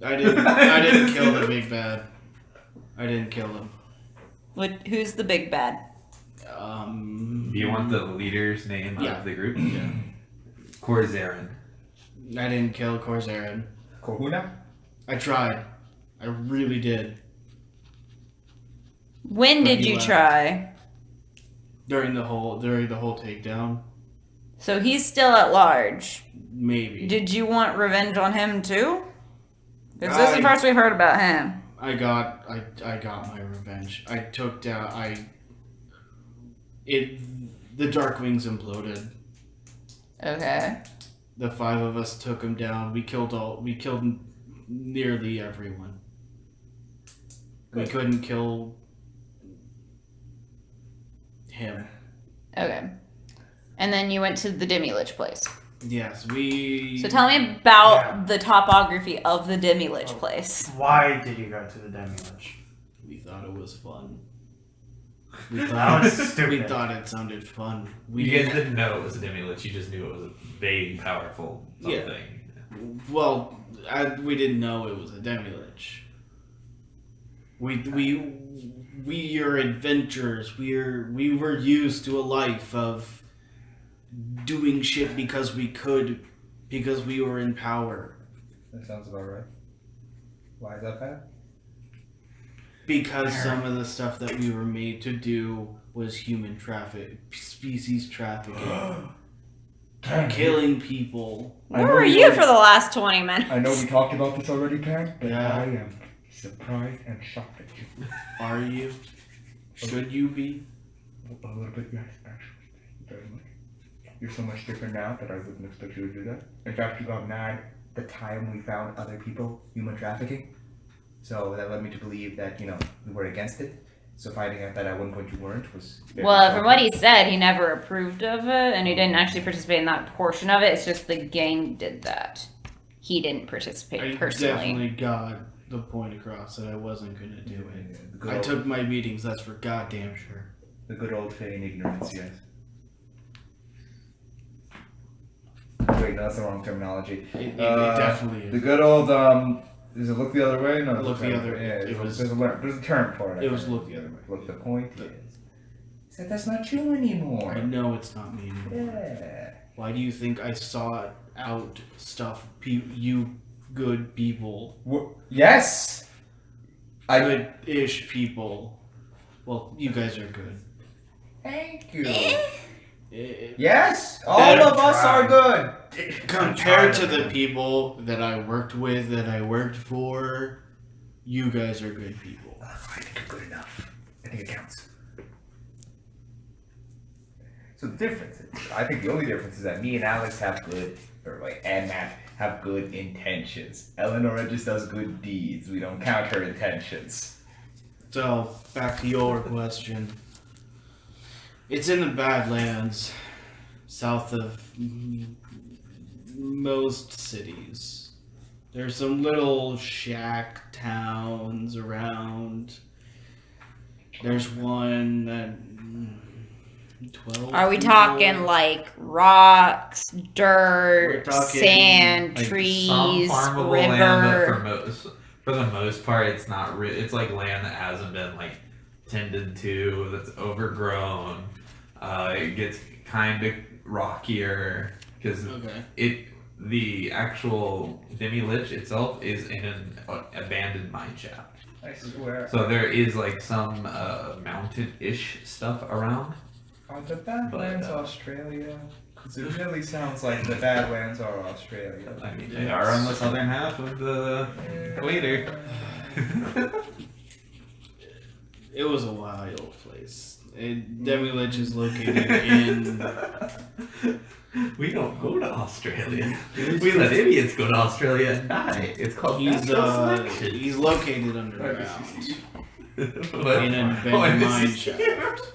I didn't kill the big bad. I didn't kill him. Who's the big bad? Do you want the leader's name Yeah. of the group? Yeah. Corzarin. I didn't kill Corzarin. Kohuna? I tried. I really did. When But did he you left. try? During the whole takedown. So he's still at large. Maybe. Did you want revenge on him too? Because this is the I- first we've heard about him. I got my revenge. I took down the Dark Wings imploded. Okay. The 5 of us took him down. We killed nearly everyone. We couldn't kill him. Okay. And then you went to the Demilich place. Yes, we. So tell me about Yeah. the topography of the Demilich place. Why did you go to the Demilich? We thought it was fun. We That thought, was stupid. we thought it sounded fun. We You guys didn't know it was a Demilich, you just knew it was a vague, powerful Yeah. something. Well, we didn't know it was a Demilich. We are adventurers. We were used to a life of doing shit because we could, because we were in power. That sounds about right. Why is that bad? Because some of the stuff that we were made to do was human species trafficking, killing people. Where were you for the last 20 minutes? I know we talked about this already, Pan, but Yeah. I am surprised and shocked at you. Are you? Should you be? A little bit, yes, actually. Very much. You're so much different now that I wouldn't expect you to do that. In fact, you got mad the time we found other people human trafficking. So that led me to believe that, we were against it. So finding out that at one point you weren't was very Well, from shocking. what he said, he never approved of it, and he didn't actually participate in that portion of it. It's just the gang did that. He didn't participate I personally. definitely got the point across that I wasn't gonna do it. Yeah, the good I old- took my meetings, that's for goddamn sure. The good old feign ignorance, yes. Wait, no, that's the wrong terminology. It definitely The is. good old, does it look the other way? No, Look the other way. Yeah, It was- there's a term for it. I it was think. look the other way. Look, the point The- is, Said that's not true anymore. I know it's not me anymore. Yeah. Why do you think I sought out stuff, you good people? Yes. Good-ish people. Well, you guys are good. Thank you. Eh, Yes, all Better of us try. are good. Compared to the people that I worked with, that I worked for, you guys are good people. I think you're good enough. I think it counts. So the difference is, I think the only difference is that me and Alex have good, and Matt have good intentions. Eleanor just does good deeds. We don't count her intentions. So, back to your question. It's in the Badlands, south of most cities. There's some little shack towns around. There's one that 12 Are we people. talking like rocks, We're dirt, talking, sand, Like, trees, some farmable land, river? but for the most part, it's not. It's like land that hasn't been like tended to. That's overgrown. It gets kind of rockier because Okay. the actual Demilich itself is in an abandoned mine shaft. I swear. So there is like some mountain-ish stuff around. Are the Badlands Australia? Because it really sounds like the Badlands are Australia. I mean, they are on the southern half of the equator. It was a wild place. Demilich is located in. We don't go to Australia. We let idiots go to Australia and die. It's called natural selection. He's located underground What? in an Oh, abandoned this mine is- shaft.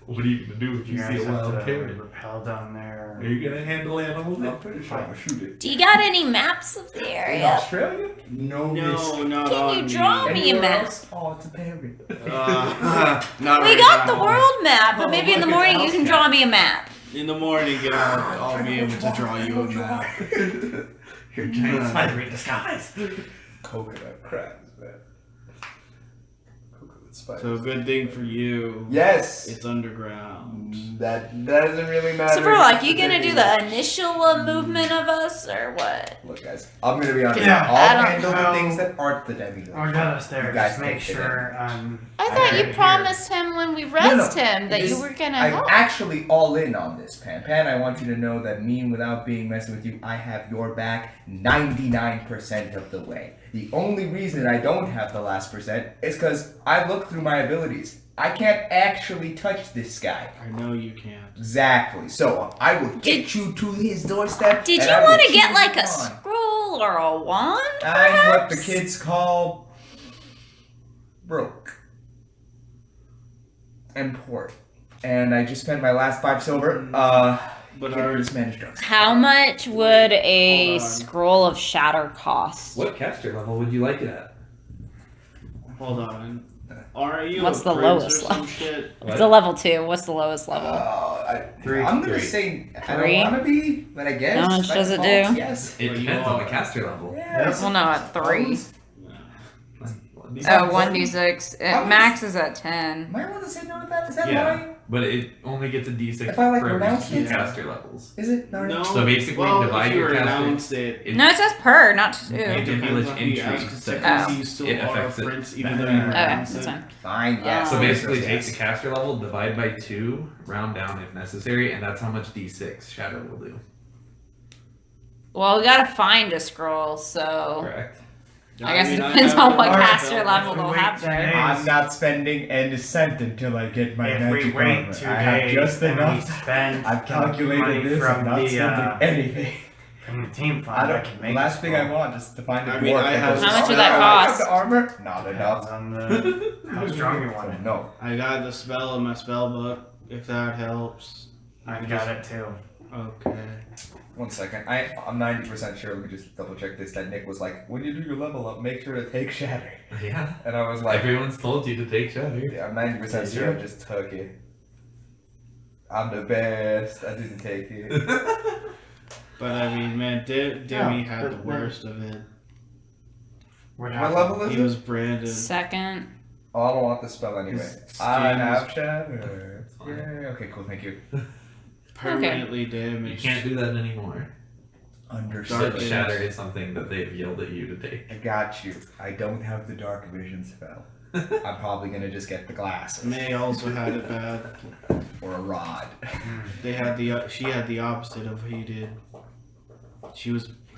What are you gonna do if You you see guys a wild have to parrot? rappel down there. Are you gonna handle animals? I'm pretty sure I'm gonna shoot it. Do you got any maps of the In area? Australia? No, not Can on you me. draw me a Anywhere map? else? Oh, it's a parrot. Not We right got now. the world map, but Oh, maybe in the look, it's morning you can Outcast. draw me a map. In the morning, I'll be able to draw you a map. Your giant spider in disguise. Coconut crabs, man. Coconut spiders. So good thing for you. Yes. It's underground. That doesn't really matter. So, Verlock, you gonna do the initial movement of us, or what? Look, guys, I'm gonna be honest. Yeah, I I'll don't handle the know. things that aren't the Demilich. I'll get us there. You guys Just make take it sure. I thought you here. promised him when we rest him that This- you were gonna I'm help. actually all in on this, Pan. Pan, I want you to know that me, without being messing with you, I have your back 99% of the way. The only reason I don't have the last percent is because I looked through my abilities. I can't actually touch this guy. I know you can't. Exactly. So I will get you to his doorstep. Did and you I will want to cheer get like you a on. scroll or a wand? I'm what the perhaps? kids call broke and poor. And I just spent my last 5 silver. But Getting our this man's drugs. How much would a Hold on. scroll of shatter cost? What caster level would you like it at? hold on. Are you What's a the prince lowest or some level? shit? It's a level 2. What's the lowest level? Three. I'm gonna Three. say I Three? don't want to be, but I guess. How much by does it default, do? Yes. It Well, you depends on are. the caster level. Yes. Well, no, at 3. Oh, Oh, 1d6. How much- Max is at 10. Am I allowed to say no to that? Is that Yeah. lying? But it only gets a D6 If I, like, for every pronounce 2 it? caster levels. Is it? No. No. So basically, well, divide if you your caster- announce it. It- No, it says per, not 2. It It depends depends on on who you who ask, asks. so Technically, Oh. you still it are a affects it. prince, even That- though you Okay, announce that's it. fine. Fine. Yes. So Oh. basically, take yes. the caster level, divide by 2, round down if necessary, and that's how much D6 Shadow will do. Well, we gotta find a scroll, so Correct. I guess it mean, depends have on a what large caster spell. level If we they'll wait have 10 there. days- I'm not spending any cent until I get my If we magic wait armor. 2 I have days just and we enough. spend I've calculated money this. from I'm not the, spending anything. from the team fund, I I don't. can The make last a thing I scroll. want is to find a I dwarf. mean, I that have- goes, How much "Oh, would that I have cost?" the armor? Not Depends enough. on the, how strong you want it. No. I got the spell in my spell book, if that helps. I got it too. Okay. 1 second. I'm 90% sure. Let me just double check this. That Nick was like, when you do your level up, make sure to take Shatter. Yeah. And I was like, Everyone's told you to take Shadow. yeah, I'm 90% Did sure I you? just took it. I'm the best. I didn't take it. But I mean, man, Demi Yeah, had but the then- worst of it. What What happened? level is He it? was branded. Second. Oh, I don't want the spell anyway. His I skin have is- Shatter. fine. Yeah, okay, cool, thank you. Permanently You damaged. can't do that anymore. Understood. So shatter is something that they've yelled at you to take. I got you. I don't have the dark vision spell. I'm probably gonna just get the glasses. May also had it bad. Or a rod. She had the opposite of what he did.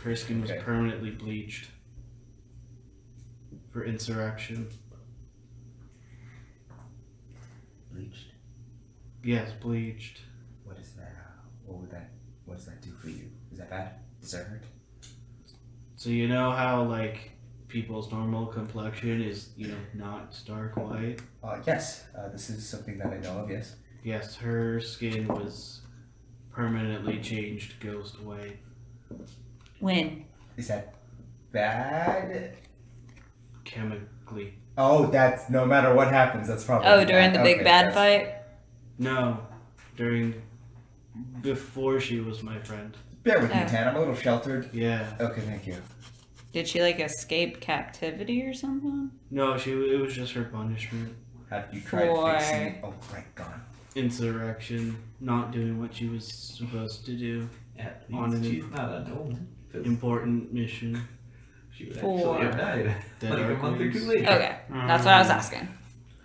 Her skin was Okay. permanently bleached for insurrection. Bleached. Yes, bleached. What is that? What does that do for you? Is that bad? Does that hurt? So you know how like people's normal complexion is, not stark white? Yes. This is something that I know of, yes. Yes, her skin was permanently changed ghost white. When? Is that bad? Chemically. Oh, that's no matter what happens, that's probably Oh, during bad. the big Okay, bad that's- fight? No. Before she was my friend. Bear with me, Oh. Tan. I'm a little sheltered. Yeah. Okay, thank you. Did she like escape captivity or something? No, it was just her punishment. Have you tried For- fixing it? Oh, right, gone. Insurrection. Not doing what she was supposed to do. At On least an she's not unknown. 'Cause Important mission. she would For- actually have died Dead like a month or two Arclights. later. Okay, that's what I was asking.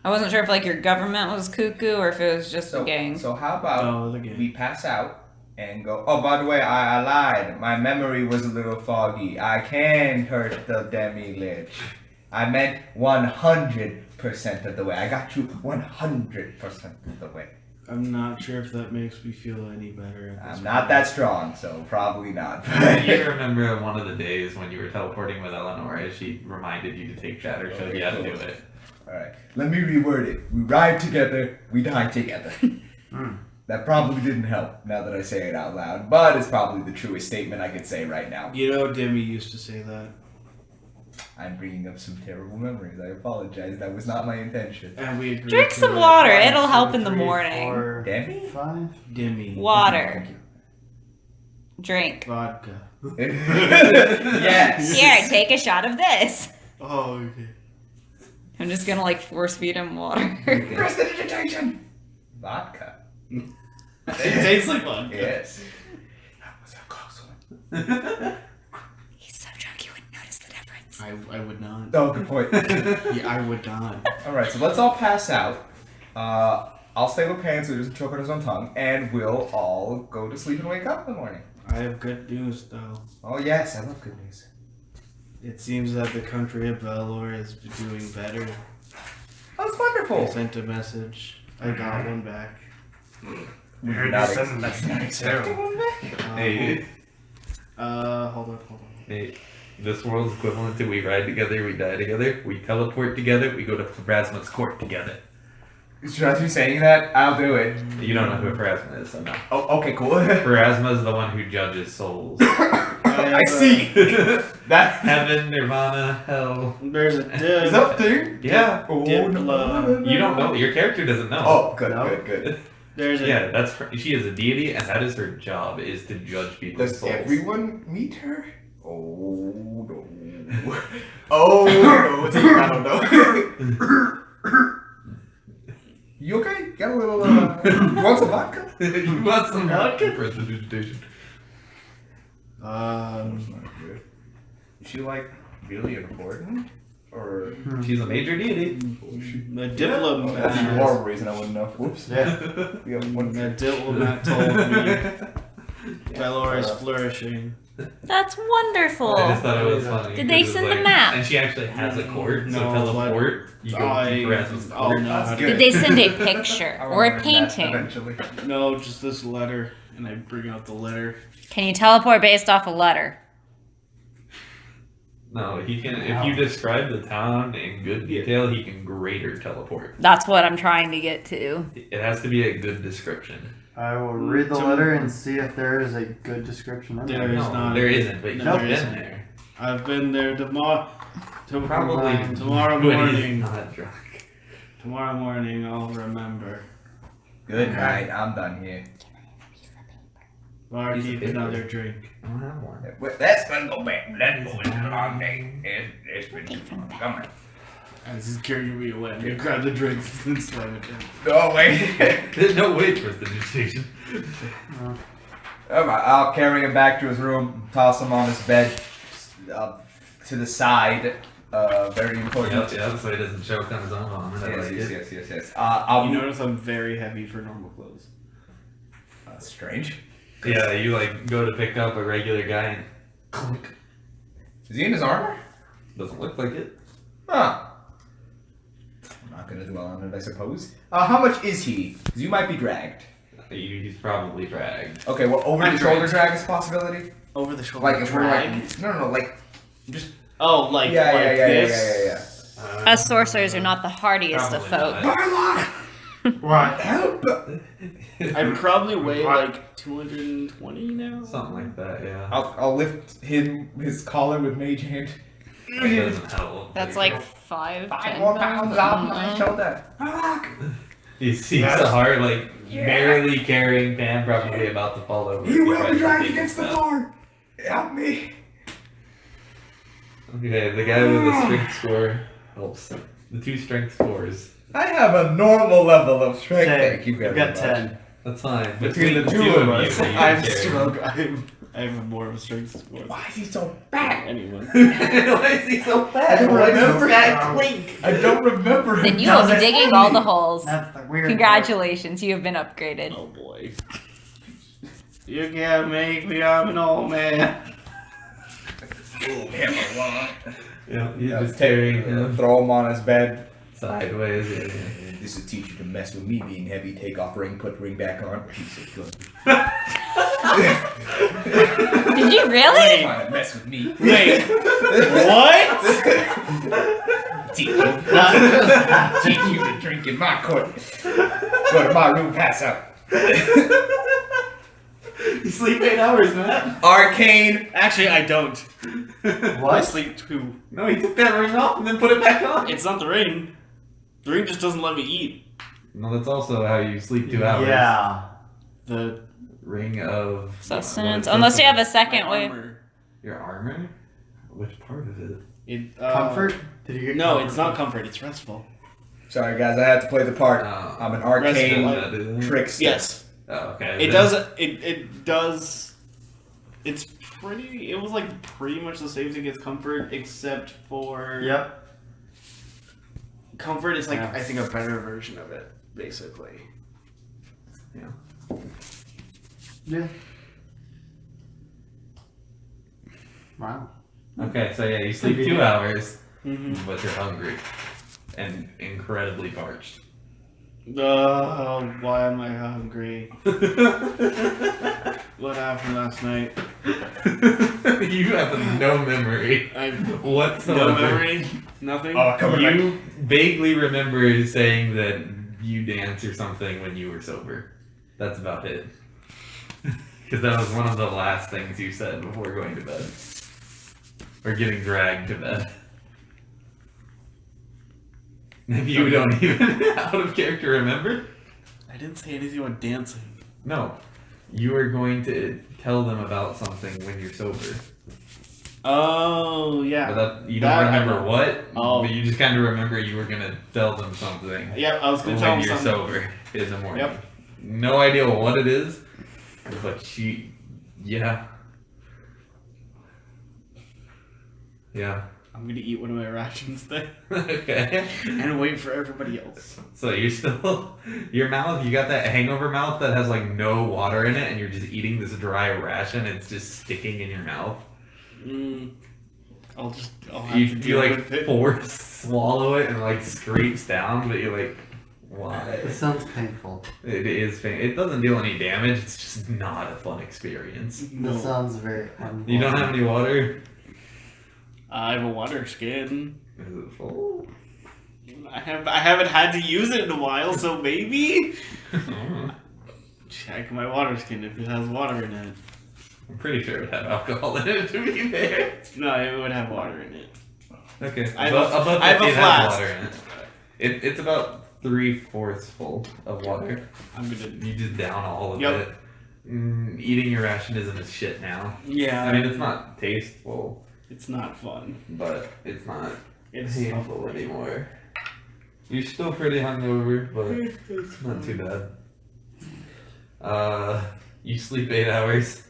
I wasn't sure if like your government was cuckoo or if it was just a gang. So how about Oh, the game. we pass out and go, oh, by the way, I lied. My memory was a little foggy. I can hurt the Demilich. I meant 100% of the way. I got you 100% of the way. I'm not sure if that makes me feel any better. At this I'm not that strong, so probably not. You remember one of the days when you were teleporting with Eleanor as she reminded you to take Shatter, showed you how to do it. Alright, let me reword it. We ride together, we die together. That probably didn't help now that I say it out loud, but it's probably the truest statement I could say right now. Demi used to say that. I'm bringing up some terrible memories. I apologize. That was not my intention. And we agreed Drink to some it. water. 1, It'll 2, help in the 3, morning. 4, Demi? 5. Demi. Water. Thank Drink. Vodka. you. Yes. Here, take a shot of this. Oh, okay. I'm just gonna like force feed him water. Prestidigitation. Vodka. It tastes like vodka. Yes. That was a close one. He's so drunk you wouldn't notice the difference. I would not. Oh, good point. Yeah, I would not. Alright, so let's all pass out. I'll stay with Pan so he doesn't choke on his own tongue, and we'll all go to sleep and wake up in the morning. I have good news, though. Oh, yes, I love good news. It seems that the country of Valor is doing better. That's I wonderful. sent a message. I got one back. We heard Not you sending ex- that too. Hey, Hold on. hey, this world's equivalent to we ride together, we die together, we teleport together, we go to Pharasma's court together. Should I be saying that? I'll do it. You don't know who Pharasma is, so no. Oh, okay, cool. Pharasma is the one who judges souls. I see. That Heaven, Nirvana, hell. There's a is that a thing? Yeah. Oh, Diplo. You don't know. Your character doesn't know. Oh, good, No. good. There's a Yeah, that's her, she is a deity, and that is her job, is to judge people's Does souls. everyone meet her? Oh no. Oh no. I don't know. You okay? Got a little. You want some vodka? You want some vodka? Prestidigitation. Is she like really important? Or She's a major deity. a diplomat. that's even more of a reason I wouldn't know. Whoops. Yeah. We have one. A diplomat told me Valor is flourishing. That's wonderful. I just thought it was funny. Did they because it's send the map? And she actually has a court, so No, teleport. You go to Pharasma's I'll court. know how to. Did they send a picture I or a wanna learn that painting? Eventually. No, just this letter, and I bring out the letter. Can you teleport based off a letter? No, he can. If you describe the town in good detail, he can greater teleport. That's what I'm trying to get to. It has to be a good description. I will read the letter and see if there is a good description in There there. is No, not. there isn't, but No, you've there been isn't. there. I've been there tomorrow. Probably tomorrow when he's morning. not drunk. Tomorrow morning, I'll remember. Good night. I'm done here. Bar, Piece of keep paper. another drink. I don't have one. That's gonna go back. Let's go. It's been a long day. It's been Take from come on. And this is carrying me away. I'm gonna grab the drinks and slam it down. No, wait. There's no way for the decision. I'll carry him back to his room, toss him on his bed, to the side. Very important. Yeah, so he doesn't choke on his own vomit. Yes. You notice I'm very heavy for normal clothes. Strange. Yeah, you like go to pick up a regular guy and clunk. Is he in his armor? Doesn't look like it. Huh. I'm not gonna dwell on it, I suppose. How much is he? Because you might be dragged. He's probably dragged. Okay, well, over the shoulder drag is a possibility. Over the shoulder Like if we're drag? like, no, like just. Oh, like this? Yeah. Us sorcerers are not the hardiest of folk. Verlock! What? Help! I probably weigh What? like 220 now. Something like that, yeah. I'll lift his collar with mage hand. That doesn't help. That's like 5 more pounds off my shoulder. Verlock! He sees Yes. the heart like barely carrying Pam, probably about to fall over. You will tries be to dragged take against it the back. floor. Help me. Okay, the guy with the strength score helps. The 2 strength scores. I have a normal level of strength. Same. Thank you You very got much. 10. That's fine. Between the two of us, you I'm carry. strong. I have more of a strength score Why is he so bad? than anyone. Why is he so I bad? don't Why remember does that that. clink? I don't remember him. Then you will be digging all the holes. That's the weird Congratulations, you have been upgraded. Oh boy. You can't make me, I'm an old man. Yeah, you're Yeah, just carrying him Throw him on his bed. sideways. Yeah. This will teach you to mess with me being heavy. Take off ring, put ring back on. Piece of good. Did you really? Trying to mess with me. Wait, what? Teach you to drink in my court. Go to my room, pass out. You sleep 8 hours, man. Arcane. Actually, I don't. I What? sleep 2. No, he took that ring off and then put it back on. It's not the ring. The ring just doesn't let me eat. No, that's also how you sleep 2 hours. Yeah. The Ring of Sustenance. what is Unless you have a sustenance? second way. armor. Your armor? Which part of it? It, Comfort? Did you get No, comfort? it's not comfort. It's restful. Sorry, guys. I had to play the part. Oh. I'm an What arcane that is? trickster. Yes. Oh, okay. It does. It does. It's pretty. It was like pretty much the same thing as comfort, except for Yep. comfort is like Yeah. I think a better version of it, basically. Yeah. Wow. Okay, so yeah, you sleep 2 hours, Mm-hmm. but you're hungry and incredibly parched. Why am I hungry? What happened last night? You have no memory I whatsoever. no memory. Nothing. Oh, come on. You vaguely remember saying that you danced or something when you were sober. That's about it. Because that was one of the last things you said before going to bed. Or getting dragged to bed. Maybe you don't even, out of character, remember? I didn't say anything about dancing. No. You were going to tell them about something when you're sober. Oh yeah. But that, you don't That I remember know. what, Oh. but you just kind of remember you were going to tell them something Yep, I was gonna when tell him you're something. sober in the morning. Yep. No idea what it is, but yeah. I'm gonna eat one of my rations then Okay. and wait for everybody else. So you're still, your mouth, you got that hangover mouth that has like no water in it and you're just eating this dry ration, it's just sticking in your mouth. I'll have You, to you deal like with it. force swallow it and like scrapes down, but you're like, why? This sounds painful. It is, it doesn't deal any damage, it's just not a fun experience. No. This sounds very unpleasant. You don't have any water? I have a water skin. Is it full? I haven't had to use it in a while, so maybe check my water skin if it has water in it. I'm pretty sure it would have alcohol in it, to be fair. No, it would have water in it. Okay. I have above a- I have 50 a it has flask. water in it. It's about 3/4 full of water. I'm gonna. You just down all of Yep. it. Eating your ration isn't as shit now. Yeah. I mean, it's not tasteful, It's not fun. but it's not It's painful anymore. You're still pretty hungover, but not too bad. You sleep 8 hours.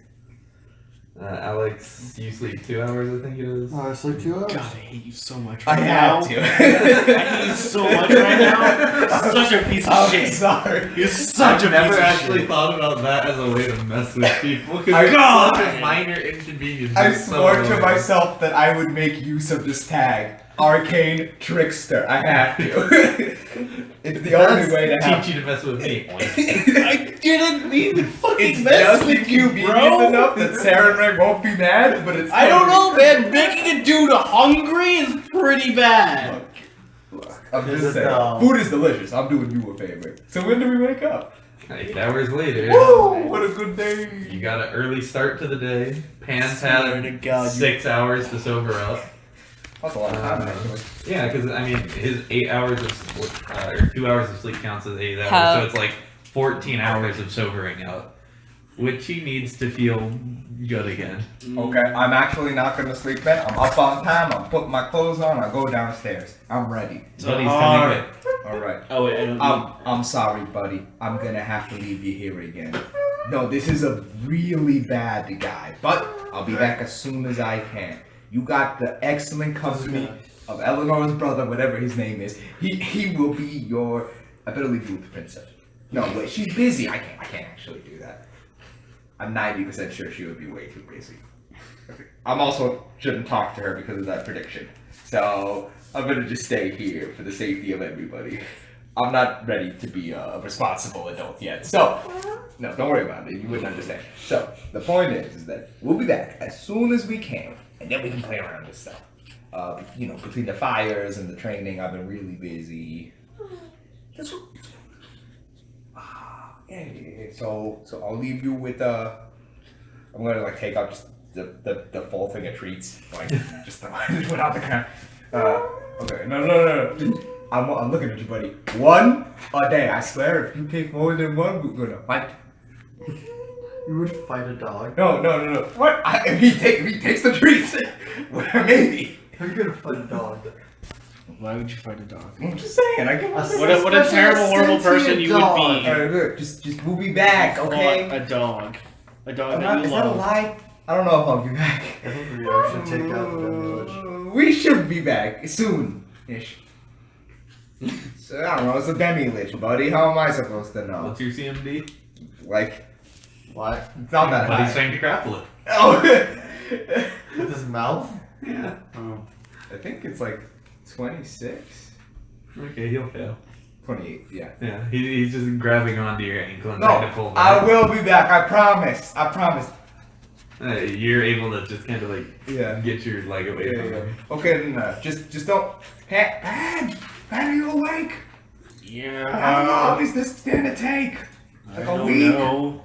Alex, you sleep 2 hours, I think it is. I sleep 2 hours. God, I hate you so much I right now. had to. I hate you so much right now. You're such a piece of I'm shit. sorry. You're such I've a never piece of actually shit. thought about that as a way to mess with people. Because I- it's God! such a minor inconvenience. I It's so swore to annoying. myself that I would make use of this tag. Arcane Trickster. I have to. It's the only way to have. Teach you to mess with me. I didn't mean to fucking It's mess just with you, inconvenient bro. enough that Sarah and Ray won't be mad, but it's. I don't know, man. Making a dude hungry is pretty bad. Look, I'm Is just it, saying. Food is delicious. I'm doing you a favor. So when do we wake up? 8 hours later, Woo! What a good day. you got an early start to the day. Pan's Swear to had God, you- 6 hours to sober up. That's a lot of time, actually. Yeah, because I mean, his 8 hours of sleep, or 2 hours of sleep counts as 8 hours, How- so it's like 14 hours of sobering up, which he needs to feel good again. Okay, I'm actually not gonna sleep then. I'm up on time. I'm putting my clothes on. I go downstairs. I'm ready. But he's coming good. All right. Oh wait, I don't. I'm sorry, buddy. I'm gonna have to leave you here again. No, this is a really bad guy, but I'll be back as soon as I can. You got the excellent company of Eleanor's brother, whatever his name is. He will be your. I better leave you with the princess. No, wait, she's busy. I can't actually do that. I'm 90% sure she would be way too busy. I'm also shouldn't talk to her because of that prediction. So I'm gonna just stay here for the safety of everybody. I'm not ready to be a responsible adult yet. So no, don't worry about it. You wouldn't understand. So the point is that we'll be back as soon as we can, and then we can play around with stuff. Between the fires and the training, I've been really busy. That's what. Yeah. So I'll leave you with I'm gonna like take out just the full thing of treats, like just without the kind. Okay, no. I'm looking at you, buddy. One a day. I swear, if you take more than one, we're gonna fight. You would fight a dog? No. What? If he takes the treats, well, maybe. How are you gonna fight a dog? Why would you fight a dog? I'm just saying. I can. What a terrible, horrible person you would be. Alright, look, just we'll be back, okay? A dog. A dog I'm that not- you is that a love. lie? I don't know if I'll be back. I think we should take out the Demilich. We should be back soon-ish. So I don't know. It's a Demilich, buddy. How am I supposed to know? What's your CMD? Like, What? it's not that But he's high. trying to grapple it. Oh. With his mouth? Yeah. Oh. I think it's like 26, Okay, he'll fail. 28. Yeah. Yeah, he's just grabbing onto your ankle and trying to pull No, back. I will be back. I promise. You're able to just kind of like Yeah. get your leg away from him. Okay, no. Just don't. Pan, are you awake? How long Yeah. is this gonna take? I Like a don't week? know.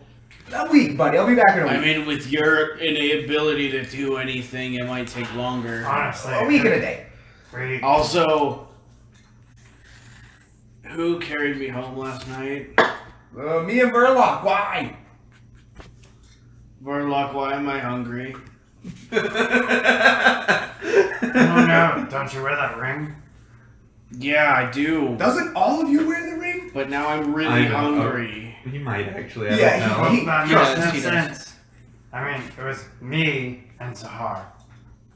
A week, buddy. I'll be back in a week. I mean, with your inability to do anything, it might take longer. Honestly, a week and a day. Pretty. Also, who carried me home last night? Me and Verlock. Why? Verlock, why am I hungry? Oh no! Don't you wear that ring? Yeah, I do. Doesn't all of you wear the ring? But now I'm really I know. hungry. He might actually. I Yeah, don't know. Well, that Yes, makes he no does. sense. I mean, it was me and Sahar.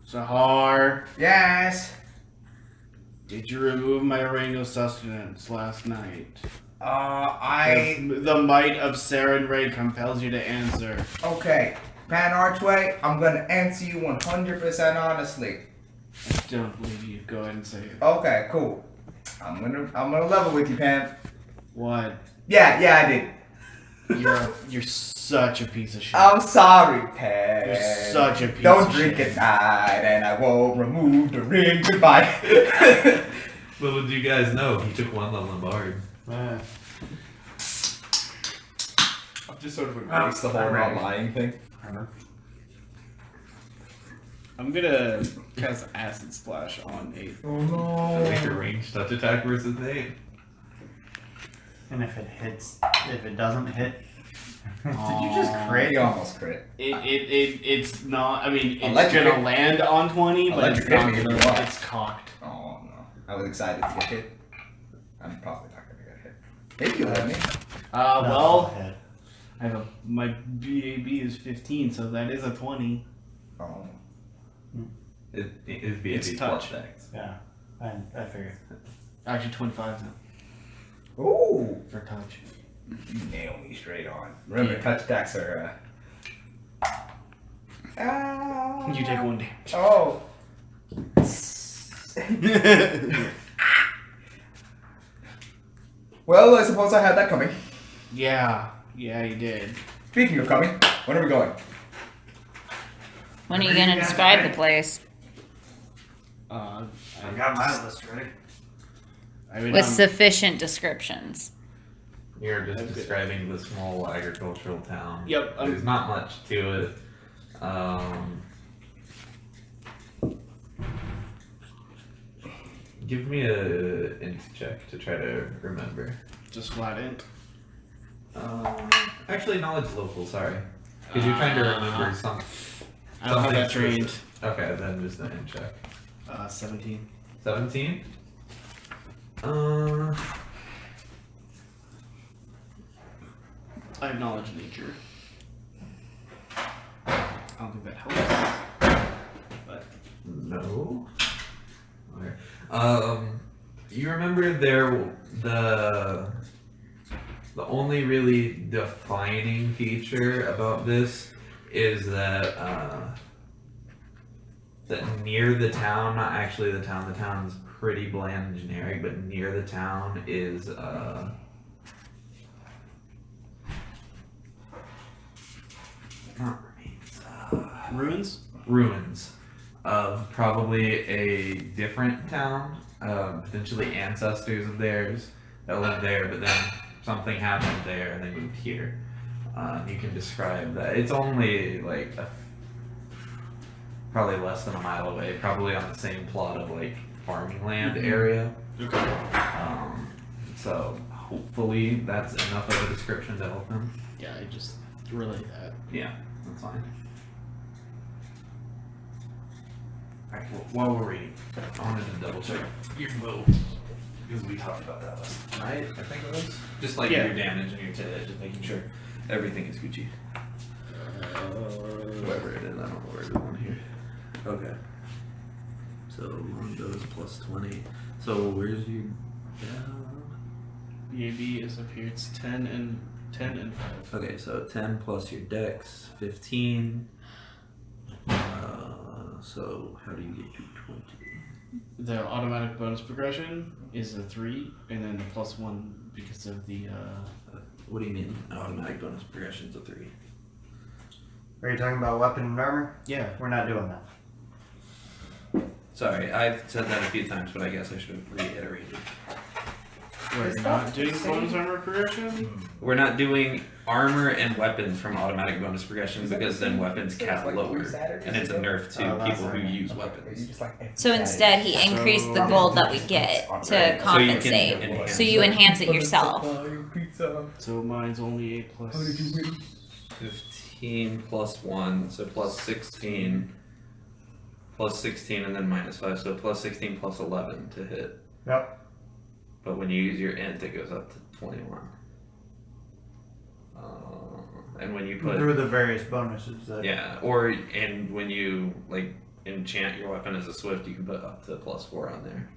Sahar, Yes. did you remove my ring of sustenance last night? I. The might of Saren Ray compels you to answer. Okay. Pan Archway, I'm gonna answer you 100% honestly. I don't believe you. Go ahead and say it. Okay, cool. I'm gonna level with you, Pan. What? Yeah, I did. You're such a piece of shit. I'm sorry, Pan. You're such a piece Don't of drink shit. at night, and I won't remove the ring. Goodbye. Little did you guys know, he took one Lombard. Yeah. I've just sort of embraced the whole not lying thing. I'm gonna cast Acid Splash on Nate. Oh Make a no. ranged touch attack versus Nate. And if it hits, if it doesn't hit, Did you just crit? You almost crit. It's not. I mean, I'll let it's you gonna crit. land on 20, I'll but let it's you crit not me if gonna. you want. It's cocked. Oh, I was excited to get hit. I'm probably not gonna get hit. Maybe you'll let me. Well, Head. I have my BAB is 15, so that is a 20. Oh. It'd be It's a touch. plus Dex. Yeah. I figured. Actually, 25 now Ooh. for touch. You nail me straight on. Remember, touch attacks are. You take 1 damage. Oh. Well, I suppose I had that coming. Yeah, you did. Speaking of coming, when are we going? When are you gonna describe the place? I got my list ready. I mean, With sufficient descriptions. You're just Okay. describing the small agricultural town. Yep, There's not much to it. Give me a int check to try to remember. just flat int. Actually, knowledge local. Sorry, because you're trying to remember some. I don't have that something trained. specific. Okay, then just an int check. 17. 17. I have knowledge nature. I don't think that helps. But No. Okay. You remember the only really defining feature about this is that that near the town, not actually the town's pretty bland and generic, but near the town is not remains, ruins? ruins of probably a different town, potentially ancestors of theirs that lived there, but then something happened there and they moved here. You can describe that. It's only like probably less than a mile away, probably on the same plot of like farming land area. Okay. So hopefully that's enough of a description to help him. Yeah, I just relay that. Yeah, that's fine. Alright, well, while we're reading, I wanted to double check your bow. Because we talked about that last night, I think it was. Just like Yeah. your damage and your TID, just making sure everything is Gucci. Whatever it is, I don't know where it is on here. Okay. So longbow is plus 20. So where's your BAB is up here. It's 10 and 5. Okay, so 10 plus your dex, 15. So how do you get to 20? The automatic bonus progression is a 3, and then the plus 1 because of the. What do you mean? Automatic bonus progression's a 3. Are you talking about weapon and armor? Yeah. We're not doing that. Sorry, I've said that a few times, but I guess I should have reiterated. We're not doing bonus armor progression? We're not doing armor and weapons from automatic bonus progression because then weapons cap lower, and it's a nerf to people who use weapons. So instead, he increased the gold that we get to compensate. enhance So you enhance it yourself. So mine's only 8 plus. 15 plus 1, so plus 16. Plus 16 and then minus 5, so plus 16 plus 11 to hit. Yep. But when you use your int, it goes up to 21. And when you put Through the various bonuses that. yeah, and when you like enchant your weapon as a swift, you can put up to plus 4 on there,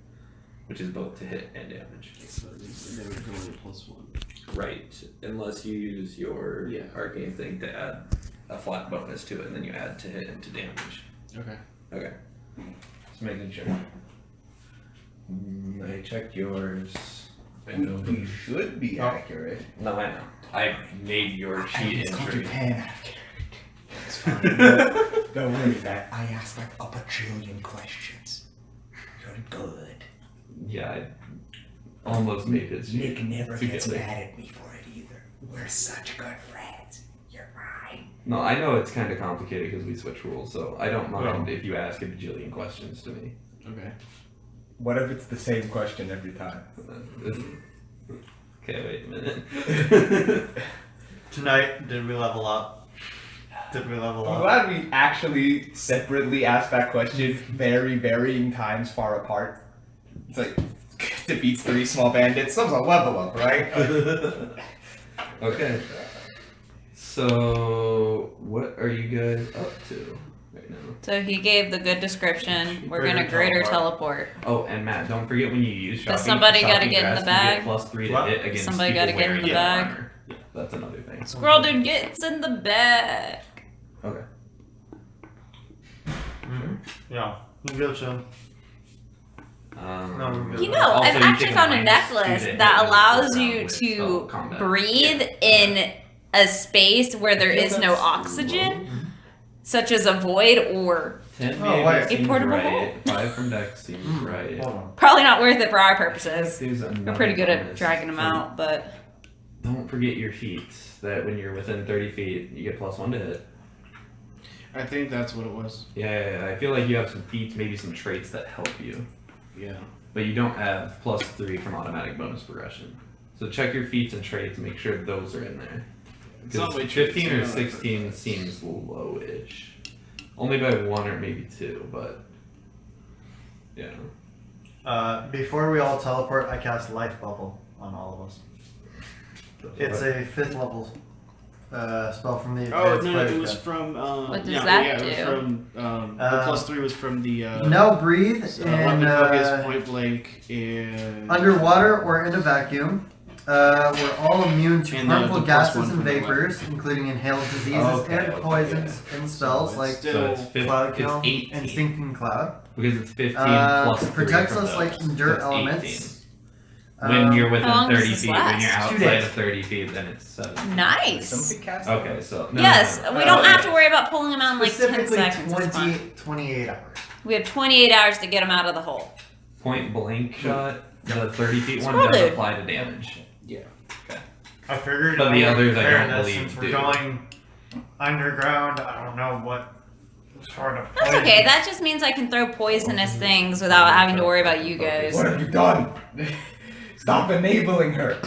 which is both to hit and damage. So they would go only plus 1. Right, unless you use your Yeah. arcane thing to add a flat bonus to it, and then you add to hit and to damage. Okay. Okay, just making sure. I checked yours. I know You should be accurate. No, I know. I made your cheat entry. It's fine. Don't worry about it. I asked like a bajillion questions. You're good. Yeah, I almost made his cheat. Nick never gets together. mad at me for it either. We're such good friends. You're mine. No, I know it's kind of complicated because we switch rules, so I don't mind if you ask a bajillion questions to me. Okay. What if it's the same question every time? Okay, wait a minute. Tonight, did we level up? Did we level I'm up? glad we actually separately asked that question very varying times far apart. It's like defeats 3 small bandits. Some's a level up, right? Okay. So, what are you guys up to right now? So he gave the good description. We're gonna greater teleport. Oh, and Matt, don't forget when you use shopping. Does somebody gotta shopping get in the dress, you bag? get +3 to What? hit against Somebody people gotta get in wearing the yellow bag? armor. Yeah, that's another thing. Squirrel dude gets in the bag. Okay. Yeah. You go soon. You know, also, I've you actually take found a -2 necklace to hit that against allows the you ground with to combat. breathe Yeah. in a space where there is no oxygen, such as a void or 10 Oh, maybe wait. seems A portable right. hole. 5 from Dex seems right. Hold on. probably not worth it for our purposes. There's We're another pretty good at bonus dragging them for- out, but Don't forget your feet. That when you're within 30 feet, you get +1 to hit. I think that's what it was. Yeah, I feel like you have some feats, maybe some traits that help you. Yeah. But you don't have +3 from automatic bonus progression. So check your feats and traits, make sure those are in there. It's not Because my 15 or traits, yeah. 16 seems low-ish. Only by 1 or maybe 2, but yeah. Before we all teleport, I cast Life Bubble on all of us. It's a 5th level spell from the Oh advanced no, player's it was guide. from. What does yeah, that yeah, It do? was from. The +3 was from the. Now breathe in weapon focus, point blank, and underwater or in a vacuum. We're all immune to And harmful the +1 gases and from the vapors, including inhaled diseases Okay, and okay, poisons and spells So like it's still- So it's 15, Cloud it's Kill 18. and Stinking Cloud. Because it's 15 plus 3 protects from us those, like so endure it's elements. 18. When you're within How long does 30 this feet, when you're last? 2 outside days. of 30 feet, then it's 7. nice. Something cast. Okay, so no, Yes, no, no. we don't have to yeah. worry about pulling them out in like 10 Specifically seconds. It's fine. 28 hours. We have 28 hours to get them out of the hole. Point blank shot. The 30 feet one Squirrel does dude. apply to damage. I figured. But the I would others I compare don't this believe since do. we're going underground. I don't know what sort of. That's okay. That just means I can throw poisonous things without having to worry about you guys. What have you done? Stop enabling her.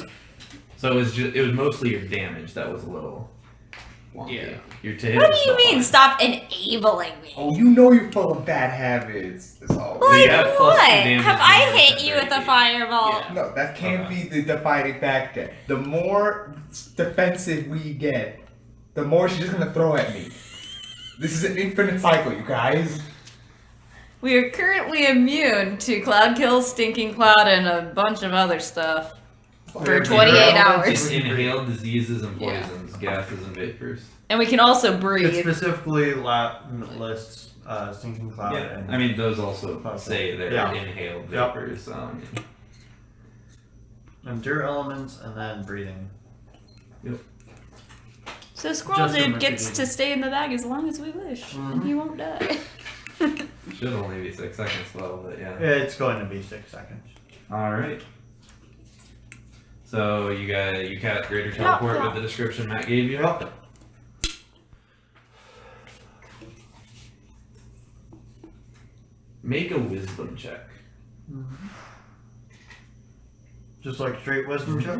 So it was mostly your damage that was a little wonky. Yeah. Your to hit What do was you still mean? fine. Stop enabling me. Oh, you know you're full of bad habits. That's all. Like you have +2 what? damage Have I when you're hit within you with 30 a feet. fireball? Yeah. No, that can't Okay. be the fighting factor. The more defensive we get, the more she's just gonna throw at me. This is an infinite cycle, you guys. We are currently immune to Cloud Kill, Stinking Cloud, and a bunch of other stuff for Yeah, 28 yeah. hours. Inhaled diseases and Yeah. poisons, gases and vapors. And we can also It breathe. specifically lists Stinking Cloud and I mean, those also Okay. say they're Yeah. inhaled Yep. vapors. endure elements and then breathing. So Squirrel Just a Dude gets repeating. to stay in the bag as long as we wish. And Mhm. he won't die. Should only be 6 seconds though, but yeah. It's going to be 6 seconds. Alright. So you cast Greater Teleport with the description Matt gave you? Yep. Make a wisdom check. Just like straight wisdom check.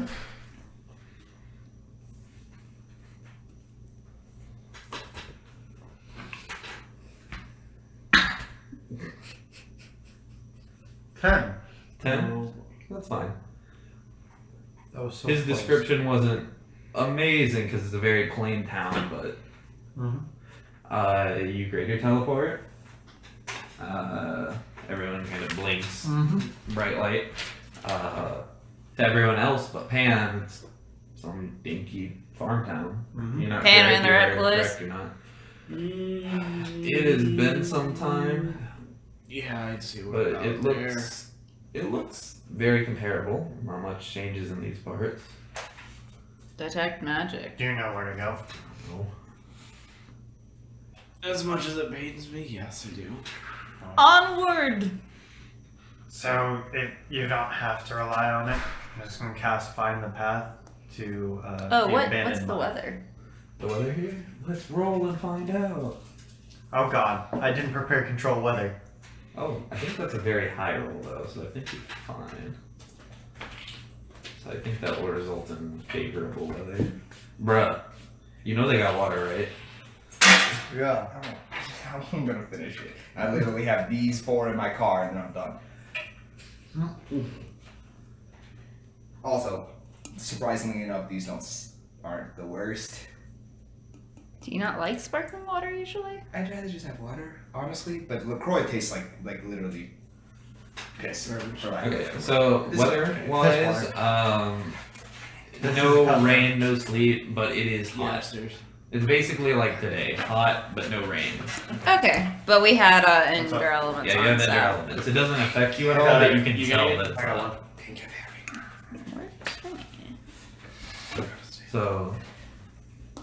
Ten. 10? That's fine. That was so His close. description wasn't amazing because it's a very plain town, but Mhm. you Greater Teleport. Everyone kind of blinks. Bright light to everyone else, but Pan, it's some dinky farm town. Mhm. You're not Pan, sure we're if in the you're right place? correct or not. It has been some time, Yeah, I'd see what but out it there. looks very comparable. Not much changes in these parts. Detect magic. Do you know where to go? No. As much as it pains me, yes, I do. Onward! So you don't have to rely on it. I'm just gonna cast Find the Path to Oh, the what's abandoned the mine. weather? The weather here? Let's roll and find out. Oh god, I didn't prepare control weather. Oh, I think that's a very high roll though, so I think you're fine. So I think that will result in favorable weather. Bruh, you know they got water, right? Yeah. I'm gonna finish it. I literally have these 4 in my car and then I'm done. Also, surprisingly enough, these notes aren't the worst. Do you not like sparkling water usually? I'd rather just have water, honestly. But LaCroix tastes like literally piss. For lack of a Okay, better so This is weather-wise, no rain, no sleep, but it is Yeah, hot. upstairs. It's basically like today, hot but no rain. Okay, but we had What's Ender elements Yeah, you on, have so. other elements. It doesn't affect you at I all, got but it. you can You tell got it? that it's I got hot. one. Thank you So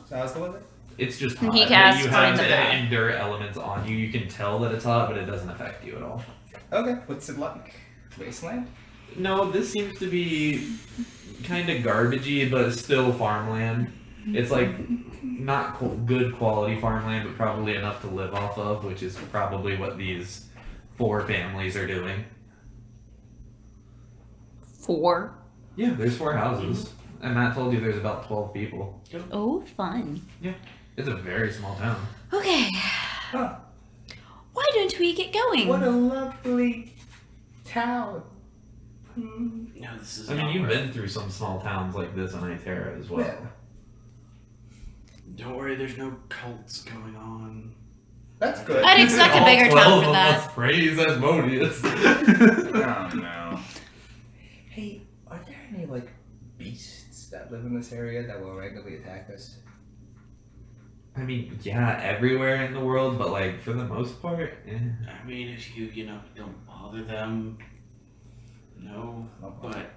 So how's the weather? it's just And hot. he But casts you Find have the Path. endure elements on you. You can tell that it's hot, but it doesn't affect you at all. Okay, what's it like? Wasteland? No, this seems to be kind of garbagey, but still farmland. It's like not good quality farmland, but probably enough to live off of, which is probably what these 4 families are doing. 4. Yeah, there's 4 houses, and Matt told you there's about 12 people. Oh, fun. It's a very small town. Okay. Huh. Why don't we get going? What a lovely town. No, this is. I mean, not you've right. been through some small towns like this in Itera as well. Yeah. Don't worry, there's no cults going on. That's good. I'd expect a All bigger 12 town of for that. us praise Asmodeus. Oh no. Hey, are there any like beasts that live in this area that will regularly attack us? I mean, yeah, everywhere in the world, but like for the most part, I mean, if you don't bother them. No, but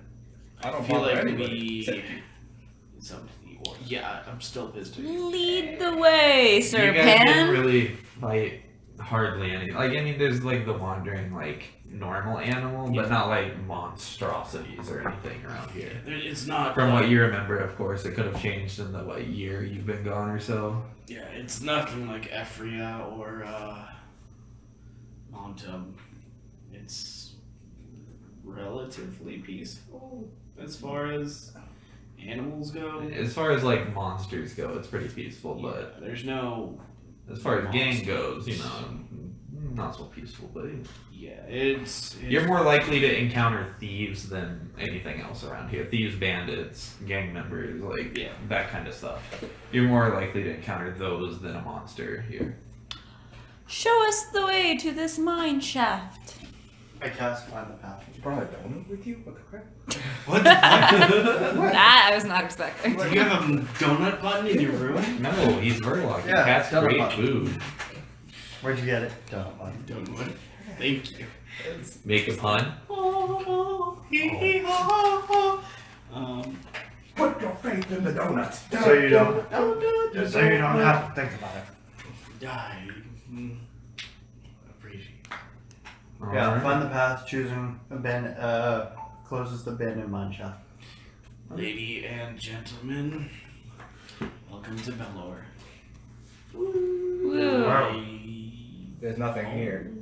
I don't feel bother like anybody, except we. Yeah, I'm still pissed at you. Lead the way, Sir you guys Pan. didn't really fight hardly any. Like, I mean, there's like the wandering, like normal animal, but not like monstrosities or anything around here. It's not. From what you remember, of course, it could have changed in the year you've been gone or so. Yeah, it's nothing like Ephria or Montum. It's relatively peaceful as far as animals go. As far as like monsters go, it's pretty peaceful, but There's no. as far as gang Monsters. goes, you know, not so peaceful, but Yeah, it's you're more likely to encounter thieves than anything else around here. Thieves, bandits, gang members, like Yeah. that kind of stuff. You're more likely to encounter those than a monster here. Show us the way to this mine shaft. I cast Find the Path. You brought a donut with you? What the crap? What the fuck? That I was not expecting. Do you have a donut button in your room? No, he's Verlock. Yeah, Cats donut create button. food. Where'd you get it? Donut button. Donut. Thank you. Make a pun. Put your faith in the donuts. So you don't have to think about it. I appreciate. Yeah, Alright. find the path, choosing a bin, closes the bin in mine shaft. Lady and gentlemen, welcome to Bellor. Woo. There's nothing here.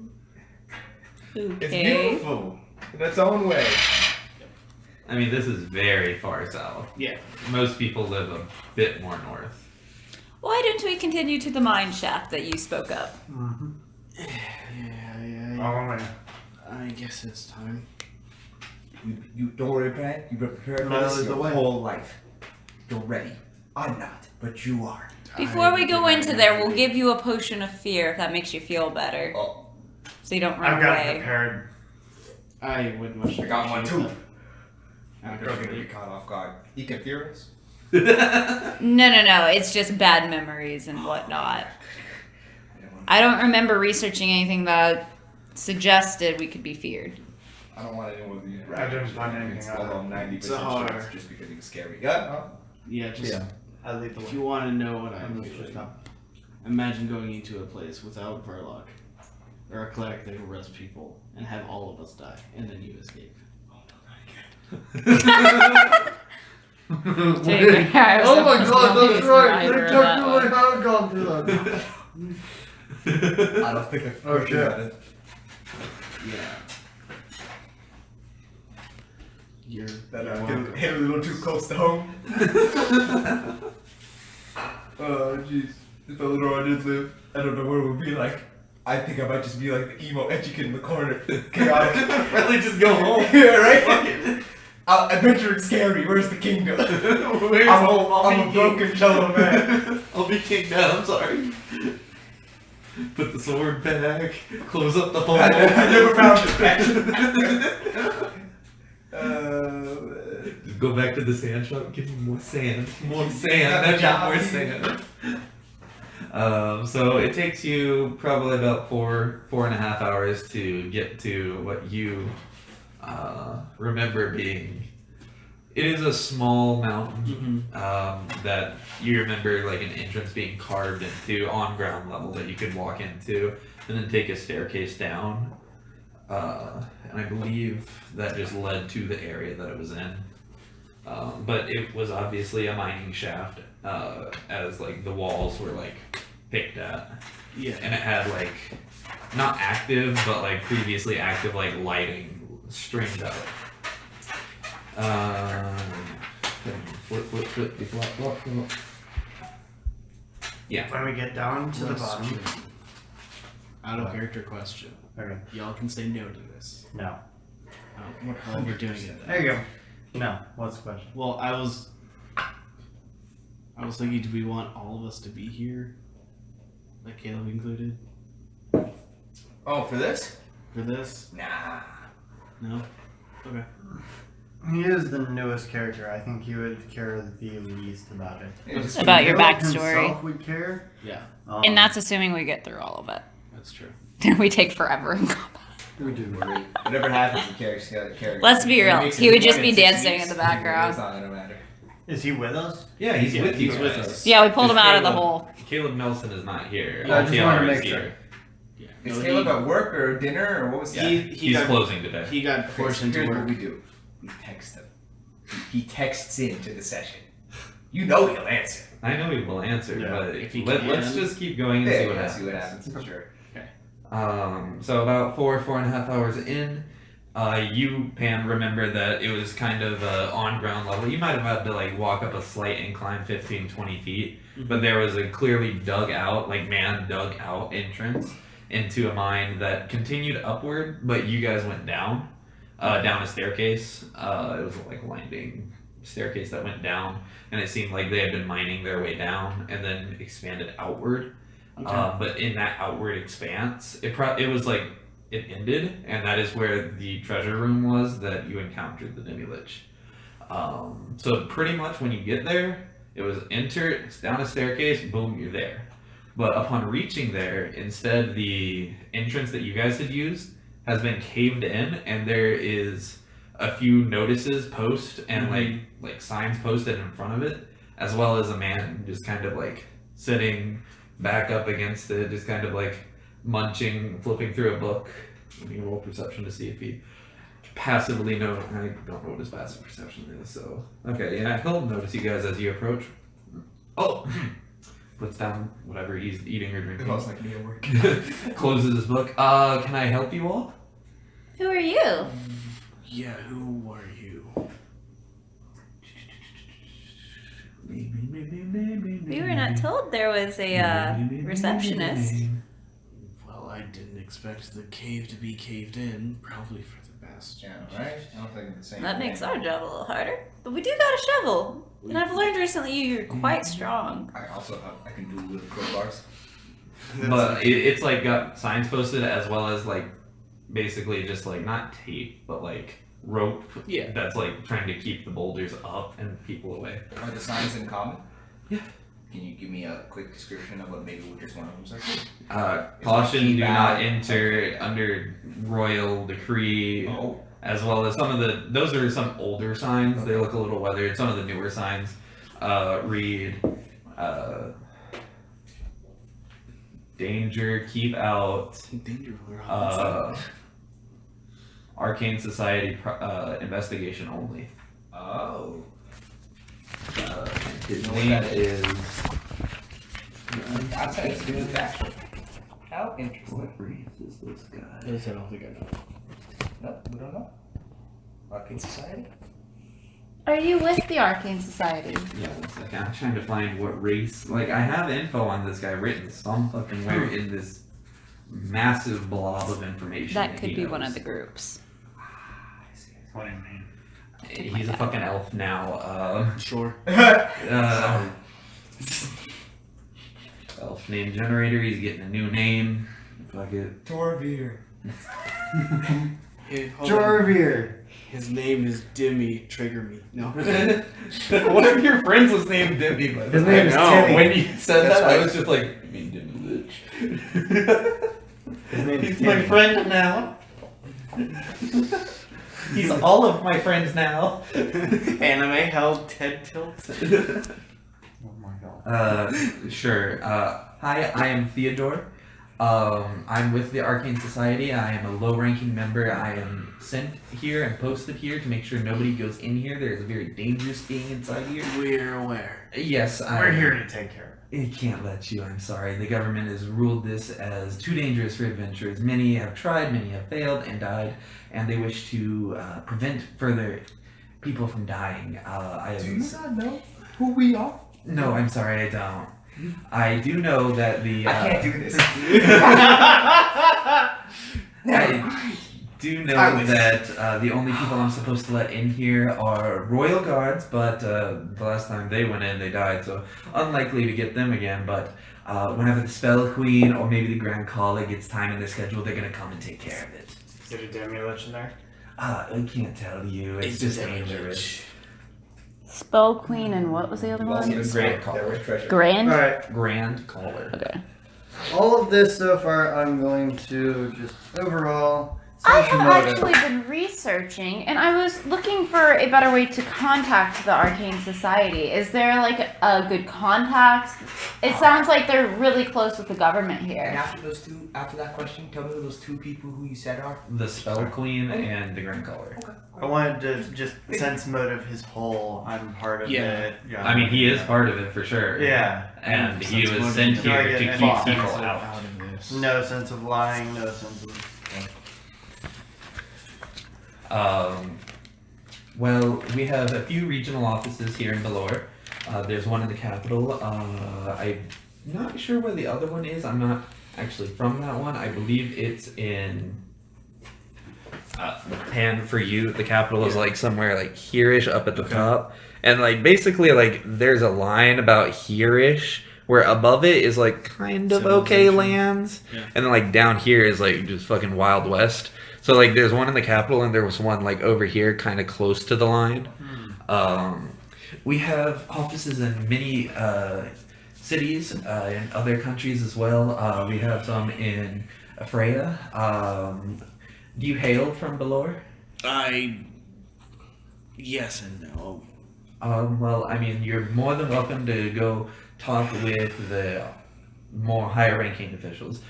It's Okay. beautiful in its own way. I mean, this is very far south. Yeah. Most people live a bit more north. Why don't we continue to the mine shaft that you spoke of? Mm-hmm. Yeah. Oh, man. I guess it's time. You don't worry, Brad. You've been prepared for No, this there's your a way. whole life. You're ready. I'm not, but you are. Before we go into there, we'll give you a potion of fear if that makes you feel better, Oh, so you don't run I've got it away. prepared. I would much. I got one too. appreciate that. You're gonna be caught off guard. He can fear us. No. It's just bad memories and whatnot. I don't remember researching anything that suggested we could be feared. I don't want anyone to use I didn't find anything out. Although I'm 90% It's a sure horror. it's just because he was scary. Yeah. Yeah, just Yeah, I lead the if way. you want to know what I'm Just feeling, not. imagine going into a place without Verlock or a cleric that will arrest people and have all of us die, and then you escape. Oh my god, that's right! They technically have gone through that. I don't think I've Oh, shit. about it. Yeah. You're That you're hit welcome. hit a little too close to home. Oh, jeez. If Eleanor did live, I don't know what it would be like. I think I might just be like the emo edgy kid in the corner. Chaotic. Really, just go home. Yeah, right? Adventuring scary. Where's the kingdom? Where's I'm a broken shallow man. I'll be kicked out. I'm sorry. Put the sword back. Close up the hole. I never found it. Just go back to the sand shop. Give me more sand. More sand. I got more sand. So it takes you probably about 4.5 hours to get to what you remember being. It is a small mountain that you remember like an entrance being carved into on ground level that you could walk into and then take a staircase down. And I believe that just led to the area that it was in. But it was obviously a mining shaft, as like the walls were like picked at. Yeah. And it had like not active but like previously active like lighting stringed up. Flip. Yeah. When we get down to the bottom. Out of character question. Okay. Y'all can say no to this. No. While we're doing it. There you go. No. What's the question? Well, I was thinking, do we want all of us to be here? Like Caleb included? Oh, for this? For this? Nah. No? Okay. He is the newest character. I think he would care the least about it. About your Caleb backstory. himself would care. Yeah, And that's assuming we get through all of it. that's true. We take forever in combat. We do worry. Whatever happens, the character. Let's be real. He would just be dancing in the background. It's not gonna matter. Is he with us? Yeah, he's with you. He's with guys. us. Yeah, we pulled him out of the Caleb- hole. Caleb Nelson is not here. Yeah, I just wanted to LTR make is sure. here. Yeah. Is No, Caleb at work or dinner or what was that? He's closing today. He got forced into Here's what work. we do. We text him. He texts into the session. You know he'll answer. I know he will answer, Yeah, but if he let's can. just keep going and Yeah, see what yeah, happens. see what happens for sure. So about 4.5 hours in, you, Pam, remember that it was kind of on ground level. You might have had to like walk up a slight incline 15-20 feet, but there was a clearly dug out entrance into a mine that continued upward, but you guys went down a staircase. It was like a winding staircase that went down, and it seemed like they had been mining their way down and then expanded outward. But in that outward expanse, it was like it ended, and that is where the treasure room was that you encountered the Demilich. So pretty much when you get there, it was enter, it's down a staircase, boom, you're there. But upon reaching there, instead the entrance that you guys had used has been caved in, and there is a few notices posted and like signs posted in front of it, as well as a man just kind of like sitting back up against it, just kind of like munching, flipping through a book. Let me roll perception to see if he passively know. I don't know what his passive perception is, so okay, yeah, he'll notice you guys as you approach. Oh, puts down whatever he's eating or drinking. Smells like me at work. Closes his book. Can I help you all? Who are you? Yeah, who are you? We were not told there was a receptionist. Well, I didn't expect the cave to be caved in. Probably for the best. Yeah, right? I don't think it's the same. That makes our job a little harder. But we do got a shovel. And I've learned recently you're quite strong. I also have, I can do little crowbars. But it's like got signs posted as well as like basically just like not tape but like rope that's like trying to keep the boulders up and people away. Are the signs in common? Yeah. Can you give me a quick description of what maybe just one of them says? Caution, do Keep not out. enter under royal decree. Oh. As well as those are some older signs. They look a little weathered. Some of the newer signs read danger, keep out, Danger, we're on arcane society investigation only. Oh. His Know what name that is. Outside of the fact. How interesting. What race is this guy? I don't think I know. No, we don't know. Arcane Society? Are you with the Arcane Society? Yeah, 1 second. I'm trying to find what race. Like, I have info on this guy written some fucking where in this massive blob of information. That could he be one knows. of the groups. What do you mean? He's a fucking elf now. Sure. Elf name generator. He's getting a new name. Fuck it. Torvir. Hey, hold on. Jorvir. His name is Demi. Trigger me. No. One of your friends was named Demi. By the His way. name is know. Timmy. When you said That's that, I right. was just like, you mean Demilich? His name is He's my Timmy. friend now. He's all of my friends now. Anime held Ted Tilt. Oh my god. Sure. Hi, I am Theodore. I'm with the Arcane Society. I am a low-ranking member. I am sent here and posted here to make sure nobody goes in here. There is a very dangerous being inside here. We're aware. Yes, We're here to take care of it. I can't let you. I'm sorry. The government has ruled this as too dangerous for adventurers. Many have tried, many have failed and died, and they wish to prevent further people from dying. Do you not know who we are? No, I'm sorry, I don't. I do know that the. I can't do this. I do know that the only people I'm supposed to let in here are royal guards, but the last time they went in, they died, so unlikely to get them again. But whenever the Spell Queen or maybe the Grand Caller gets time in their schedule, they're gonna come and take care of it. Is it a Demilich in there? I can't tell you. It's just dangerous. Spell Queen and what was the other one? Grand Caller. Grand? Alright. Grand Caller. Okay. All of this so far, I'm going to just overall. I sense have motive. actually been researching, and I was looking for a better way to contact the Arcane Society. Is there like a good contact? It sounds like they're really close with the government And here. after that question, tell me who those two people who you said are. The Spell Queen and the Grand Caller. I wanted to just sense motive his whole. I'm part of Yeah. it. Yeah. I mean, he is part of it for sure. Yeah. And he Sense was motive. sent Do I here get to any keep sense people of out. of this. No sense of lying. No sense of. Well, we have a few regional offices here in Valor. There's one in the capital. I'm not sure where the other one is. I'm not actually from that one. I believe it's in Pan for you. The capital is like somewhere like here-ish up at the top. And like basically like there's a line about here-ish where above it is like kind of okay Civilization. lands. Yeah. And then like down here is like just fucking Wild West. So like there's one in the capital and there was one like over here kind of close to the line. We have offices in many cities in other countries as well. We have some in Freya. Do you hail from Belor? Yes and no. Well, I mean, you're more than welcome to go talk with the more higher ranking officials.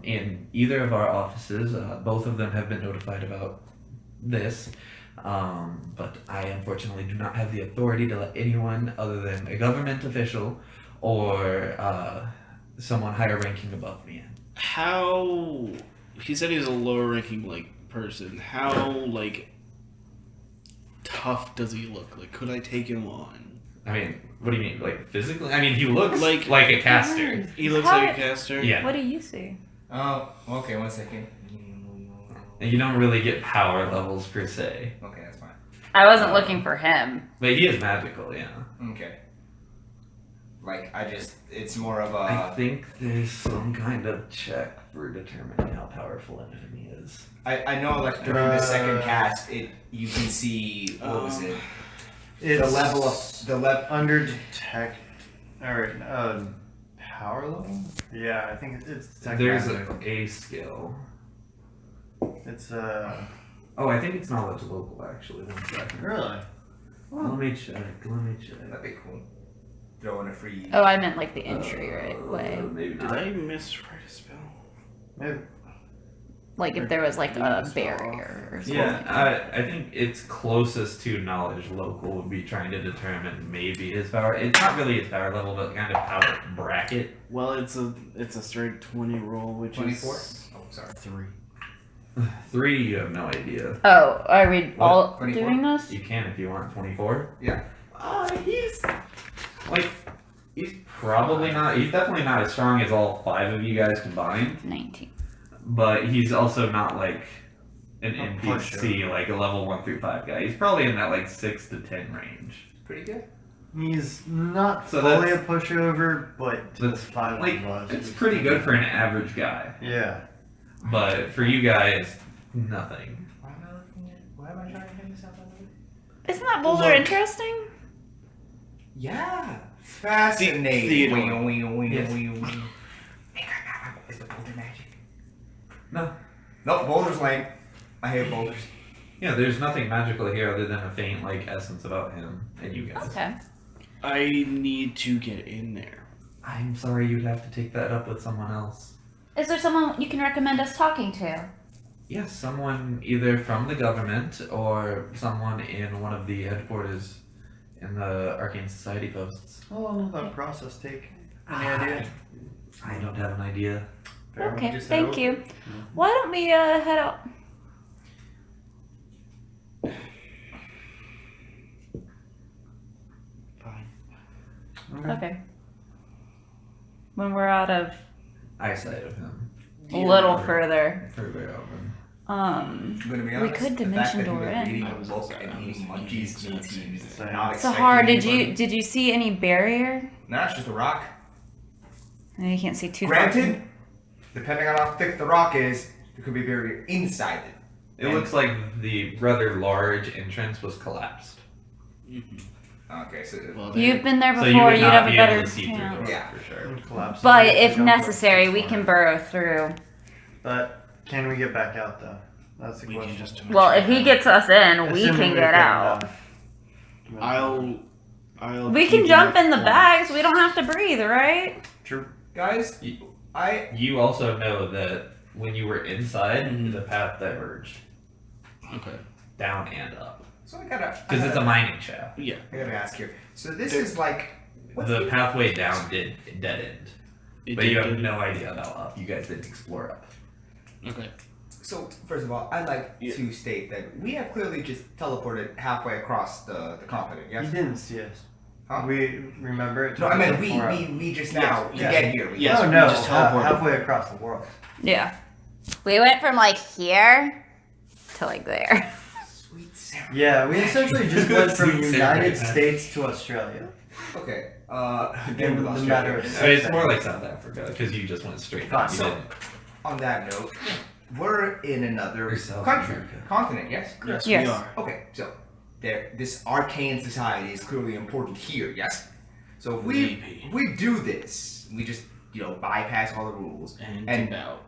In either of our offices, both of them have been notified about this, but I unfortunately do not have the authority to let anyone other than a government official or someone higher ranking above me in. How he said he's a lower ranking like person. How like tough does he look? Like could I take him on? I mean, what do you mean, like physically? I mean, he looks Like- like a caster. He looks How like a did- caster. Yeah. What do you see? Oh, okay, 1 second. And you don't really get power levels per se, Okay, that's fine. I wasn't looking for him. but he is magical, yeah. Okay. Like, it's more of I a. think there's some kind of check for determining how powerful an enemy is. I know, like, during the second cast, you can see, what was it? It's The level. under detect. Or power level. Yeah, I think it's detect. There's magic. a skill. It's Oh, I think it's knowledge local, actually. 1 second. really. Let me check. That'd be cool. Throw in a free. Oh, I meant like the entry right way. Maybe Did not. I miswrite a spell? Maybe. Like if there was like a barrier or something. Yeah, I think it's closest to knowledge local would be trying to determine maybe his power. It's not really his power level, but kind of power bracket. Well, it's a straight 20 roll, which 24? is Oh, sorry. 3. 3, you have no idea. Oh, are we all 24? doing this? You can if you want 24. Yeah. He's like He's probably not. He's definitely not as strong as all 5 of you guys combined. 19. But he's also not like an A NPC, like a level 1 through 5 guy. He's probably in that like 6 to 10 range. Pretty good. He's not So fully a that's- pushover, but That's 5 like of us. it's pretty good for an average guy. Yeah. But for you guys, nothing. Why am I trying to think this out loud? Isn't that boulder Look. interesting? Yeah. Fascinating. Theodore. Yes. Is the boulder magic? No. Nope, boulder's lame. I hate boulders. Yeah, there's nothing magical here other than a faint like essence about him and you guys. Okay. I need to get in there. I'm sorry, you'd have to take that up with someone else. Is there someone you can recommend us talking to? Yes, someone either from the government or someone in one of the headquarters in the Arcane Society posts. How long will that process take? Any idea? I don't have an idea. Fair, we Okay, just head thank over? you. Why don't we head out? Fine. Okay. When we're out of Eyesight of him. a little further, Further open. I'm gonna be we honest, could the fact dimension that he door was in. reading I a was book upset. and I was eating confused. monkeys seems Same. not Sahar, expecting did anybody- you see any barrier? Nah, it's just a rock. You can't see too far. Granted, depending on how thick the rock is, there could be a barrier inside it. It looks like the rather large entrance was collapsed. Okay, so Well, You've been there So before. you would You'd not have a be able better to see through the chance. rock Yeah. for sure. Collapse. But We if don't necessary, go we too can far. burrow through. But can we get back out though? That's the we question. can just. Well, if he gets us in, we Assuming can we've get got out. enough. I'll. We keep can jump in the enough bags. We don't have to breathe, right? True. guys, I You also know that when you were inside, Mhm. the path diverged Okay. down and up so I gotta because it's a mining shaft. Yeah. I gotta ask here. So this is like what's The pathway down did dead end, It but did- you have did- no idea about up. You guys didn't explore up. Okay. So first of all, I'd like Yeah. to state that we have clearly just teleported halfway across the continent. You Yes. didn't see us. Huh? We remember it. No, I meant took us 4 hours. we just now Yes, to yes. get here. We Yes, oh we no, just teleported. halfway across the world. Yeah. We went from like here to like there. Sweet Sarah. Yeah, we essentially just went from Sweet United Sarah. States to Australia. Okay. In the matter of So it's more like South Africa because you just went straight down. You So- didn't. On that note, we're in another Or South country, America. continent. Yes. Yes, Yes. we are. Okay, so this arcane society is clearly important here, yes? So if we Maybe. do this, we just bypass all the rules, And dip out.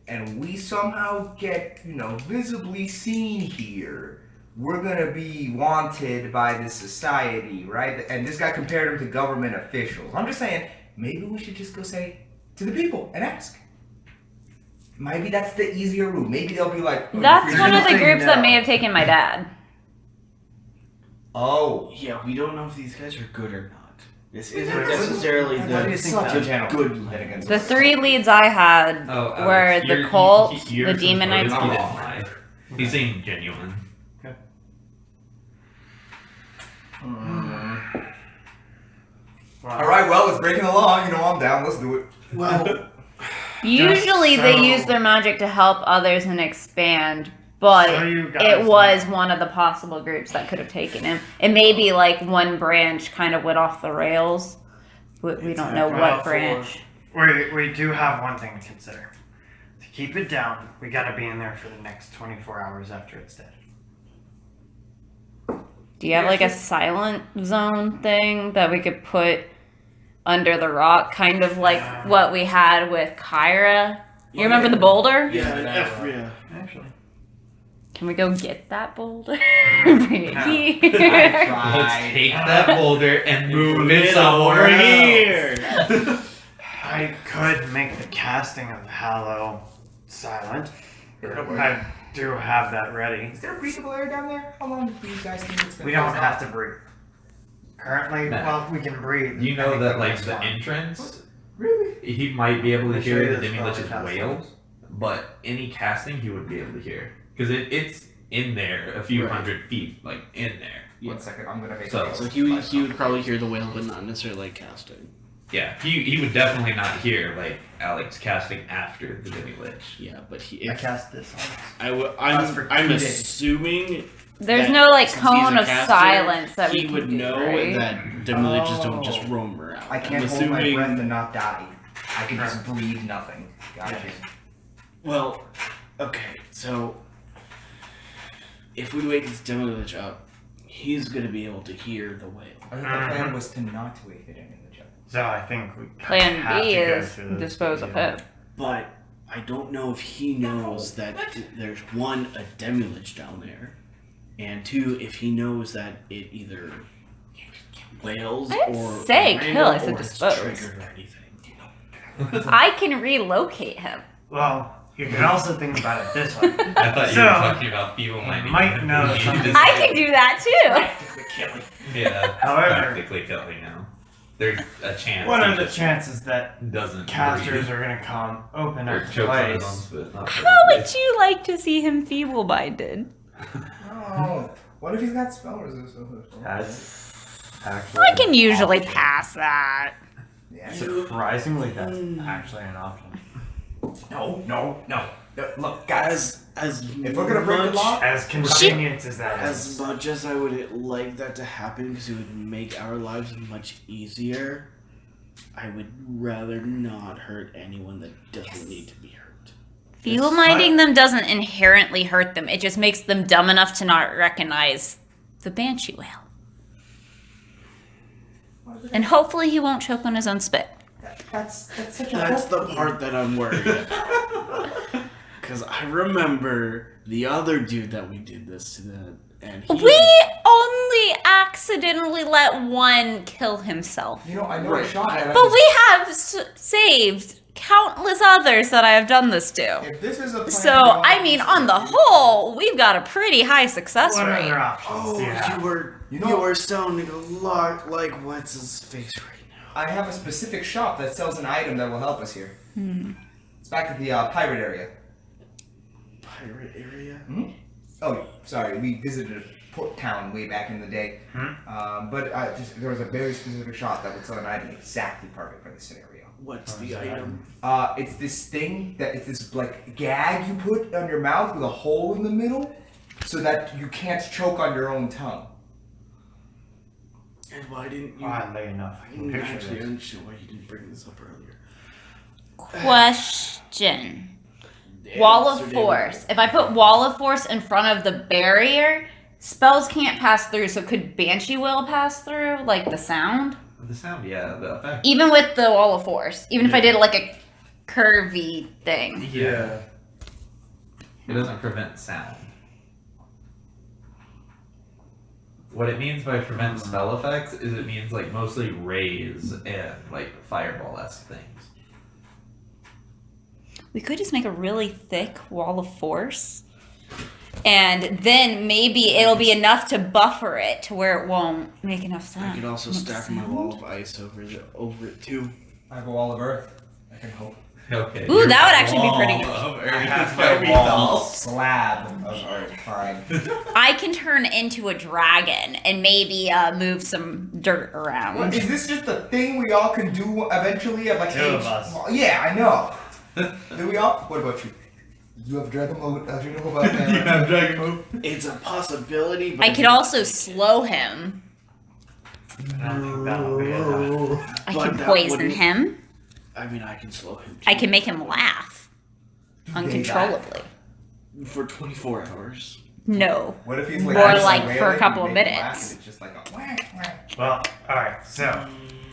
and we somehow get visibly seen here, we're gonna be wanted by the society, right? And this guy compared him to government officials. I'm just saying, maybe we should just go say to the people and ask. Maybe that's the easier route. Maybe they'll be like, "Oh, That's you're one of just the say groups that no. may have taken my dad. Oh. Yeah, we don't know if these guys are good or not. This We isn't never- necessarily Why do you the think such a that? gentleman. good Then again, The 3 leads I had Oh, were Alex, the you're- cult, you're the demon supposed- knights. He didn't lie. He seemed genuine. Wow. All right, well, it's breaking along. I'm down. Let's do it. well. Usually they So- use their magic to help others and expand, but So you guys it was know. one of the possible groups that could have taken him. It may be like one branch kind of went off the rails. We don't know Well, what branch. We do have one thing to consider. To keep it down, we gotta be in there for the next 24 hours after it's dead. Do you have like a silent zone thing that we could put under the rock, kind of like what we had with Kyra? You remember the boulder? Yeah. Actually. Can we go get that boulder? Bring it No. here. Let's take that boulder and move it somewhere else. I could make the casting of Hallow silent. I do have that ready. Is there a breathable air down there? How long do you guys think it's going We don't have to breathe. Currently, No. well, we can breathe. You know that Anything like is the fine. entrance, Really? he might be able to Let me show hear you the this Demilich's spell wail, cast. but any casting he would be able to hear because it's in there a few Right. hundred feet, like in there. Yeah. 1 second, I'm gonna make So- a So he would probably hear the whale, but not necessarily like casting. Yeah, he would definitely not hear like Alex casting after the Demilich. Yeah, but I cast this on it. That's for I'm 2 days. assuming There's that no like since he's cone a of caster, silence that we he can would do, know right? that Demiliches don't Oh. just roam around. I can't I'm hold my assuming, breath and not die. I can just breathe nothing. Gotcha. Well, okay, so if we wake this Demilich up, he's gonna be able to hear the whale. I think the plan was to not wake it in the jump. So I think we Plan have B to go is through this dispose of video. him. But I don't know if he knows that there's one, a Demilich down there, and two, if he knows that it either wails I didn't or say random kill, I said or it's dispose. triggered or anything. I can relocate him. Well, you can also think about it this way. I thought you So, were talking about feeble minded. might know something. I can do that too. Practically killing. Yeah, However- practically killing now. There's a chance. What he are the just chances that doesn't casters breathe. are gonna come, open Or up the chokes on his own place? spit? Not How breathe. would you like to see him feeble-minded? Oh, what if he's got spell resistance? That's actually. I can an usually option. pass that. Yeah. Surprisingly, that's actually an option. No. Look, guys. As If we're gonna break the much- law, As convenient as that As is. much as I would like that to happen because it would make our lives much easier, I would rather not hurt anyone that doesn't need to be hurt. Feeble-minding them doesn't inherently hurt them. It just makes them dumb enough to not recognize the banshee whale. And hopefully he won't choke on his own spit. That's such a. That's the part that I'm worried about. Because I remember the other dude that we did this to, and he. We only accidentally let one kill himself. You know, I know Right. a shot at it. But we have saved countless others that I have done this to. If this is a plan, So, I mean, on the whole, we've got a pretty high success What rate. other options do you have? You You know- are sounding a lot like what's his face right now. I have a specific shop that sells an item that will help us here. It's back at the pirate area. Pirate area. Oh, sorry, we visited a port town way back in the day. But there was a very specific shop that would sell an item exactly perfect for this scenario. What's the item? It's this thing that it's this like gag you put on your mouth with a hole in the middle, so that you can't choke on your own tongue. And why didn't you? Oddly enough, I can picture Actually, this. I'm not sure why you didn't bring this up earlier. Question. Wall of Answer, Force. If I put Wall of Force in front of the barrier, spells can't pass through, so could Banshee Will pass through? Like the sound? The sound, yeah, the effect. Even with the Wall of Force. Even if I did like a curvy thing. Yeah. It doesn't prevent sound. What it means by prevent spell effects is it means like mostly rays and like fireball-esque things. We could just make a really thick Wall of Force. And then maybe it'll be enough to buffer it to where it won't make enough sound. I could also Make stack my sound? wall of ice over it too. I have a wall of earth. I can hope. Okay. Ooh, your that would actually be wall pretty- of earth I have is my very wall. tall. Slab of earth. Fine. I can turn into a dragon and maybe move some dirt around. What, is this just a thing we all can do eventually at like Two of age? us. Well, yeah, I know. Do we all? What about you? You have dragon mode. Do you know about that? dragon move. It's a possibility. But I could also slow him. I don't think that'll be enough. I But can that poison wouldn't- him. I mean, I can slow him. I can make him laugh uncontrollably. For 24 hours. No. What if he's like More actually like for a wailing couple and of making laugh minutes. and it's just like a whack, whack. Well, alright, so,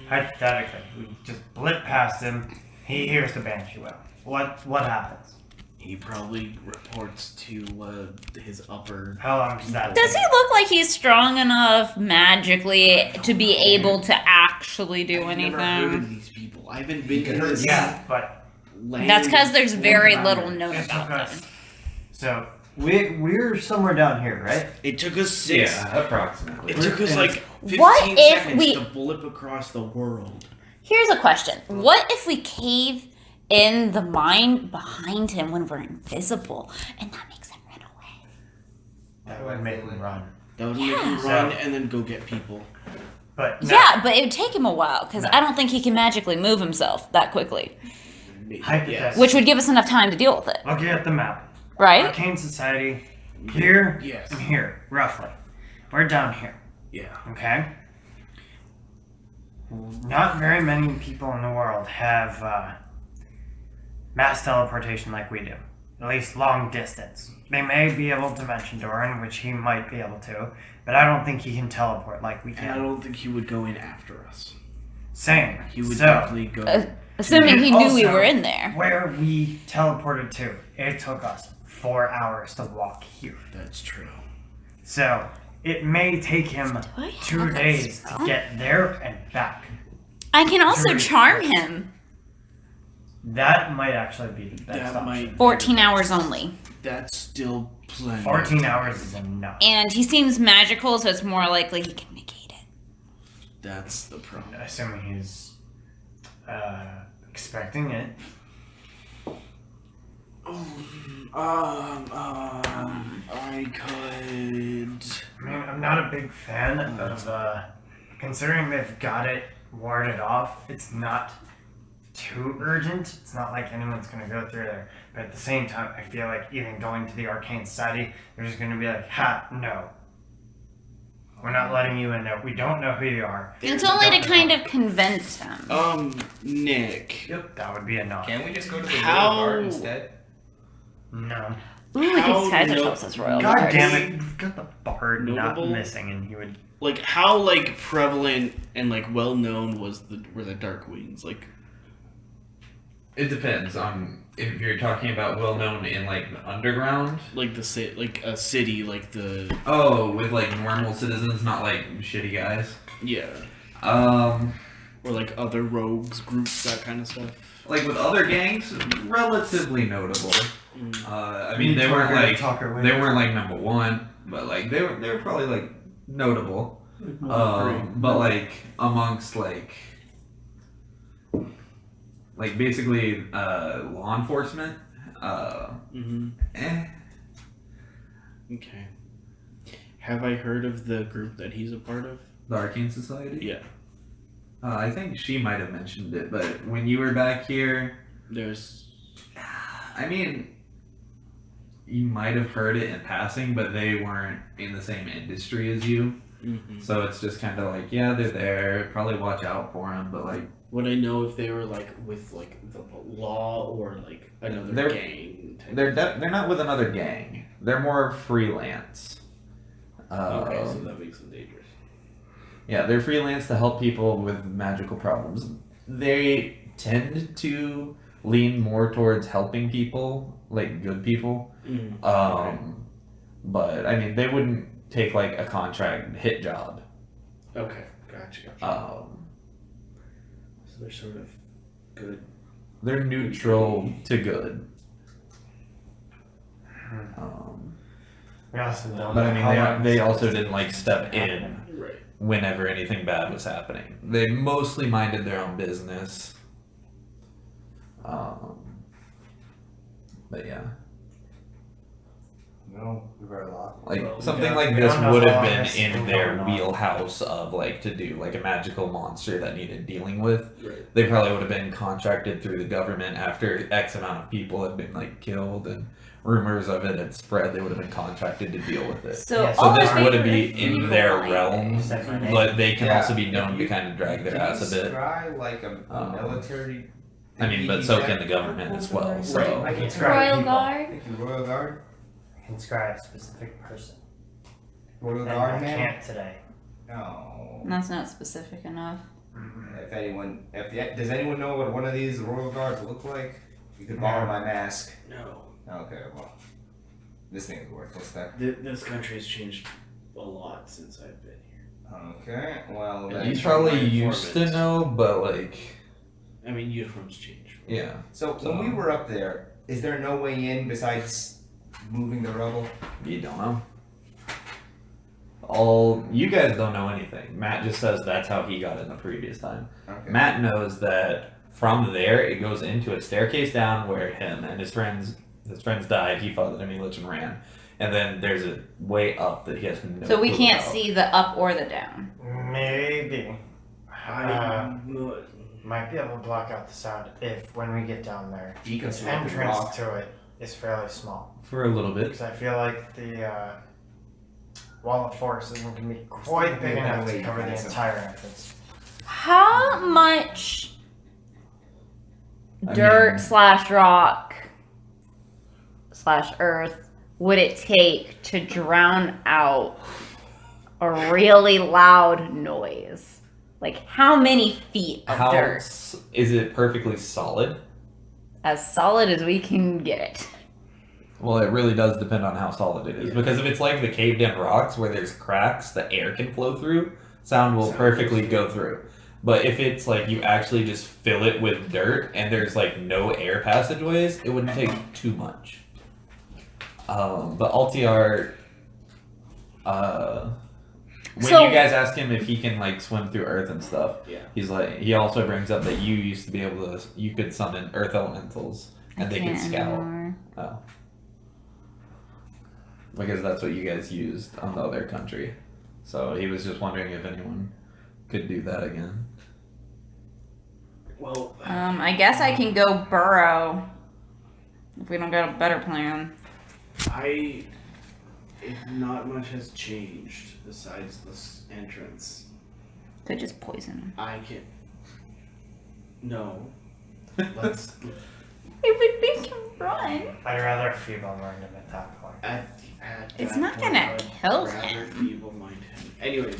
hypothetically, we just blip past him, he hears the Banshee Wail. What happens? He probably reports to his upper. How long does that Does take? he look like he's strong enough magically to be able to actually do I've never heard of anything? these people. I haven't been in hurt- this. Yeah, but, land That's because there's very for little hours. known it about took them. us, so, We're somewhere down here, right? It took us 6. Yeah, approximately. It took us like 15 What if seconds we- to blip across the world. Here's a question. What if we cave in the mine behind him when we're invisible and that makes him run away? that would make him run. That would make him run and then go get people. But no, Yeah, but it would take him a while because I don't think he can magically move himself that quickly, hypothetically, which would give us enough time to deal with it, looking at the map, right? Arcane Society, here Yes. and here, roughly. We're down here, Yeah. okay? Not very many people in the world have mass teleportation like we do. At least long distance. They may be able to mention Doran, which he might be able to, but I don't think he can teleport like we And I can. don't think he would go in after us. Same. He would So, definitely go. Assuming he knew we also, were in there. where we teleported to, it took us 4 hours to walk here. That's true. So, it may take him I 2 have that days spell? to get there and back. I can also Three. charm him. That might actually be the best That option. might. 14 hours only. That's still plenty. 14 hours is enough. And he seems magical, so it's more likely he can negate it. That's the problem. Assuming he's expecting it. I could. I mean, I'm not a big fan of, considering they've got it warded off, it's not too urgent. It's not like anyone's going to go through there. But at the same time, I feel like even going to the Arcane Society, they're just going to be like, ha, no. We're not letting you in there. We don't know who you are. It's only to kind of convince him. Nick. That would be a no. Can we just go to the How- Royal Guard instead? No. Ooh, we How could disguise no- ourselves as royal God guards. damn it. We've got the bard Notable? not missing, and he would. Like, how, like, prevalent and, like, well-known were the Dark Wings? Like, It depends on if you're talking about well known in like the underground. like like a city, like the... Oh, with like normal citizens, not like shitty guys. Yeah. Or Or, like, other rogues, groups, that kind of stuff. like with other gangs, relatively notable. I mean, they weren't like number one, but like they were probably like notable. But like amongst like basically law enforcement, eh. Okay. Have I heard of the group that he's a part of? The Arcane Society. Yeah. I think she might have mentioned it, but when you were back here, There's... I mean, you might have heard it in passing, but they weren't in the same industry as you. Mm-hmm. So it's just kind of like, yeah, they're there. Probably watch out for them, but like, Would I know if they were, like, with, like, the law or, like, another They're- gang? type they're of- they're not with another gang. They're more freelance. Okay, so that makes them dangerous. Yeah, they're freelance to help people with magical problems. They tend to lean more towards helping people, like good people. But I mean, they wouldn't take like a contract hit job. Okay, gotcha. So So they're sort of good. they're neutral to good. We also don't But know I how mean, long they this also is didn't like step in Right. whenever anything bad was happening. They mostly minded their own business. But yeah, No, Verlock. like Well, something yeah, like we this don't know would how have long been this in has been their going on. wheelhouse of like to do like a magical monster that needed dealing with. Right. They probably would have been contracted through the government after X amount of people had been like killed and rumors of it had spread. They would have been contracted to deal with it. So, Yeah, So all this our wouldn't favorite be in people their like- realm, Except for but they can Yeah. also be known to kind of drag their Can ass a bit. Describe like a Um, military. I mean, but so can the government as well. So I can describe Royal people. Guard? Thank you, Royal Guard. I can describe a specific person. Royal And Guard I man. can't today. No. That's not specific enough. Does anyone know what one of these Royal Guards look like? You could borrow my mask. No. Okay, well, this thing is worthless then. This country has changed a lot since I've been here. Okay, well, Yeah, then- you These probably are my used to informants. know, but like, I mean, uniforms change. yeah, So when we were up there, is there no way in besides moving the rubble? you don't know. All you guys don't know anything. Matt just says that's how he got in the previous time. Okay. Matt knows that from there it goes into a staircase down where him and his friends died. He fought the Demilich and ran. and then there's a way up that he has no. So we clue can't about. see the up or the down. Maybe. I would. Might be able to block out the sound if, when we get down there, You can the swim the entrance rock. to it is fairly small. For a little bit. Because I feel like the wall of force isn't going to be quite big enough to cover the entire entrance. How much I dirt mean- slash rock slash earth would it take to drown out a really loud noise? Like, how many feet of dirt? Is it perfectly solid? As solid as we can get it. Well, it really does depend on how solid it is. Because if it's like the caved in rocks where there's cracks that air can flow through, sound will perfectly go through. But if it's like you actually just fill it with dirt and there's like no air passageways, it wouldn't take too much. But Altiar, when So- you guys ask him if he can like swim through earth and stuff, Yeah. he's like, he also brings up that you used to be able to, you could summon earth elementals and they could Can't scout. anymore. Oh. Because that's what you guys used on the other country. So he was just wondering if anyone could do that again. Well, I guess I can go burrow. If we don't got a better plan. if not much has changed besides this entrance, Could just poison him. I can. No. Let's. It would make him run. I'd rather feeble-mind him at that point. At It's that not point, gonna I would kill rather him. feeble-mind him. Anyways.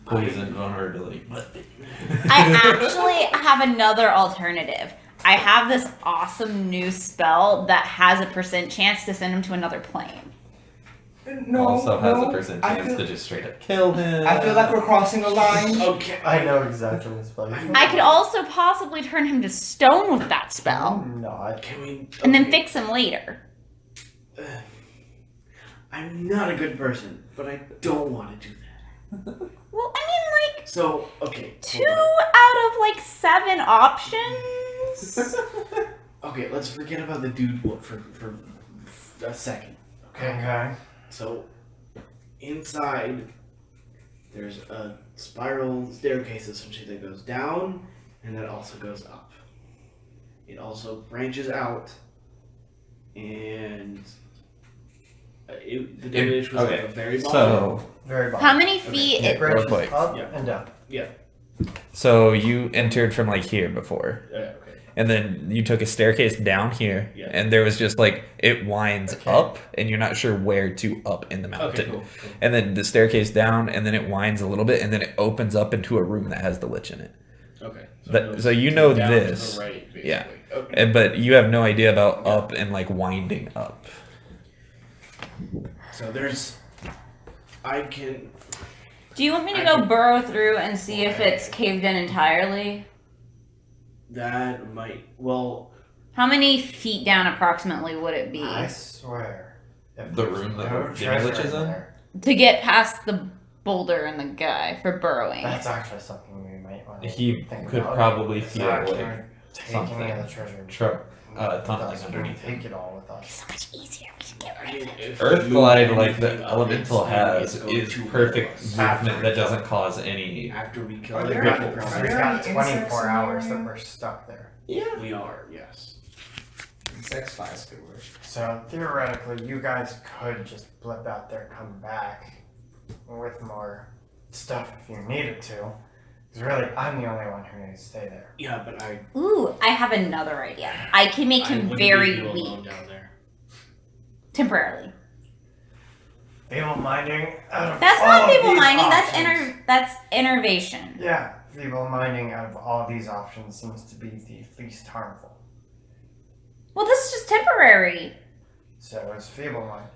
Poison vulnerability. I actually have another alternative. I have this awesome new spell that has a % chance to send him to another plane. No, Also has no, a percent I chance feel- to just straight up kill him. I feel like we're crossing a line. Okay. I know exactly this spell. I could also possibly turn him to stone with that spell Not. Can we? and then okay. fix him later. I'm not a good person, but I don't want to do that. Well, I mean, like, So, okay. 2 out of like 7 options. Okay, let's forget about the dude for a second. Okay. So, inside, there's a spiral staircase essentially that goes down and that also goes up. It also branches out, and the Demilich was okay, at the very bottom. So, Very bottom. How many feet? It branches Real quick. up Yeah. and down. so you entered from like here before, Okay. and then you took a staircase down here, Yeah. and there was just like it winds Okay. up, and you're not sure where to up in the mountain. Okay, cool. And then the staircase down, and then it winds a little bit, and then it opens up into a room that has the lich in it. Okay. That- it goes so you know down to the this. right, basically. Yeah. Okay. But you have no idea about up and like winding up. So there's, I can. Do you want me to I go can- burrow through and see if it's caved in entirely? That might. Well, How many feet down approximately would it be I swear. If The there's room that no Demilich treasure is in? there, to get past the boulder and the guy for burrowing? that's actually something we might want to He think could about. probably Is feel actually like taking something. the treasure. Tunneling Us, underneath we take it all with us. So much easier. We can get I rid mean, of it. if Earth we Glide, move like the anything up, elemental it's has, going is to perfect us. movement that doesn't cause any. After we kill Are the there grapple any- problem. So are we've there got any insects 24 in hours there? that we're stuck there. We are, yes. Sex spies could work. So theoretically, you guys could just blip out there, come back with more stuff if you needed to. Because really, I'm the only one who needs to stay there. Yeah, but I. Ooh, I have another idea. I can make I him wouldn't very leave you alone weak down there. temporarily. Feeble-minding out of That's all not of feeble these minding. options- That's innervation. Yeah, feeble-minding out of all these options seems to be the least harmful. Well, this is just temporary. So it's feeble-minded.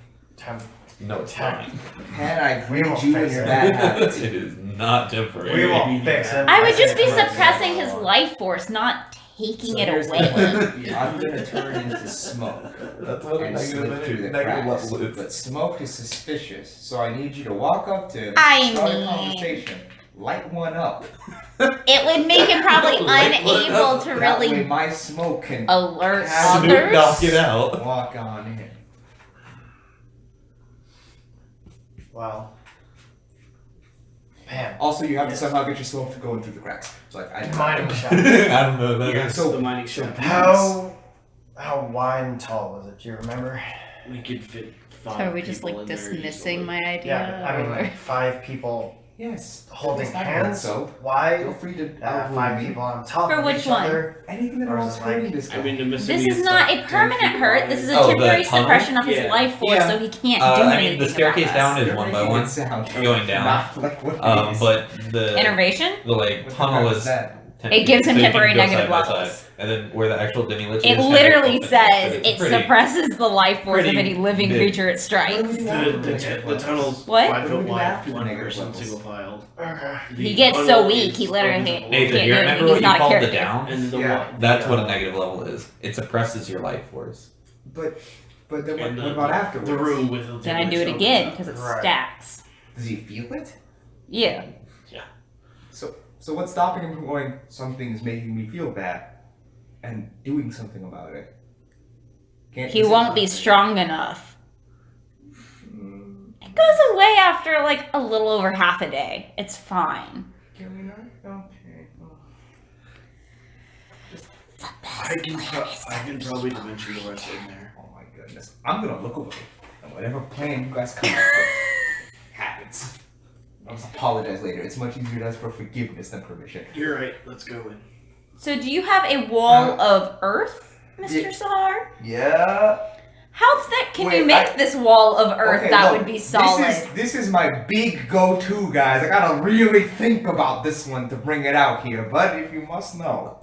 No, it's Ten. not. Had I We will greeted you in fix your it. bad habits. It is not temporary. We will fix it. I would just be Fix it. suppressing his life force, not taking it here's the away. plan. I'm gonna turn into smoke That's what and slip through the cracks. But smoke is suspicious, so I need you to walk up to him, I start a mean- conversation, light one up. It would make him probably Like, what unable to That way really my smoke can alert Have Snoop others. knock it out. walk on in. Well, man, Also, you have Yes. to somehow get your soul to go in through the cracks. It's like I mining shaft. I don't know about Yes, So- the mining shaft. How wide and tall was it? Do you remember? We could fit 5 So are we just people like in there dismissing easily. my idea? Yeah, I mean or- like 5 people yes, holding it's not hands, So feel wide. free to 5 outline me. people on top For of which each one? other. Anything that Or is involves it hurting like- this guy. I mean, I'm This assuming is it's not like a 10 permanent feet hurt. wide. This is a Oh, the temporary tunnel? suppression of his Yeah. life force, Yeah. so he can't do I anything mean, the staircase about down us. is You're one by making one, it sound going down. not like what it is. But the Innervation? like What the tunnel crap is that? 10 It feet, gives him so you can temporary go negative side by levels. side. And then where the actual Demilich is, It kind of literally open, says but it's it pretty- suppresses the life force of pretty any living big. creature it strikes. The tunnel's What? 5 foot wide, After 1 negative person, levels. single filed. Okay. He gets so tunnel weak, is he literally invisible. Nathan, can't you do remember anything. what He's you not a called the character. down? And the Yeah. wa- That's what a uh, negative level is. It suppresses your life force. But then and what about afterwards? The room with the Then I do it opens again up. because it Right. stacks. Does he feel it? Yeah. So what's stopping him from going, something's making me feel bad, and doing something about it? He won't be strong enough. Mm, It goes away after like a little over half a day. It's fine. can we not? Okay. I can probably dimension the rest in there. Oh my goodness. I'm gonna look away, and whatever plan you guys come up with happens. I'll just apologize later. It's much easier to ask for forgiveness than permission. You're right. Let's go in. So do you have a wall of earth, Mr. Yeah. Sahar? Yeah. How thick can you Wait, make this wall of earth Okay, that look, would be solid? This is my big go-to, guys. I gotta really think about this one to bring it out here. But if you must know,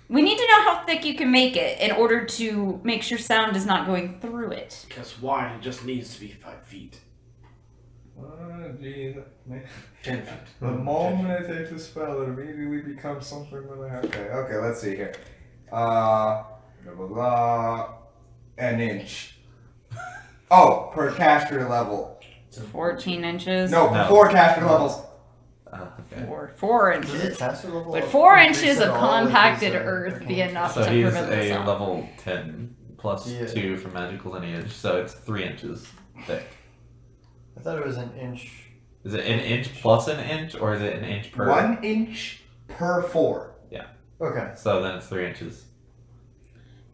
We need to know how thick you can make it in order to make sure sound is not going through it. Because wide, it just needs to be 5 feet. oh, geez. 10 feet. The moment I take the spell, it immediately becomes something that I okay, let's see here. Blah, blah, blah. An inch. Oh, per caster level. 14 inches. No, No. before caster levels. Okay. 4 Does inches. it caster level? Would 4 increase inches at of all if compacted he's, earth be arcane? enough So to he's prevent the a sound? level 10 plus Yeah. 2 from magical lineage, so it's 3 inches thick. I thought it was an inch. Is it an inch plus an inch, or is it an inch per? 1 inch per 4. Okay. So then it's 3 inches.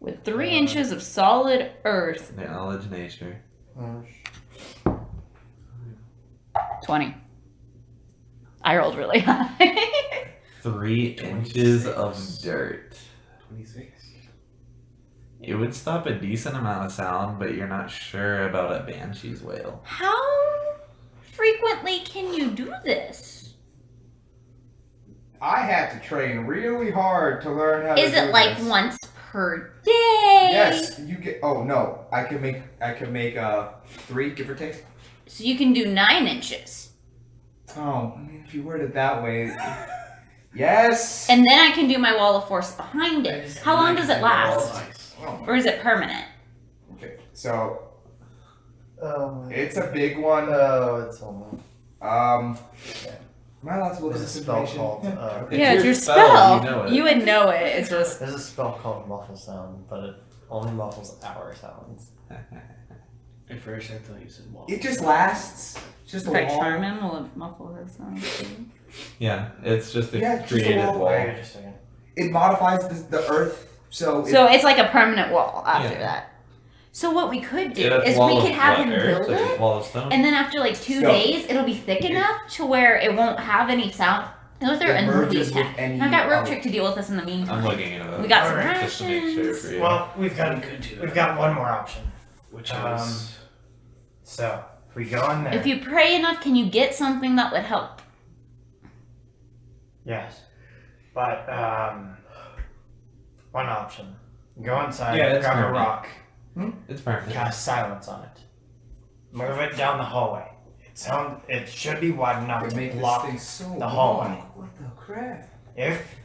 With 3 inches of solid earth. Knowledge nature. 20. I rolled really high. 3 inches of dirt. 26. It would stop a decent amount of sound, but you're not sure about a banshee's wail. How frequently can you do this? I had to train really hard to learn how to Is do it like this. once per day? Yes, you get. Oh no, I can make 3, give or take. So you can do 9 inches. Oh, I mean, if you word it that way, yes. And then I can do my wall of force behind it. How long does it last? Nice. Oh, Or is it permanent? okay, so Oh. it's a big one. Oh, it's almost. Am I allowed to look at There's a this spell information? called. It's Yeah, it's your your spell, spell. you know it. You would know it. It's just. There's a spell called Muffle Sound, but it only muffles our sounds. At first, I thought you said wall. It just lasts. It's just a Fred wall. Charmin will muffle his sound too. Yeah, it's just a Yeah, just a created wall. wall. Wait just a second. It modifies the earth, so. So it's like a permanent wall after Yeah. that. So what we could do Yeah, is wall we of could have what, him earth? build Like a it, wall of stone? and then after like 2 Stone. days, it'll be thick enough to where it won't have any sound. Go through It and really merges with attack. any And I've got rope other- trick to deal with this in the I'm meantime. looking into that. We got some Alright, just to make sure rations. for you. Well, we've got one more option. Which Um, is. So if we go in there, If you pray enough, can you get something that would help? yes, but one option: go inside, Yeah, it's grab a permanent. rock, It's perfect. cast silence on it, move it down the hallway. It should be wide enough Would to make this block thing so the hallway. long. What the crap? If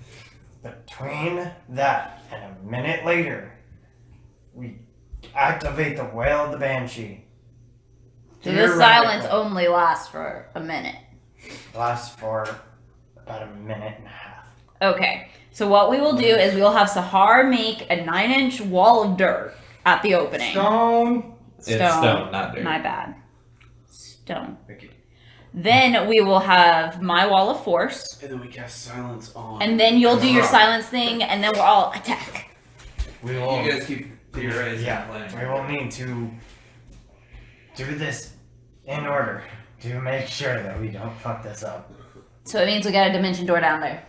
between that and a minute later we activate the wail of the banshee, So this silence only lasts for a minute. lasts for about a minute and a half. Okay. So what we will do is we will have Sahar make a 9-inch wall of dirt at the opening. Stone. It's stone, not dirt. My bad. stone. Thank you. Then we will have my wall of force, And then we cast silence on. and then you'll do your silence thing, and then we'll all attack. We will. You guys keep theorizing and planning. We will need to do this in order to make sure that we don't fuck this up. So it means we got a dimension door down there.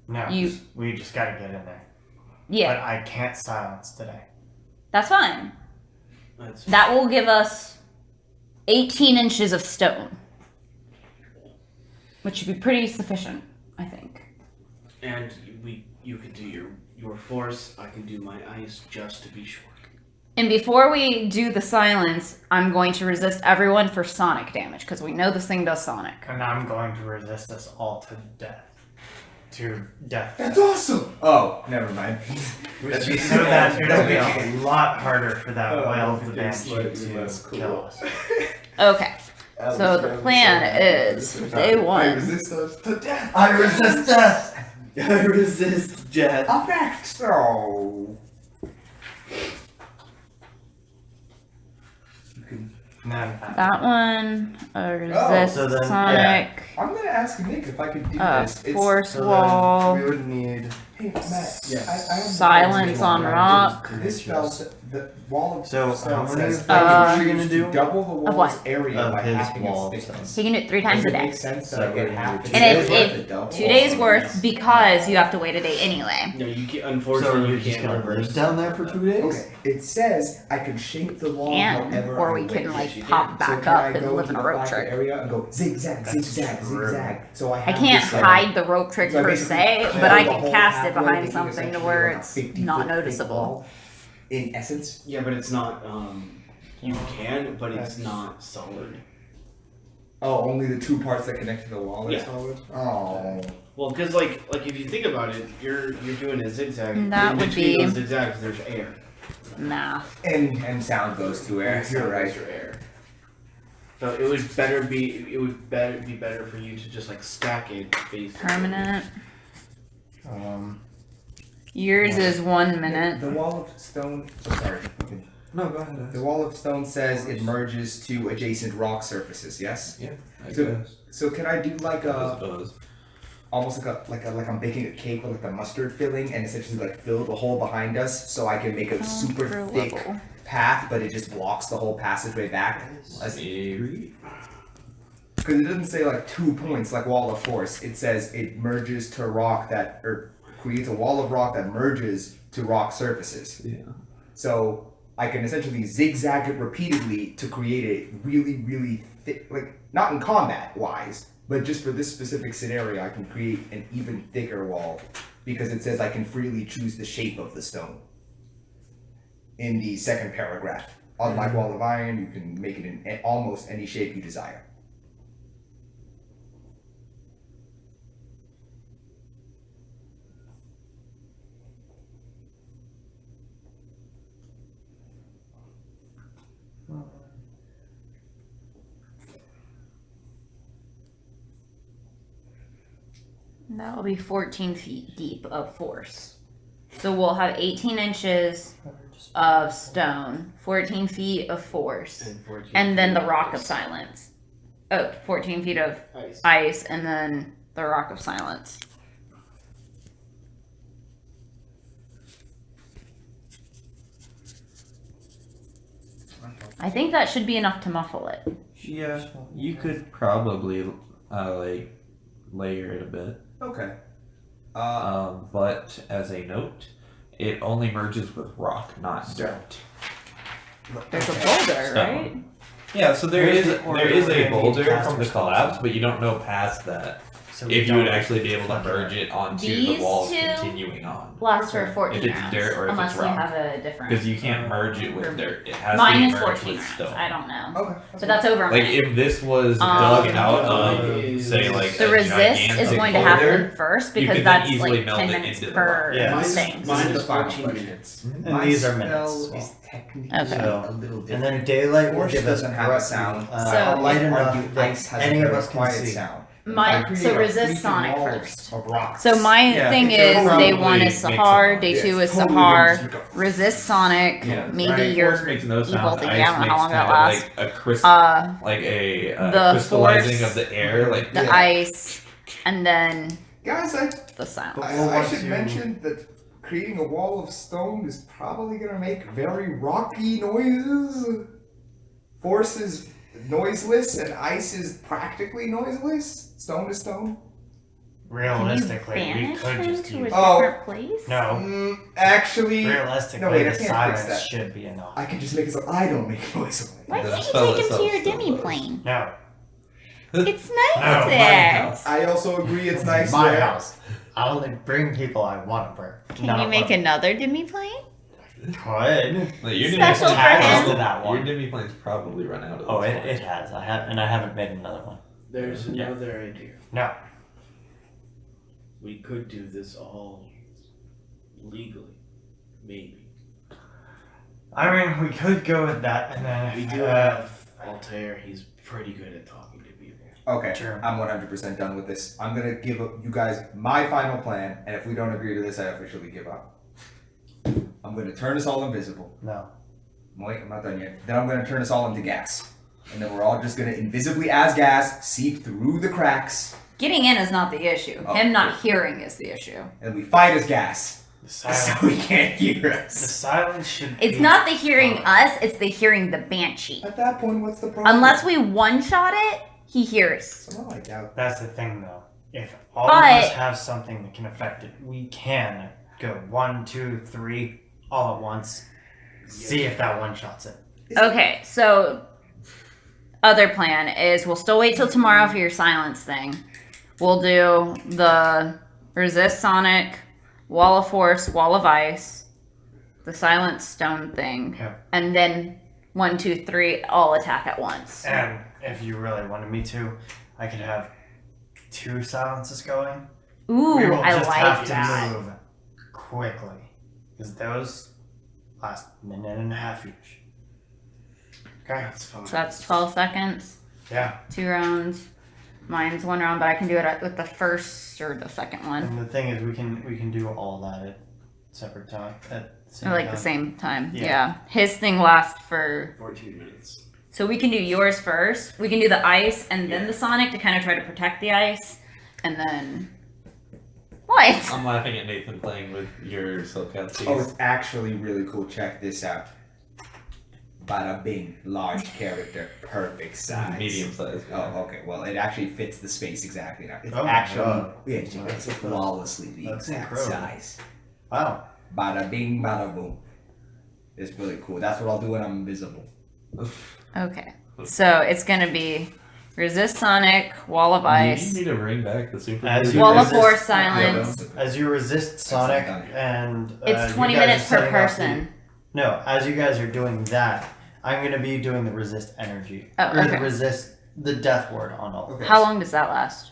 No, You- we just gotta get in there. Yeah, But I can't silence today. that's fine. That's That will give us 18 inches of stone, which should be pretty sufficient, I think. and you can do your force. I can do my ice just to be sure. And before we do the silence, I'm going to resist everyone for sonic damage, because we know this thing does sonic. And I'm going to resist us all to death. To death. That's awesome. Oh, never mind. So that it'll be a lot harder for that whale of the banshee to kill us. Okay, so the plan is day one. resist us to death. I resist death! I resist death. I'm back. So. That one, resist so then, sonic, I'm gonna ask Nick if I could do this. force So wall. then we would need. Hey, Matt. I have Silence on rock. This spell, the wall of So stone how many says of those are you gonna do? double the Of wall's what? area Of by his halving wall its of thickness. He can do it 3 times Does a it day. make sense that So I we're get gonna half do the And Two if, days of if the 2 days wall? worth, because you have to wait a day anyway. No, you can. So Unfortunately, you're you just can't gonna reverse. live down there for 2 days? Okay, it says I can shape the wall And, however or I we wish. can like you pop can. back so can I up and go live to in a the rope flat trick. area and go zigzag, That's zigzag, true. zigzag. So I I have can't this, like, hide the rope trick so I per basically se, cover but I the can whole cast it halfway, behind making something to essentially where like a it's 50 not foot thick noticeable. wall. In essence, Yeah, but it's not. You can, but it's not solid. oh, only the 2 parts that connect to the wall are Yeah. solid. Oh, Well, because like if you think about it, you're doing a zigzag. And that in would between be- those zigzags. There's air. Math. and sound goes to air. You're right. There's air. So it would be better for you to just like stack it basically. Permanent. Um, Yours is 1 minute. The wall of stone. Oh, sorry. Okay. No, go ahead. The wall of stone says it merges to adjacent rock surfaces. Yes. I So- guess. So can I do like It a does. almost like I'm baking a cake with like the mustard filling and essentially like fill the hole behind us so I can make a super Per thick level. path, but it just blocks the whole passageway back. Maybe. Because it doesn't say like 2 points like wall of force. It says it merges to rock that or creates a wall of rock that merges to rock surfaces. Yeah. So I can essentially zigzag it repeatedly to create a really, really thick, like not in combat wise, but just for this specific scenario, I can create an even thicker wall because it says I can freely choose the shape of the stone. In the second paragraph, unlike wall of iron, you can make it in almost any shape you desire. That will be 14 feet deep of force. So we'll have 18 inches of stone, 14 feet of force, And 14 and then the feet rock of ice. silence. Oh, 14 feet of Ice. ice, and then the rock of silence. I think that should be enough to muffle it. Yeah, you could probably like layer it a bit. Okay. But as a note, it only merges with rock, not dirt. There's a boulder, Stone. right? Yeah, so there Here's is the order a we're gonna boulder need from the casters collapse, also. but you don't know past that so if you would don't actually be able to fuck merge it onto the These walls two continuing on. Last for 14 If it's rounds, dirt or if unless it's you rock. have a different. Because you can't merge it with dirt. It has Mine to be is merged 14 with rounds. stone. I don't know, Okay. but that's over. a Like minute. if this was Um, dug out of, is- say, like The a resist is gigantic going to boulder, happen first you because could then that's easily like melt 10 it minutes into the per rock. Yeah. thing. Mine the is final 14 question. minutes. And My these are spell minutes as well. is technically Okay. So- a little different. And then daylight will Force give us doesn't have a sound. So- light enough Argue that ice has any a of very us can quiet see. sound. So resist Sonic first. Of rocks. So my Yeah, thing it is probably day 1 is makes Sahar, it day Yeah, 2 is totally Sahar, makes it go. resist Sonic, Yeah, maybe right. your Force makes no evil sound. thing. Ice I don't know how makes long that kind of lasts. like a Uh, the the crystallizing force, of the air, like the ice, and then Guys, the sound. We'll I want should to- mention that creating a wall of stone is probably gonna make very rocky noises. Force is noiseless, and ice is practically noiseless. Stone to stone. Realistically, we Banish could him just to a use. Oh. different place? No, Actually, realistically, no, wait, I the can't fix silence that. should be enough. I can just make it so I don't make noise. Why The can't you spell take him to itself your still demi-plane? No, It's No, nice my there. house. I also agree it's nice. My there. house. I'll only bring people I want to bring. Can you make another demi-plane? Could. Like, your Special demi- for him. probably- To that one. Your demi plane's probably run out of. Oh, this it one. has. I haven't made another one. There's Yeah. another idea. No. We could do this all legally, maybe. I mean, we could go with that, and then We do have Altair. He's pretty good at talking to people. Okay, Sure. I'm 100% done with this. I'm gonna give you guys my final plan, and if we don't agree to this, I officially give up. I'm gonna turn us all invisible. No. Wait, I'm not done yet. Then I'm gonna turn us all into gas. And then we're all just gonna invisibly, as gas, seep through the cracks, Getting in is not the issue. Oh, Him not hearing is the issue. and we fight as gas. The So silence. he can't hear The us. silence should. It's be not the hearing fine. us, it's the hearing the banshee. At that point, what's the problem? Unless we one-shot it, he hears. Somehow I doubt. That's the thing, though. If all But- of us have something that can affect it, we can go 1, 2, 3 all at once. See if that one shots it. Okay, so other plan is we'll still wait till tomorrow for your silence thing. We'll do the resist Sonic, wall of force, wall of ice, the silent stone thing, Yeah. and then 1, 2, 3 all attack at once. And if you really wanted me to, I could have 2 silences going. Ooh, We will I just like have that. to move quickly. Because those last minute and a half each. Okay. That's fine. So that's 12 seconds, Yeah. 2 rounds. Mine's 1 round, but I can do it with the first or the second one. And the thing is, we can do all that at separate time. At the same Or like time. the same time. Yeah. Yeah. His thing lasts for. 14 minutes. So we can do yours first. We can do the ice and then the Sonic to kind of try to protect the ice. And then. What? I'm laughing at Nathan playing with your Silcat piece. Oh, it's actually really cool. Check this out. Bada bing, large character, perfect size. Medium size. Oh, okay. Well, it actually fits the space exactly now. It's Oh my actually God. yeah, it's flawlessly the That's exact incredible. size. Wow. Bada bing, bada boom. It's really cool. That's what I'll do when I'm invisible. Okay. So it's going to be resist Sonic, wall of Do you ice, need me to bring back the super? As Booty? you wall of resist- force, silence. As you resist Sonic done. and It's you 20 guys are minutes per setting up the- person. No, as you guys are doing that, I'm gonna be doing the resist energy Oh, or the okay. resist the death ward on all. Okay. How long does that last?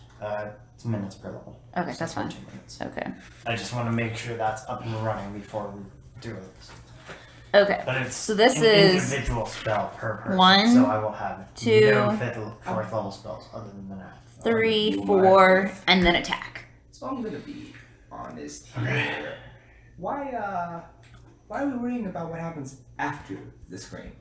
It's minutes per level. Okay, So that's fine. 14 minutes. Okay. I just want to make sure that's up and running before we do this. Okay. But it's So this an is individual spell per person. 1, so I will have 2, no fourth level spells other than that. 3, 4, and then attack. So I'm gonna be honest here. Okay. Why are we worrying about what happens after the screen?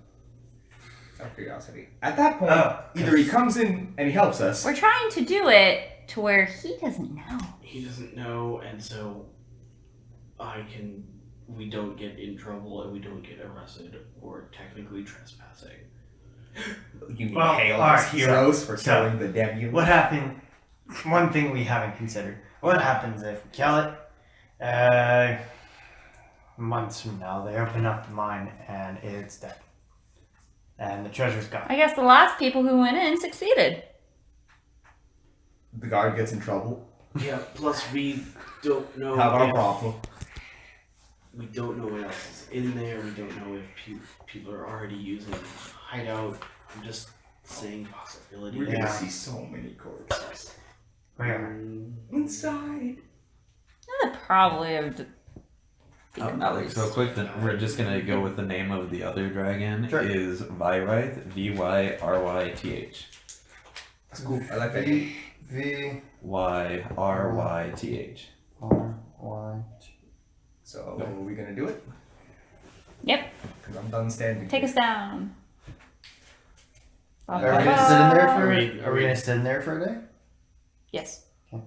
Out of curiosity. At that point, either he comes in and he helps us. We're trying to do it to where he doesn't know. He doesn't know, and so we don't get in trouble and we don't get arrested or technically trespassing. You mean Well, hail alright, us heroes for so- killing the Demilich? What happened? One thing we haven't considered. What happens if we kill it? Months from now, they open up the mine and it's dead, and the treasure's gone. I guess the last people who went in succeeded. The guard gets in trouble. Yeah, plus we don't know Have our if- problem. we don't know what else is in there. We don't know if people are already using hideout. I'm just saying possibility. We're Yeah. gonna see so many corpses Where? inside. That would probably have. Oh, Alex, real quick, then we're just gonna go with the name of the other dragon. Sure. Is Vyryth, Vyryth. That's cool. I like that. VYRYTH. R-Y. So are we gonna do it? Yep. Because I'm done standing. Take us down. Are we gonna sit in there for? Are we gonna sit in there for a day? Yes. Okay.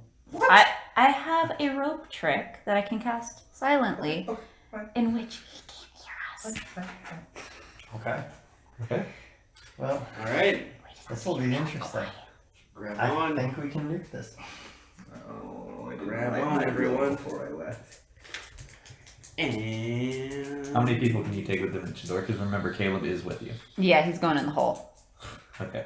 I have a rope trick that I can cast silently, in which he can't hear us. Okay. Okay. Well, All right. this will be interesting. Grab I on. think we can do this. Oh, I didn't Grab light on, my everyone. rope before I left. And How many people can you take with Dimension Door? Because remember, Caleb is with you. Yeah, he's going in the hole. Okay.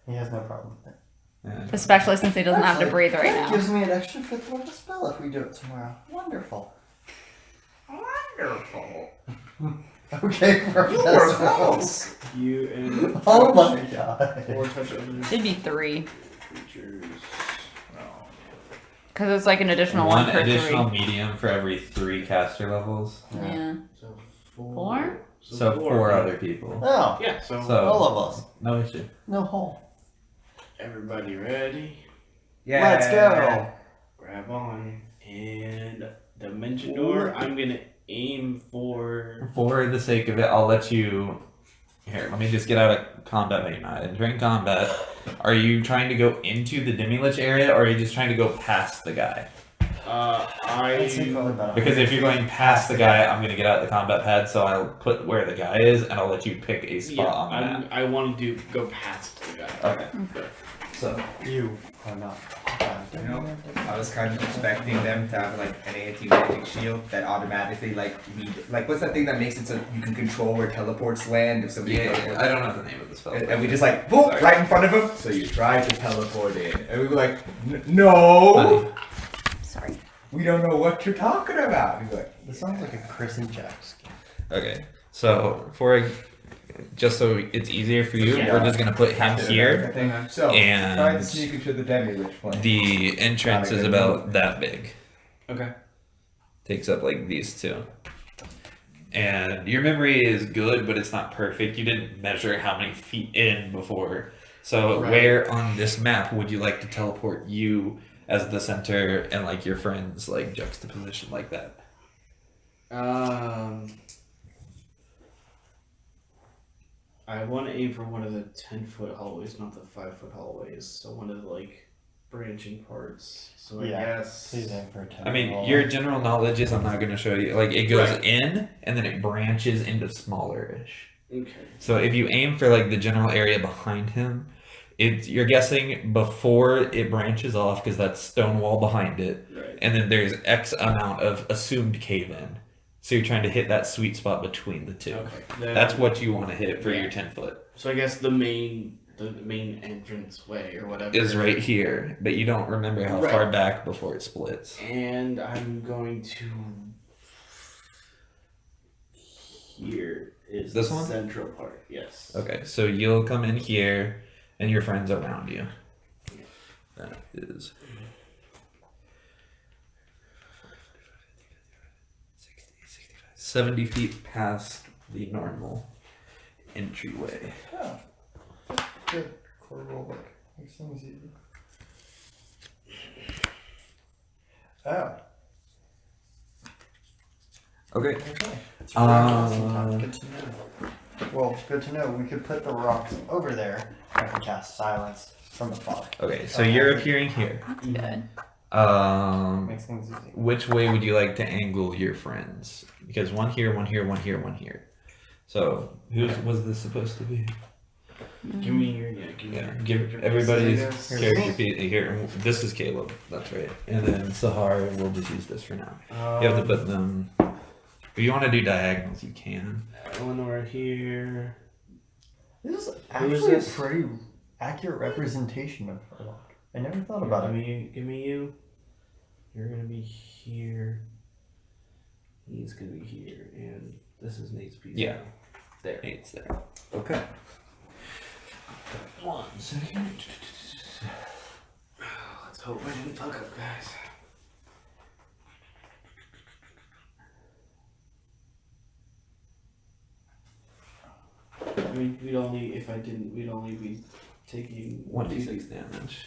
He has no problem with it. Yeah. Especially since he doesn't have to breathe right That now. gives me an extra 5th level spell if we do it tomorrow. Wonderful. Wonderful. Okay, Professor. you and Oh my god. 4 touch others. It'd be 3. Creatures. Because it's like an additional one per additional 3. medium for every 3 caster levels. Yeah. So 4. 4? So 4 other people. Oh, Yeah. So So all of us. no issue. No hole. everybody ready? Yeah. Let's go. Grab on and Dimension Door. I'm gonna aim for. For the sake of it, I'll let you. Here, let me just get out of combat. You're not entering combat. Are you trying to go into the Demilich area, or are you just trying to go past the guy? I'd say probably about Because if you're going past the guy, I'm gonna get out the combat pad, so I'll put where the guy is, and I'll let you pick a spot on the map. I want to go past the guy. Okay. So you are not. You know, I was kind of expecting them to have like an anti-magic shield that automatically like what's that thing that makes it so you can control where teleports land if somebody teleports? I don't know the name of the spell. And we just like boom Sorry. right in front of him. So you try to teleport in, and we were like, no, Buddy. Sorry. we don't know what you're talking about. He's like, This sounds like a Chris and Jack scheme. Okay. So just so it's easier for you, Yeah. we're just gonna put him here. So And- try to sneak into the Demilich plane. The entrance is about that big. Okay. Takes up like these two. And your memory is good, but it's not perfect. You didn't measure how many feet in before. So Right. where on this map would you like to teleport you as the center and like your friends like juxtaposition like that? I want to aim for one of the 10-foot hallways, not the 5-foot hallways. So one of the like branching parts. So I guess. Please aim for a 10. I mean, your general knowledge is I'm not going to show you. Like, it goes Right. in, and then it branches into smaller-ish. Okay. So if you aim for, like, the general area behind him, you're guessing before it branches off, because that's stone wall behind it, Right. and then there's X amount of assumed cave-in. So you're trying to hit that sweet spot between the two. Okay. Then- That's what you want to hit for Yeah. your 10-foot. So I guess the main entrance way or whatever Is right here, but you don't remember how Right. far back before it splits. And I'm going to. Here is This the one? central part. Yes. Okay, so you'll come in here, and your friends around you. That is 70 feet past the normal entryway. Oh. Good. Core roll work. Makes things easy. Oh. Okay. Okay. It's really awesome, Tom. Um, Good to know. Well, good to know. We could put the rocks over there and I can cast silence from afar. Okay, so you're appearing here. That's good. Makes things easy. Which way would you like to angle your friends? Because one here, one here, one here, one here. So whose was this supposed to be? Give me your Give everybody's Yes. character sheet here. This is Caleb. That's right. And then Sahar, we'll just use this for now. You have to put them. If you want to do diagonals, you can. Eleanor here. This is Who is actually this? a pretty accurate representation of Verlock. I never thought about it. Give me you. You're gonna be here. He's gonna be here, and this is Nate's piece. Yeah. There. Eight's there. Okay. 1 second. Let's hope I didn't fuck up, guys. I mean, we'd only, if I didn't, we'd only be taking 1d6 damage.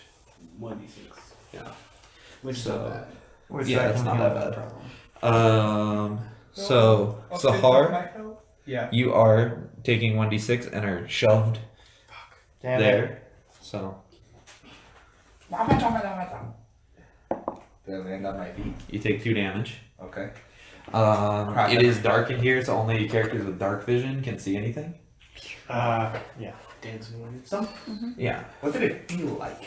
1d6. Yeah. Which is So- not bad. Which Yeah, I it's can not handle that no bad. problem. So Sahar, Yeah. you are taking 1d6 and are shoved Damn there. So They land on my feet. you take 2 damage. Okay. It is dark in here, so only characters with dark vision can see anything. Yeah. Dancing on it. So, Yeah. what did it feel like?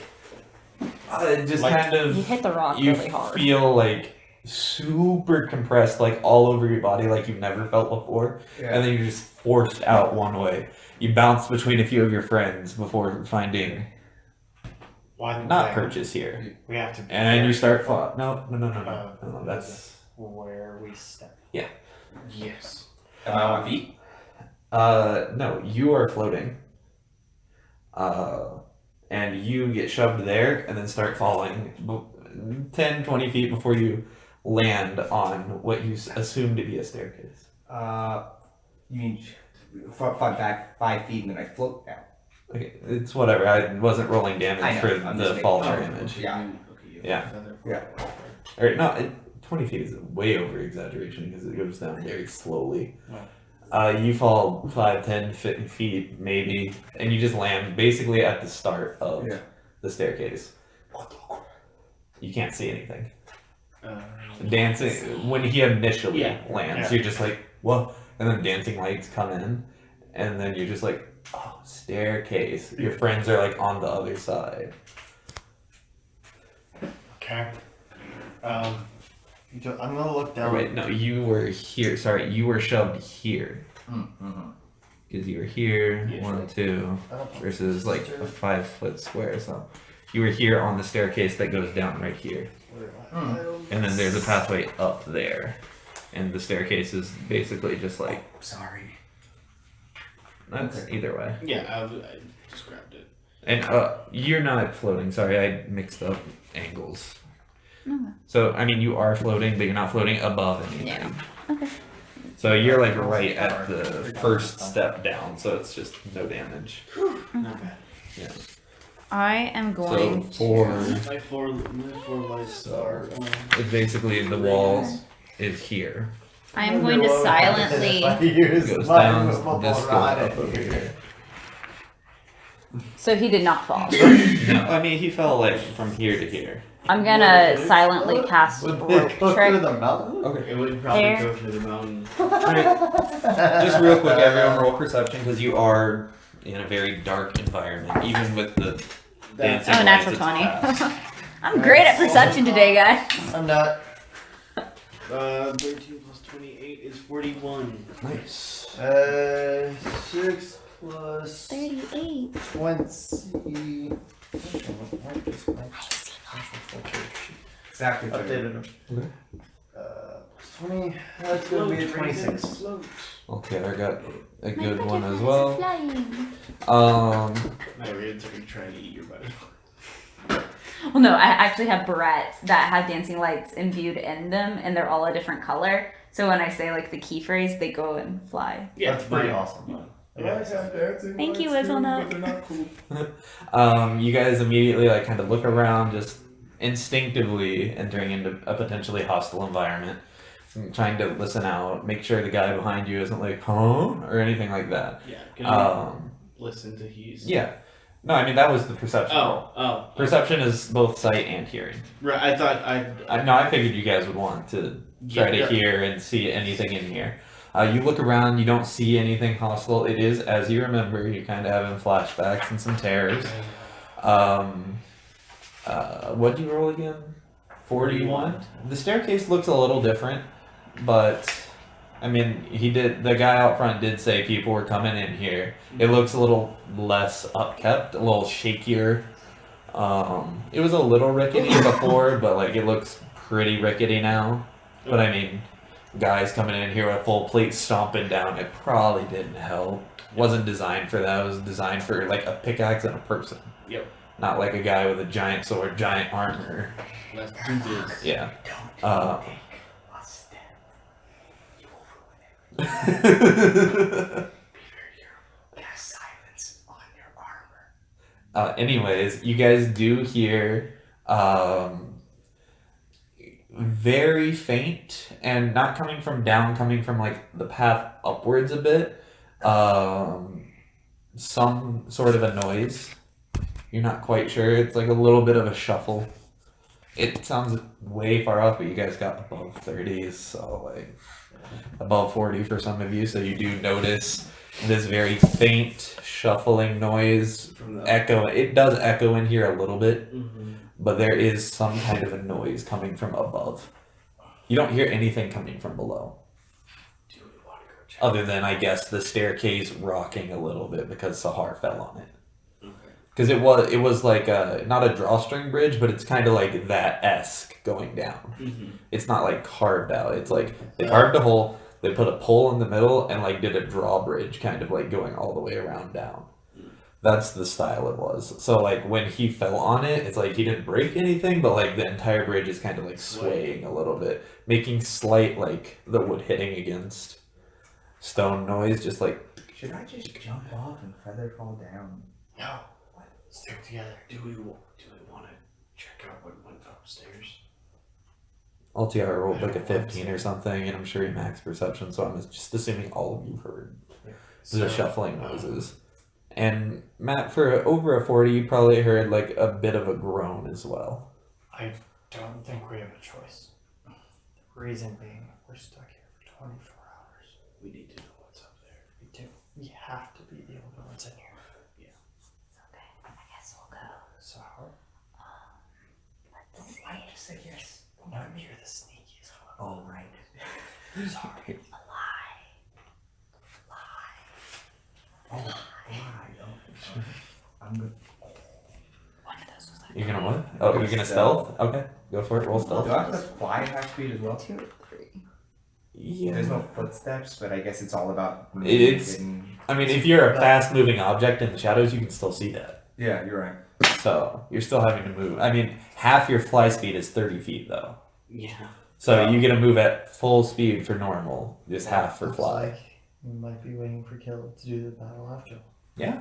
Just Like- kind of You hit the rock you really hard. feel like super compressed, like all over your body, like you've never felt before, and then you're just forced out one way. You bounce between a few of your friends before finding One not thing. purchase here, We have to. be and you very start careful no. That's where we step. Yes. Am I on my feet? no. You are floating, and you get shoved there, and then start falling 10, 20 feet before you land on what you assume to be a staircase. You mean, fun fact, 5 feet and then I float down. Okay, it's whatever. I wasn't rolling damage I know, for I'm the just fall making- damage. Yeah. Okay, you Yeah. have a feather. Yeah. Or no, 20 feet is way over exaggeration because it goes down very slowly. You fall 5, 10 feet maybe, and you just land basically at the start of Yeah. the staircase. You can't see anything. Uh, Dancing when he initially Yeah. lands, Yeah. you're just like, whoa, and then dancing lights come in, and then you're just like, oh, staircase. Your friends are like on the other side. Okay. I'm gonna look down. Oh, wait, no, you were here. Sorry, you were shoved here Mm-hmm. because you were here, Yeah, 1, sure. 2, I don't know. versus like a 5-foot square. So you were here on the staircase that goes down right here, and then there's a pathway up there, and the staircase is basically just like Sorry. that's Okay. either way. yeah, I just grabbed it. And you're not floating. Sorry, I mixed up angles. Okay. So I mean, you are floating, but you're not floating above anything. Yeah. Okay. So you're like right at the first step down. So it's just no damage. Not bad. Yeah. I am So going for My four lights are. it basically the wall is here. I am going to silently. Goes down. This goes up over here. So he did not fall. No, I mean he fell like from here to here. I'm gonna silently cast Would rope it go trick. through the mountain? Okay. It would probably There. go through the mountain. Just real quick, everyone roll perception because you are in a very dark environment, even with the dancing Oh, lights, natural it's 20. fast. I'm great at perception today, guys. I'm not. 13 plus 28 is 41. Nice. 6 plus 38. 20. Exactly. Updated. Okay. 20. That's gonna be a 26. Okay, I got a My good one as butterflies well. flying. My ribs are trying to eat your butt. Well, no, I actually have barrettes that have dancing lights imbued in them, and they're all a different color. So when I say like the key phrase, they go and fly. Yeah, That's pretty awesome. Yeah. Thank you, Hazelnut. You guys immediately like kind of look around, just instinctively entering into a potentially hostile environment, trying to listen out, make sure the guy behind you isn't like, huh, or anything like that. Yeah, can I Um, listen to he's. yeah. No, I mean that was the perception. Oh. Perception is both sight and hearing. Right, I thought I figured you guys would want to try to hear and see anything in here. You look around, you don't see anything hostile. It is, as you remember, you're kind of having flashbacks and some terrors. What'd you roll again? 41? The staircase looks a little different, but I mean, the guy out front did say people were coming in here. It looks a little less upkept, a little shakier. It was a little rickety before, but like it looks pretty rickety now. But I mean, guys coming in here with a full plate stomping down, it probably didn't help. Wasn't designed for that. It was designed for like a pickaxe and a person. Yep. Not like a guy with a giant sword, giant armor. Let's do this. Yeah. Anyways, you guys do hear very faint and not coming from down, coming from like the path upwards a bit. Some sort of a noise. You're not quite sure. It's like a little bit of a shuffle. It sounds way far off, but you guys got above 30s, so like above 40 for some of you. So you do notice this very faint shuffling noise echo. It does echo in here a little bit, but there is some kind of a noise coming from above. You don't hear anything coming from below. Other than, I guess, the staircase rocking a little bit because Sahar fell on it. Because it was like not a drawstring bridge, but it's kind of like that-esque going down. It's not like carved out. It's like they carved a hole, they put a pole in the middle, and like did a drawbridge kind of like going all the way around down. That's the style it was. So like when he fell on it, it's like he didn't break anything, but like the entire bridge is kind of like swaying a little bit, making slight like the wood hitting against stone noise, just like. Should I just jump off and feather fall down? No. Stick together. Do we want to check out what went upstairs? Altiara rolled like a 15 or something, and I'm sure he maxed perception, so I'm just assuming all of you heard the shuffling noises. And Matt, for over a 40, you probably heard like a bit of a groan as well. I don't think we have a choice. The reason being, we're stuck here for 24 hours. We need to know what's up there. We do. We have to be able to know what's in here. So, I just say yes. no, you're the sneakiest one. Oh, right. Sorry. Oh, right. I'm good. You're gonna what? Oh, you're gonna stealth? Okay, go for it. Roll stealth. Do I have to fly at half speed as well? 2 or 3. Yeah. There's no footsteps, but I guess it's all about. It's. I mean, if you're a fast-moving object in the shadows, you can still see that. Yeah, you're right. So you're still having to move. I mean, half your fly speed is 30 feet though. Yeah. So you get to move at full speed for normal, just half for Looks fly. like we might be waiting for Caleb to do the battle after. Yeah.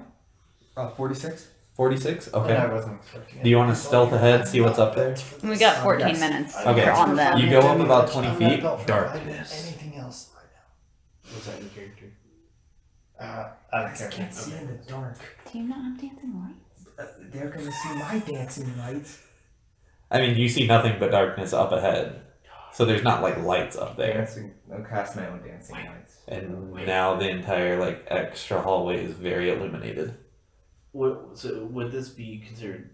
46? 46? And I Okay. wasn't expecting it. Do you want to stealth ahead, see what's up there? We got 14 Yes. minutes Okay. on them. You go up about 20 I'm not feet, built for darkness. anything else right now. Was that your character? I don't care. can't see in the dark. Do you not have dancing lights? They're gonna see my dancing lights. I mean, you see nothing but darkness up ahead. So there's not like lights up there. Dancing. I'll cast my own dancing lights. And now the entire like extra hallway is very illuminated. So would this be considered?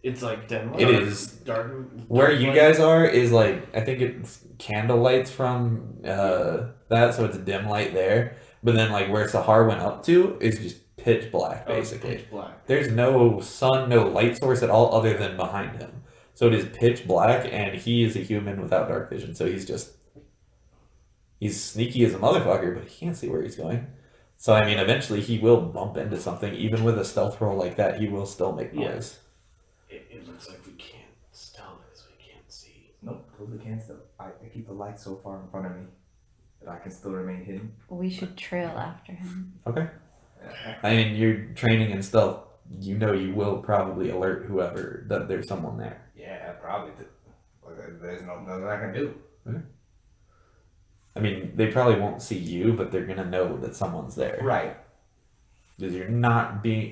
It's like Demilich? It is. dark. Where you guys are is like, I think it's candle lights from that, so it's a dim light there. But then like where Sahar went up to is just pitch black basically. Pitch black. There's no sun, no light source at all other than behind him. So it is pitch black, and he is a human without dark vision. So he's sneaky as a motherfucker, but he can't see where he's going. So I mean, eventually he will bump into something. Even with a stealth roll like that, he will still make noise. It looks like we can't stealth because we can't see. Nope, totally can't still. I keep the light so far in front of me that I can still remain hidden. We should trail after him. Okay. I mean, you're training in stealth. You know you will probably alert whoever that there's someone there. Yeah, probably. There's nothing I can do. I mean, they probably won't see you, but they're gonna know that someone's there. Right. Because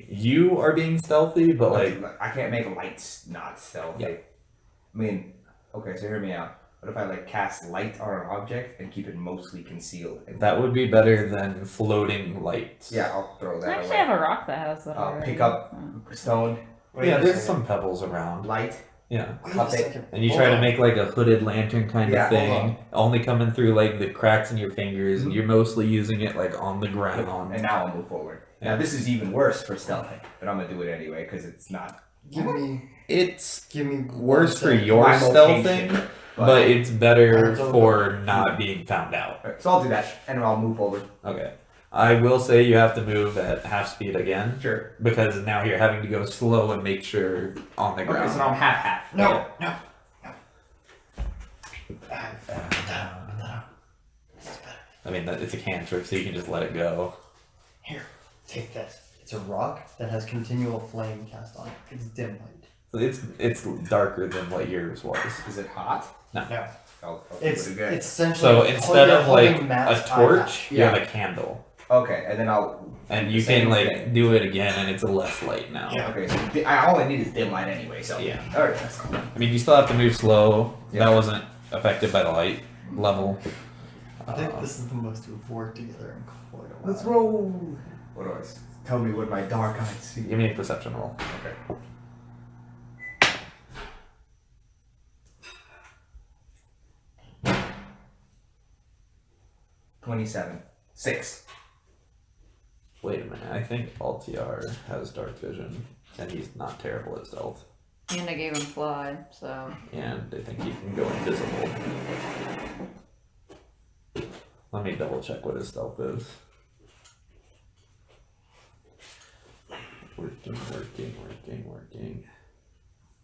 you are being stealthy, but like, I can't make lights not stealthy. Yeah. I mean, okay, so hear me out. What if I like cast light on an object and keep it mostly concealed? that would be better than floating lights. Yeah, I'll throw I that actually away. have a rock that has that I'll already. pick up stone, Yeah, there's some pebbles around. light, Yeah. Wait a Up it. second. And you Hold try to on. make like a hooded lantern kind Yeah, of hold thing, only coming through like the cracks in your fingers, and you're mostly using it like on the ground. and now I'll move forward. Yeah. Now this is even worse for stealthing, but I'm gonna do it anyway because it's not Give me It's one worse for second. your my stealthing, location, but it's better I don't for know. not being found out. Alright, so I'll do that, and I'll move forward. Okay. I will say you have to move at half speed again, Sure. because now you're having to go slow and make sure on the Okay, ground. so now I'm half. No, no. I mean, it's a cantrip, so you can just let it go. Here, take this. It's a rock that has continual flame cast on it. It's dim light. So it's darker than what yours was. Is it hot? No. Oh, It's pretty good. it's essentially So instead of like holding Matt's a torch, you Yeah. have a candle, Okay, and then I'll. and the you same can like thing. do it again, and it's a less light now. Yeah. Okay, so all I need is dim light anyway. So Yeah. All right, that's cool. I mean, you still have to move slow. Yeah. That wasn't affected by the light level. I think this is the most we've worked together in quite a while. Let's roll. What do I? Tell me what my dark eyes see. Give me a perception roll. Okay. 27. 6. Wait a minute. I think LTR has dark vision, and he's not terrible at stealth. And I gave him fly, so. And I think he can go invisible. Let me double check what his stealth is. Working.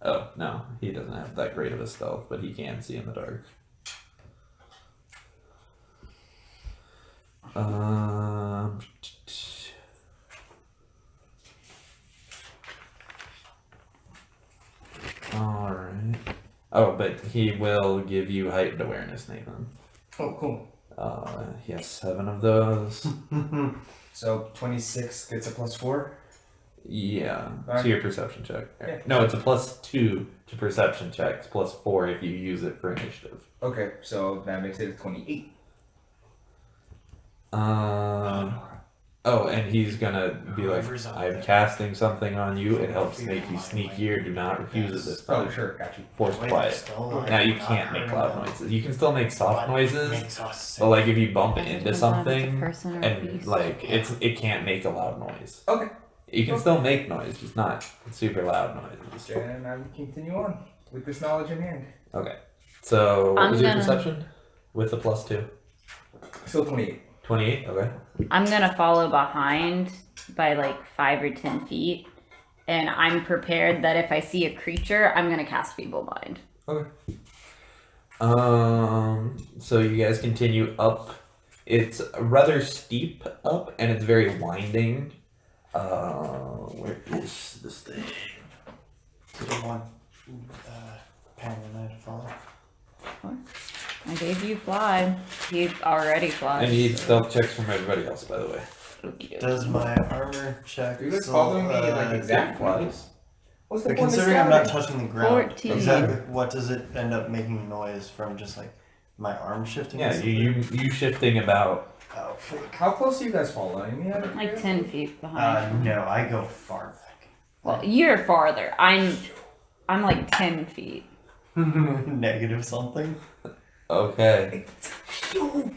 Oh, no, he doesn't have that great of a stealth, but he can see in the dark. Alright. Oh, but he will give you heightened awareness, Nathan. Oh, cool. He has 7 of those. So 26 gets a +4. Yeah, Alright. to your perception check. Yeah. No, it's a +2 to perception checks, +4 if you use it for initiative. Okay, so that makes it a 28. Oh, and he's gonna be like, Whoever's up I'm there. casting something on you. It helps make you sneakier. Do not refuse it this time. Oh, sure, got you. Force Wait, quiet. still, like, Now you not can't make hurting loud them. noises. You can still make soft But noises, makes us sick. but like if you bump into Depends on if it's a something person or a and beast. like it can't make a loud noise. Okay. You can still make noise, just not super loud noises. Then I will continue on with this knowledge in hand. Okay. So what I'm was your gonna- perception with the +2? Still 28. 28. Okay. I'm gonna follow behind by like 5 or 10 feet. And I'm prepared that if I see a creature, I'm gonna cast Feeble Mind. Okay. So you guys continue up. It's rather steep up, and it's very winding. Where is this thing? You don't want Penguin and I to follow. I gave you fly. He already flies. I need stealth checks from everybody else, by the way. Does my armor check? Are you guys still, following me like exactly? Wise. What's the But point of considering I'm not scouting? touching the ground, 14. exactly what does it end up making noise from? Just like my arm shifting? Yeah, you shifting about. Oh, freak. How close are you guys following me? Like 10 feet behind. No, I go far back. Well, you're farther. I'm like 10 feet. Negative something. Okay.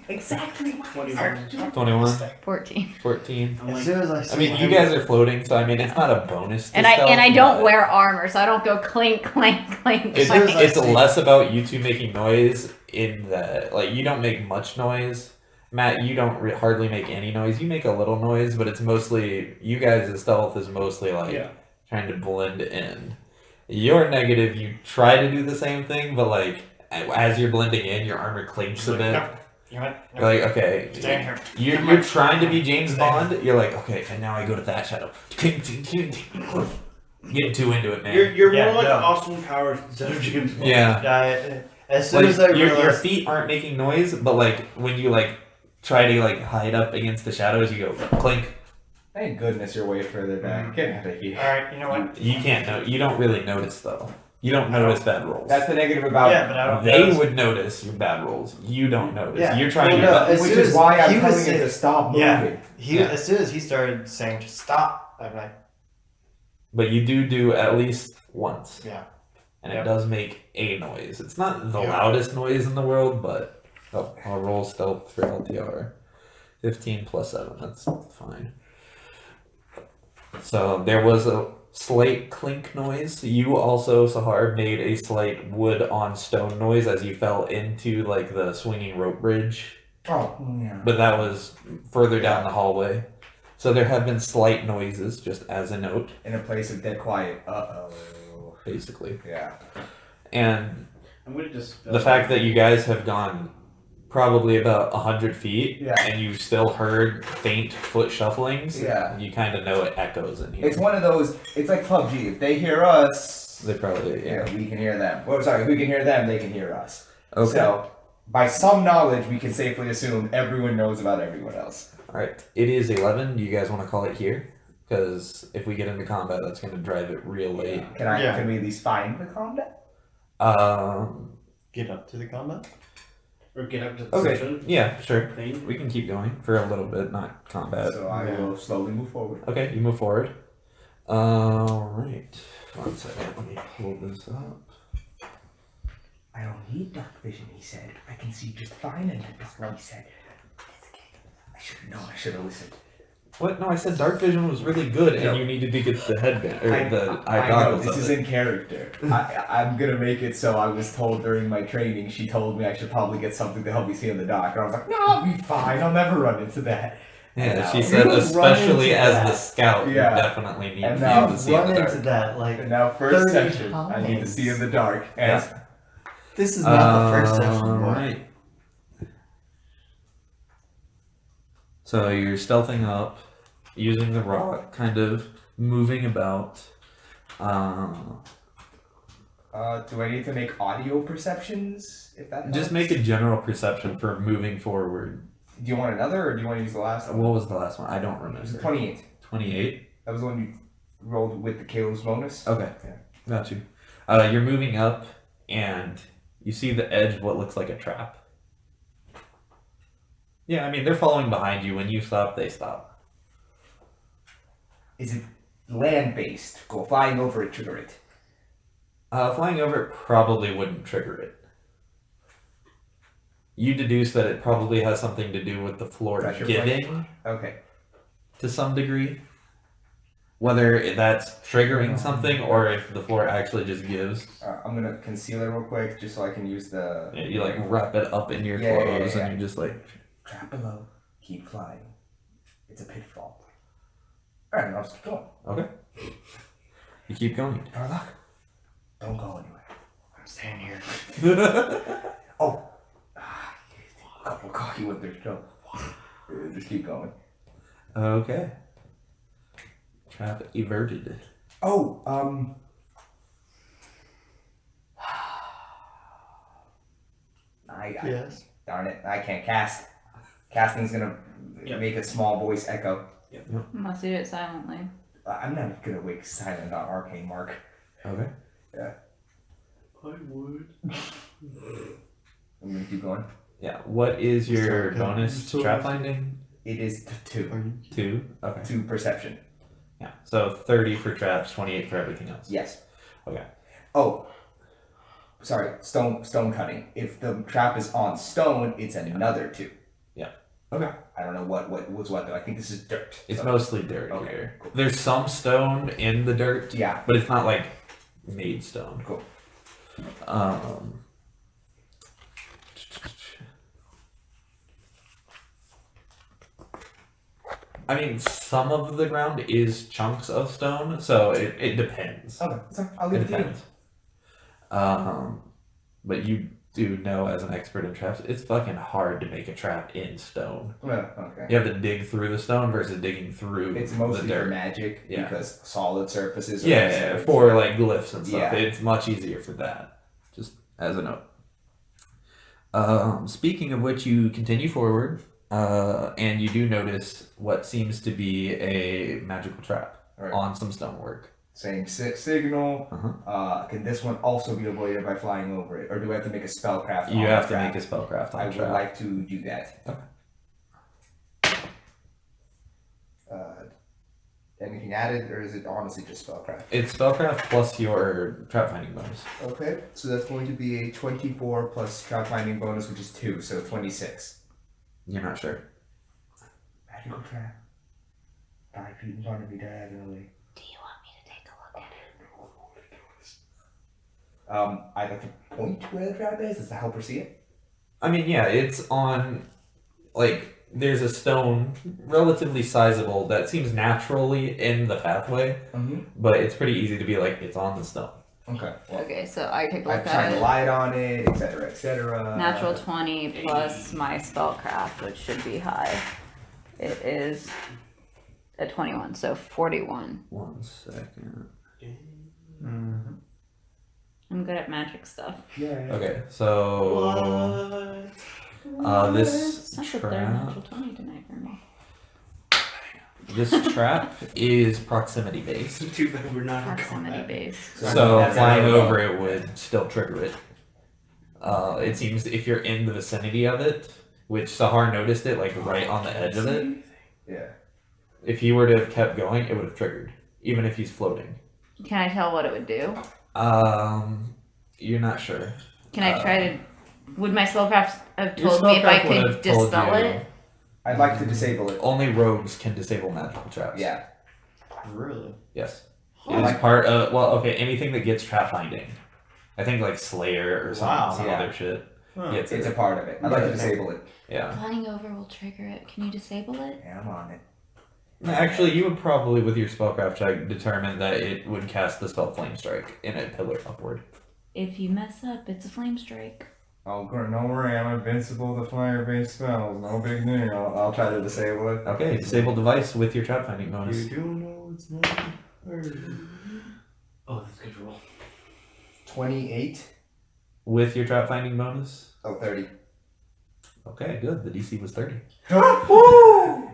Exactly. 21, 14. 14. As soon as I see I mean, you him- guys are floating, so I mean, it's not a bonus. To And I stealth, don't but wear armor, so I don't go clink, clink, clink. It's, soon as I it's see- less about you two making noise in that, like, you don't make much noise. Matt, you don't hardly make any noise. You make a little noise, but it's mostly, you guys' stealth is mostly like trying to blend in. You're negative, you try to do the same thing, but like, as you're blending in, your armor clinks a bit. You know what? You're like, okay, Stay here. you're trying to be James Bond. You're like, okay, and now I go to that shadow. Getting too into it, man. You're Yeah, more like no. Austin Powers instead of James Bond. Yeah. as soon Like, as I your realize, feet aren't making noise, but like when you like try to like hide up against the shadows, you go clink. Thank goodness you're way further back. Get out of here. Alright, you know what? You can't know. You don't really notice though. You don't notice bad rolls. That's the negative about. Yeah, but I don't They notice. would notice your bad rolls. You don't notice. Yeah. You're trying Well, to. no, as which soon is as why I'm he was telling it saying- to stop moving. Yeah. Yeah. as soon as he started saying to stop, I'm like, But you do at least once. Yeah. And Yep. it does make a noise. It's not the Yeah. loudest noise in the world, but I'll roll stealth for LTR. 15 plus 7. That's fine. So there was a slight clink noise. You also, Sahar, made a slight wood on stone noise as you fell into like the swinging rope bridge. Oh, yeah. But that was further down the hallway. So there have been slight noises, just as a note, In a place of dead quiet. Uh-oh. basically. Yeah. And I'm gonna just. the fact that you guys have gone probably about 100 feet, Yeah. and you still heard faint foot shufflings. Yeah. You kind of know it echoes in here. It's one of those. It's like PUBG. If they hear us, They probably, yeah. we can hear them. Well, sorry, we can hear them. They can hear us. Okay. So, by some knowledge, we can safely assume everyone knows about everyone else. Alright, it is 11. Do you guys want to call it here? Because if we get into combat, that's going to drive it real late. Yeah. Can we at least find the combat? Get up to the combat. Or get up to the Okay, session yeah, sure. thing. We can keep going for a little bit, not combat. So I will slowly move forward. Okay, you move forward. Alright. 1 second, let me pull this up. I don't need dark vision, he said. I can see just fine, and that's what he said. I should have known. I should have listened. What? No, I said dark vision was really good, and you needed to get the headband or the eye I know, goggles. this of is it. in character. I'm gonna make it so I was told during my training, she told me I should probably get something to help me see in the dark. And I was like, no, I'll be fine. I'll never run into that. Yeah, And she now- said, You run especially into as that. the scout, Yeah. you definitely need And to be now able to see in Run the into dark. that like And now, first 30 section, I need to times. see in the dark. And This is not the first session. boy. Alright. So you're stealthing up, using the rock, kind of moving about. do I need to make audio perceptions? If that Just helps? make a general perception for moving forward. Do you want another, or do you want to use the last one? What was the last one? I don't It was remember. 28. 28? That was the one you rolled with the Caleb's bonus. Okay. Yeah. Got you. You're moving up, and you see the edge of what looks like a trap. Yeah, I mean, they're following behind you. When you stop, they stop. Is it land-based? Go flying over it, trigger it. Flying over it probably wouldn't trigger it. You deduce that it probably has something to do with the floor Pressure giving Okay. to some degree. Whether that's triggering something or if the floor actually just gives. I'm gonna conceal it real quick, just so I can use the You like wrap it up in your Yeah, yeah, clothes yeah. and you just like. trap below. Keep flying. It's a pitfall. Alright, I'll just keep going. Okay. You keep going. Verlock, don't go anywhere. I'm staying here. Oh! Couple cocky with their show. Just keep going. Okay. Trap everted. Oh, Yes. darn it, I can't cast. Casting's gonna Yep. make a small voice echo. Must do it silently. I'm not gonna wake silent on Arcane Mark. Okay. I would. I'm gonna keep going. Yeah. What is your Sorry, bonus so- trap finding? It is two. Are you? 2? Okay. 2 perception. Yeah. So 30 for traps, 28 for everything else. Yes. Okay. Oh, sorry. Stone cutting. If the trap is on stone, it's another 2. Okay. I don't know what's what though. I think this is dirt. It's so- mostly dirt Okay, here. cool. There's some stone in the dirt, Yeah. but it's not like made stone. Cool. I mean, some of the ground is chunks of stone, so it depends. Okay. So I'll It leave it to you. depends. But you do know, as an expert in traps, it's fucking hard to make a trap in stone. Well, okay. You have to dig through the stone versus digging through It's the mostly for dirt. magic Yeah. because solid surfaces. Are Yeah, easier for like glyphs and stuff. Yeah. It's much easier for that. Just as a note. Speaking of which, you continue forward, and you do notice what seems to be a magical trap Right. on some stonework. Same signal. Uh-huh. Can this one also be avoided by flying over it, or do I have to make a spellcraft? You on have the to trap? make a spellcraft on I the would trap. like to do that. Okay. Anything added, or is it honestly just spellcraft? It's spellcraft plus your trap finding bonus. Okay, so that's going to be a 24 plus trap finding bonus, which is 2, so 26. You're not sure. Magical trap. 5 feet in front of me diagonally. Do you want me to take a look at it? I'd like to point where the trap is. Does that help her see it? I mean, yeah, it's on, like, there's a stone relatively sizable that seems naturally in the pathway, Mm-hmm. but it's pretty easy to be like, it's on the stone. Okay. Well, Okay, so I take a I've look shined at the it. light on it, etc., etc. Natural 20 plus my spellcraft, which should be high. It is a 21, so 41. 1 second. Mm-hmm. I'm good at magic stuff. Yeah. Okay, so this It's not the third trap. natural 20 tonight for me. This trap is proximity based. Too bad we're not in Proximity combat. base. So That's flying arrow. over it would still trigger it. It seems if you're in the vicinity of it, which Sahar noticed it like right on the edge of it. Yeah. If he were to have kept going, it would have triggered, even if he's floating. Can I tell what it would do? You're not sure. Can I try to? Would my spellcraft have Your told me if I spellcraft would could have told dispel you- it? I'd like to disable it. Only rogues can disable magical traps. Yeah. Really? Yes. Huh. It is part of anything that gets trap binding. I think like Slayer or some Yeah. other shit. Huh. Gets It's it. a part of it. I'd like to disable it. Yeah. Flying over will trigger it. Can you disable it? Yeah, I'm on it. Actually, you would probably, with your spellcraft check, determine that it would cast the spell Flame Strike in a pillar upward. If you mess up, it's a flame strike. Oh, don't worry. I'm invincible to fire-based spells. No big deal. I'll try to disable it. Okay, disable device with your trap finding bonus. You do know it's not hard. Oh, that's a good roll. 28. With your trap finding bonus? Oh, 30. Okay, good. The DC was 30.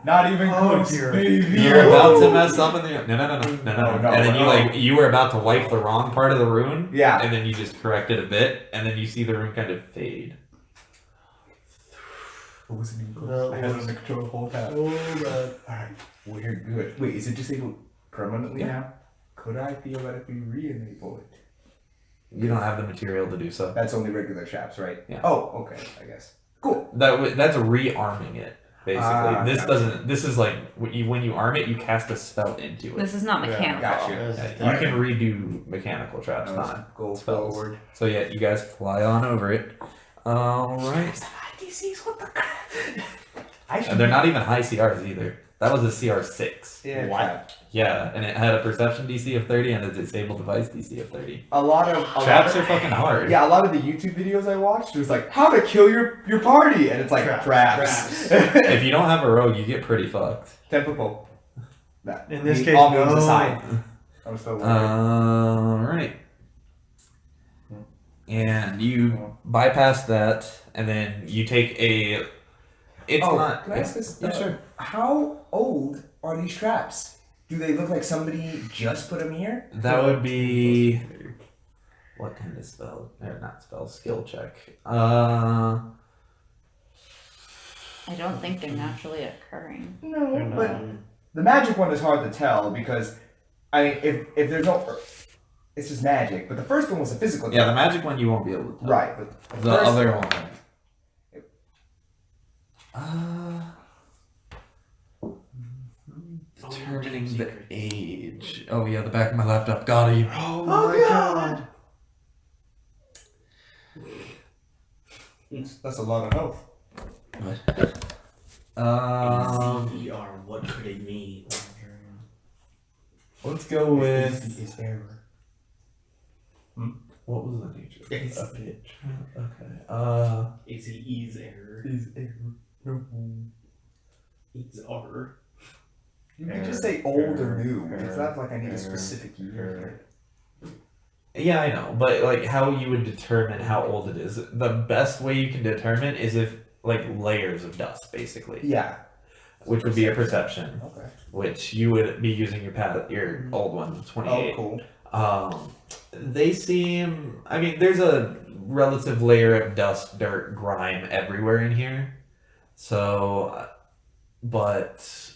Not even Oh, close, dear. baby. You're about to mess up in the no. No, And then no. you were about to wipe the wrong part of the rune. Yeah. And then you just correct it a bit, and then you see the rune kind of fade. It wasn't even close. No, I it had it wasn't. under control the whole time. Oh, God. Alright, we're good. Wait, is it disabled permanently Yeah. now? Could I theoretically re-enable it? You don't have the material to do so. That's only regular traps, right? Yeah. Oh, okay, I guess. Cool. That's rearming it. Basically, Ah, this gotcha. doesn't. This is like when you arm it, you cast a spell into it. This is not Yeah, mechanical. gotcha. Yeah, you can redo mechanical traps, Let's not go spells. forward. So yeah, you guys fly on over it. All right. DCs, what the crap? And they're not even high CRs either. That was a CR 6. Yeah, What? crap. Yeah, and it had a perception DC of 30 and a disabled device DC of 30. A lot of Traps are fucking hard. Yeah, a lot of the YouTube videos I watched was like how to kill your party, and it's like traps. If you don't have a rogue, you get pretty fucked. 10-foot pole. Nah, In this me- case, all moves no. aside. I'm still worried. Alright. And you bypass that, and then you take a. It's not. Can I ask this? Yeah, sure. How old are these traps? Do they look like somebody just put them here? That would be. What kind of spell? Or not spell, skill check. I don't think they're naturally occurring. No, but the magic one is hard to tell because, I mean, if there's no, it's just magic. But the first one was a physical. Yeah, the magic one you won't be able to tell. Right, but The first other one. one. Determining the age. Oh yeah, the back of my laptop got you. Oh, my God. That's a lot of health. CER, what could it mean? Let's go with. Is error. What was the nature? It's of it? Okay. ACE's error. Is error. It's R. You can just say old or new. It's not like I need a specific year. Yeah, I know, but like how you would determine how old it is. The best way you can determine is if like layers of dust, basically, Yeah. which would be a perception, Okay. which you would be using your old one, 28. Oh, cool. They seem. I mean, there's a relative layer of dust, dirt, grime everywhere in here. So, but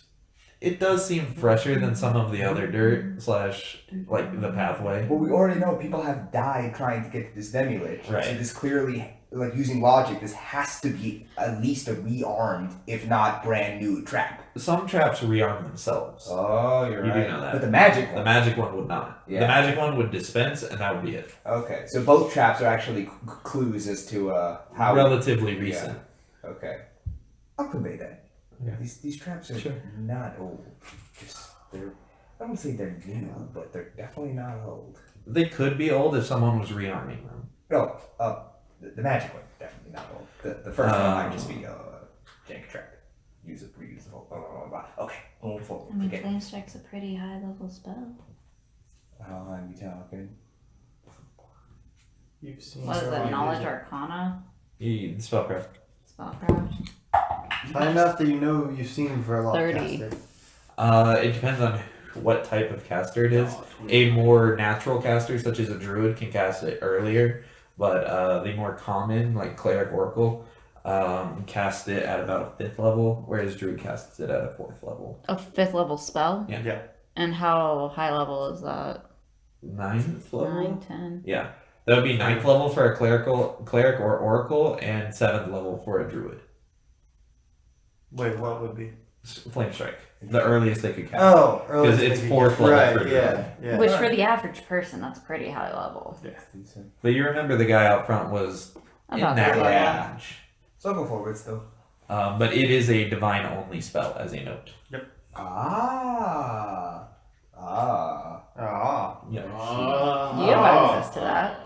it does seem fresher than some of the other dirt / like the pathway. Well, we already know people have died trying to get to this Demilich. Right. So this clearly, like using logic, this has to be at least a rearmed, if not brand new trap. Some traps rearm themselves. Oh, you're You do right. know that. But the magic The one. magic one would not. Yeah. The magic one would dispense, and that would be it. Okay, so both traps are actually clues as to how. Relatively recent. Okay. I'll convey that. Yeah. These traps are Sure. not old. Just they're. I don't say they're new, but they're definitely not old. They could be old if someone was rearming them. No, the magic one definitely not old. The first one might just be jank trap. Use it, reusable. Blah, blah, blah, blah. Okay, move forward. I mean, Forget. Flame Strike's a pretty high level spell. How high are we talking? You've seen What is Verlock it? Knowledge use it. Arcana? Spellcraft. Spellcraft? High enough that you know you've seen Verlock 30. cast it. It depends on what type of caster it is. A more natural caster, such as a druid, can cast it earlier, but the more common, like cleric oracle, cast it at about a 5th level, whereas druid casts it at a 4th level. A 5th level spell? Yeah. Yeah. And how high level is that? 9th level. 9, 10. Yeah, that would be 9th level for a cleric or oracle, and 7th level for a druid. Wait, what would be? Flame strike, the earliest they could cast. Oh, Because it's 4th level Right, for yeah, yeah. Which for the average person, that's pretty high level. But you remember the guy out front was in About that that level. range. So I'll go forward still. But it is a divine only spell, as a note. Ah. Yeah. You have access to that.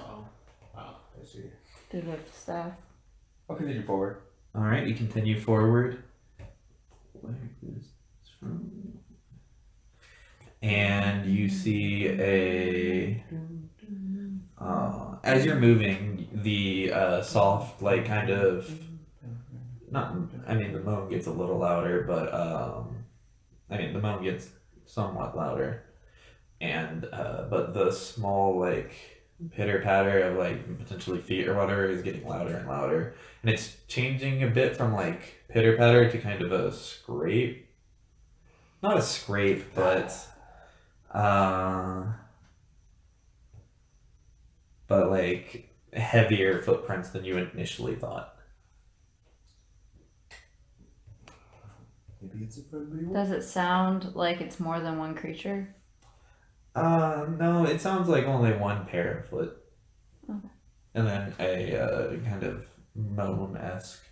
I see. Through the staff. I'll continue forward. All right, you continue forward. Where is this from? And you see as you're moving, the soft, like kind of, the moan gets a little louder, but the moan gets somewhat louder, and but the small like pitter patter of like potentially feet or whatever is getting louder and louder, and it's changing a bit from like pitter patter to kind of a scrape. Not a scrape, but like heavier footprints than you initially thought. Maybe it's a friendly one. Does it sound like it's more than one creature? No, it sounds like only one pair of foot. Okay. And then a kind of moan-esque.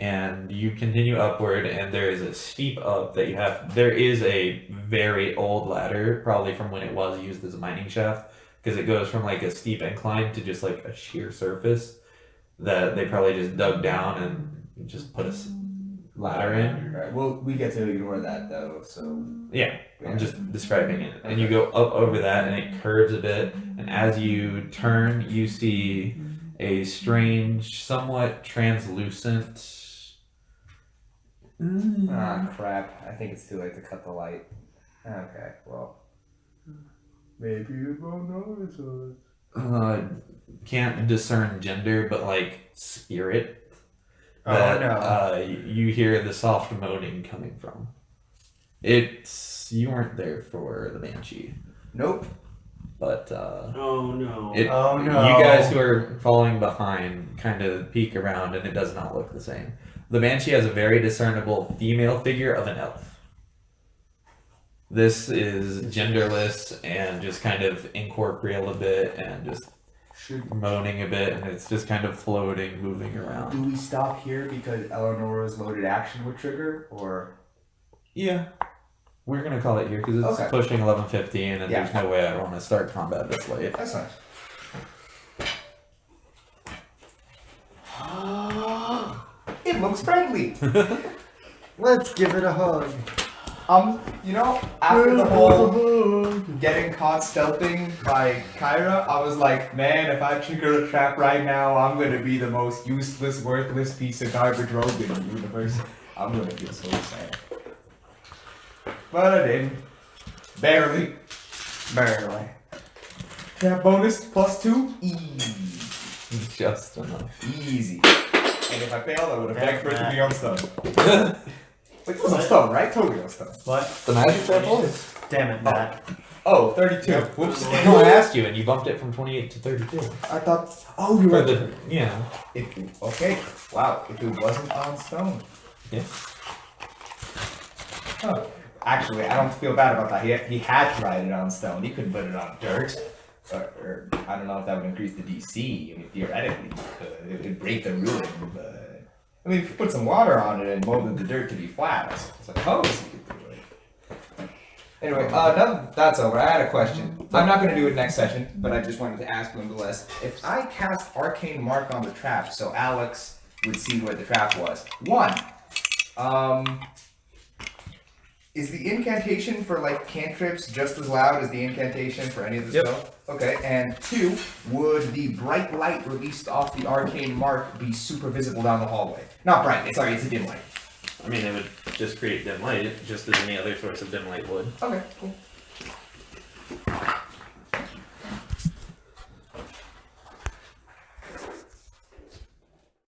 And you continue upward, and there is a steep up that you have. There is a very old ladder, probably from when it was used as a mining shaft, because it goes from like a steep incline to just like a sheer surface that they probably just dug down and just put a ladder in. Right. Well, we get to ignore that though. So Yeah, I'm just describing it. And you go up over that, and it curves a bit. And as you turn, you see a strange, somewhat translucent. ah crap! I think it's too late to cut the light. Okay, well, maybe it won't notice us. Can't discern gender, but like spirit. Oh, That, no. you hear the soft moaning coming from. You weren't there for the banshee, Nope. but Oh no. Oh, no. You guys who are following behind kind of peek around, and it does not look the same. The banshee has a very discernible female figure of an elf. This is genderless and just kind of incorporeal a bit, and just moaning a bit, and it's just kind of floating, moving Do around. we stop here because Eleanor's loaded action would trigger, or? Yeah, we're gonna call it here because it's Okay. pushing 11:15, and Yeah. there's no way I want to start combat this late. That's nice. It looks friendly. Let's give it a hug. After the whole getting caught stealthing by Kyra, I was like, man, if I trigger a trap right now, I'm gonna be the most useless, worthless piece of garbage rogue in the universe. I'm gonna feel so sad. But I didn't. Barely. Barely. Trap bonus +2. Easy. Just enough. Easy. And if I failed, I would have begged for it to be on stun. Wait, it was on stun, right? Totally on stun. What? The magic trap was. Damn it, Matt. Oh, 32. Whoops. No, I asked you, and you bumped it from 28 to 32. I thought. Oh, you're For right. the yeah. Okay. Wow. If it wasn't on stone. Yeah. Huh. Actually, I don't feel bad about that. He had to write it on stone. He couldn't put it on dirt. Or I don't know if that would increase the DC. I mean, theoretically, it could. It would break the ruin, but I mean, if you put some water on it and molded the dirt to be flat, I suppose you could do it. Anyway, now that that's over, I had a question. I'm not going to do it next session, but I just wanted to ask nonetheless. If I cast Arcane Mark on the trap, so Alex would see where the trap was. 1, is the incantation for like cantrips just as loud as the incantation for any of the spells? Okay, and 2, would the bright light released off the Arcane Mark be super visible down the hallway? Not bright, sorry, it's a dim light. I mean, it would just create dim light, just as any other source of dim light would. Okay, cool.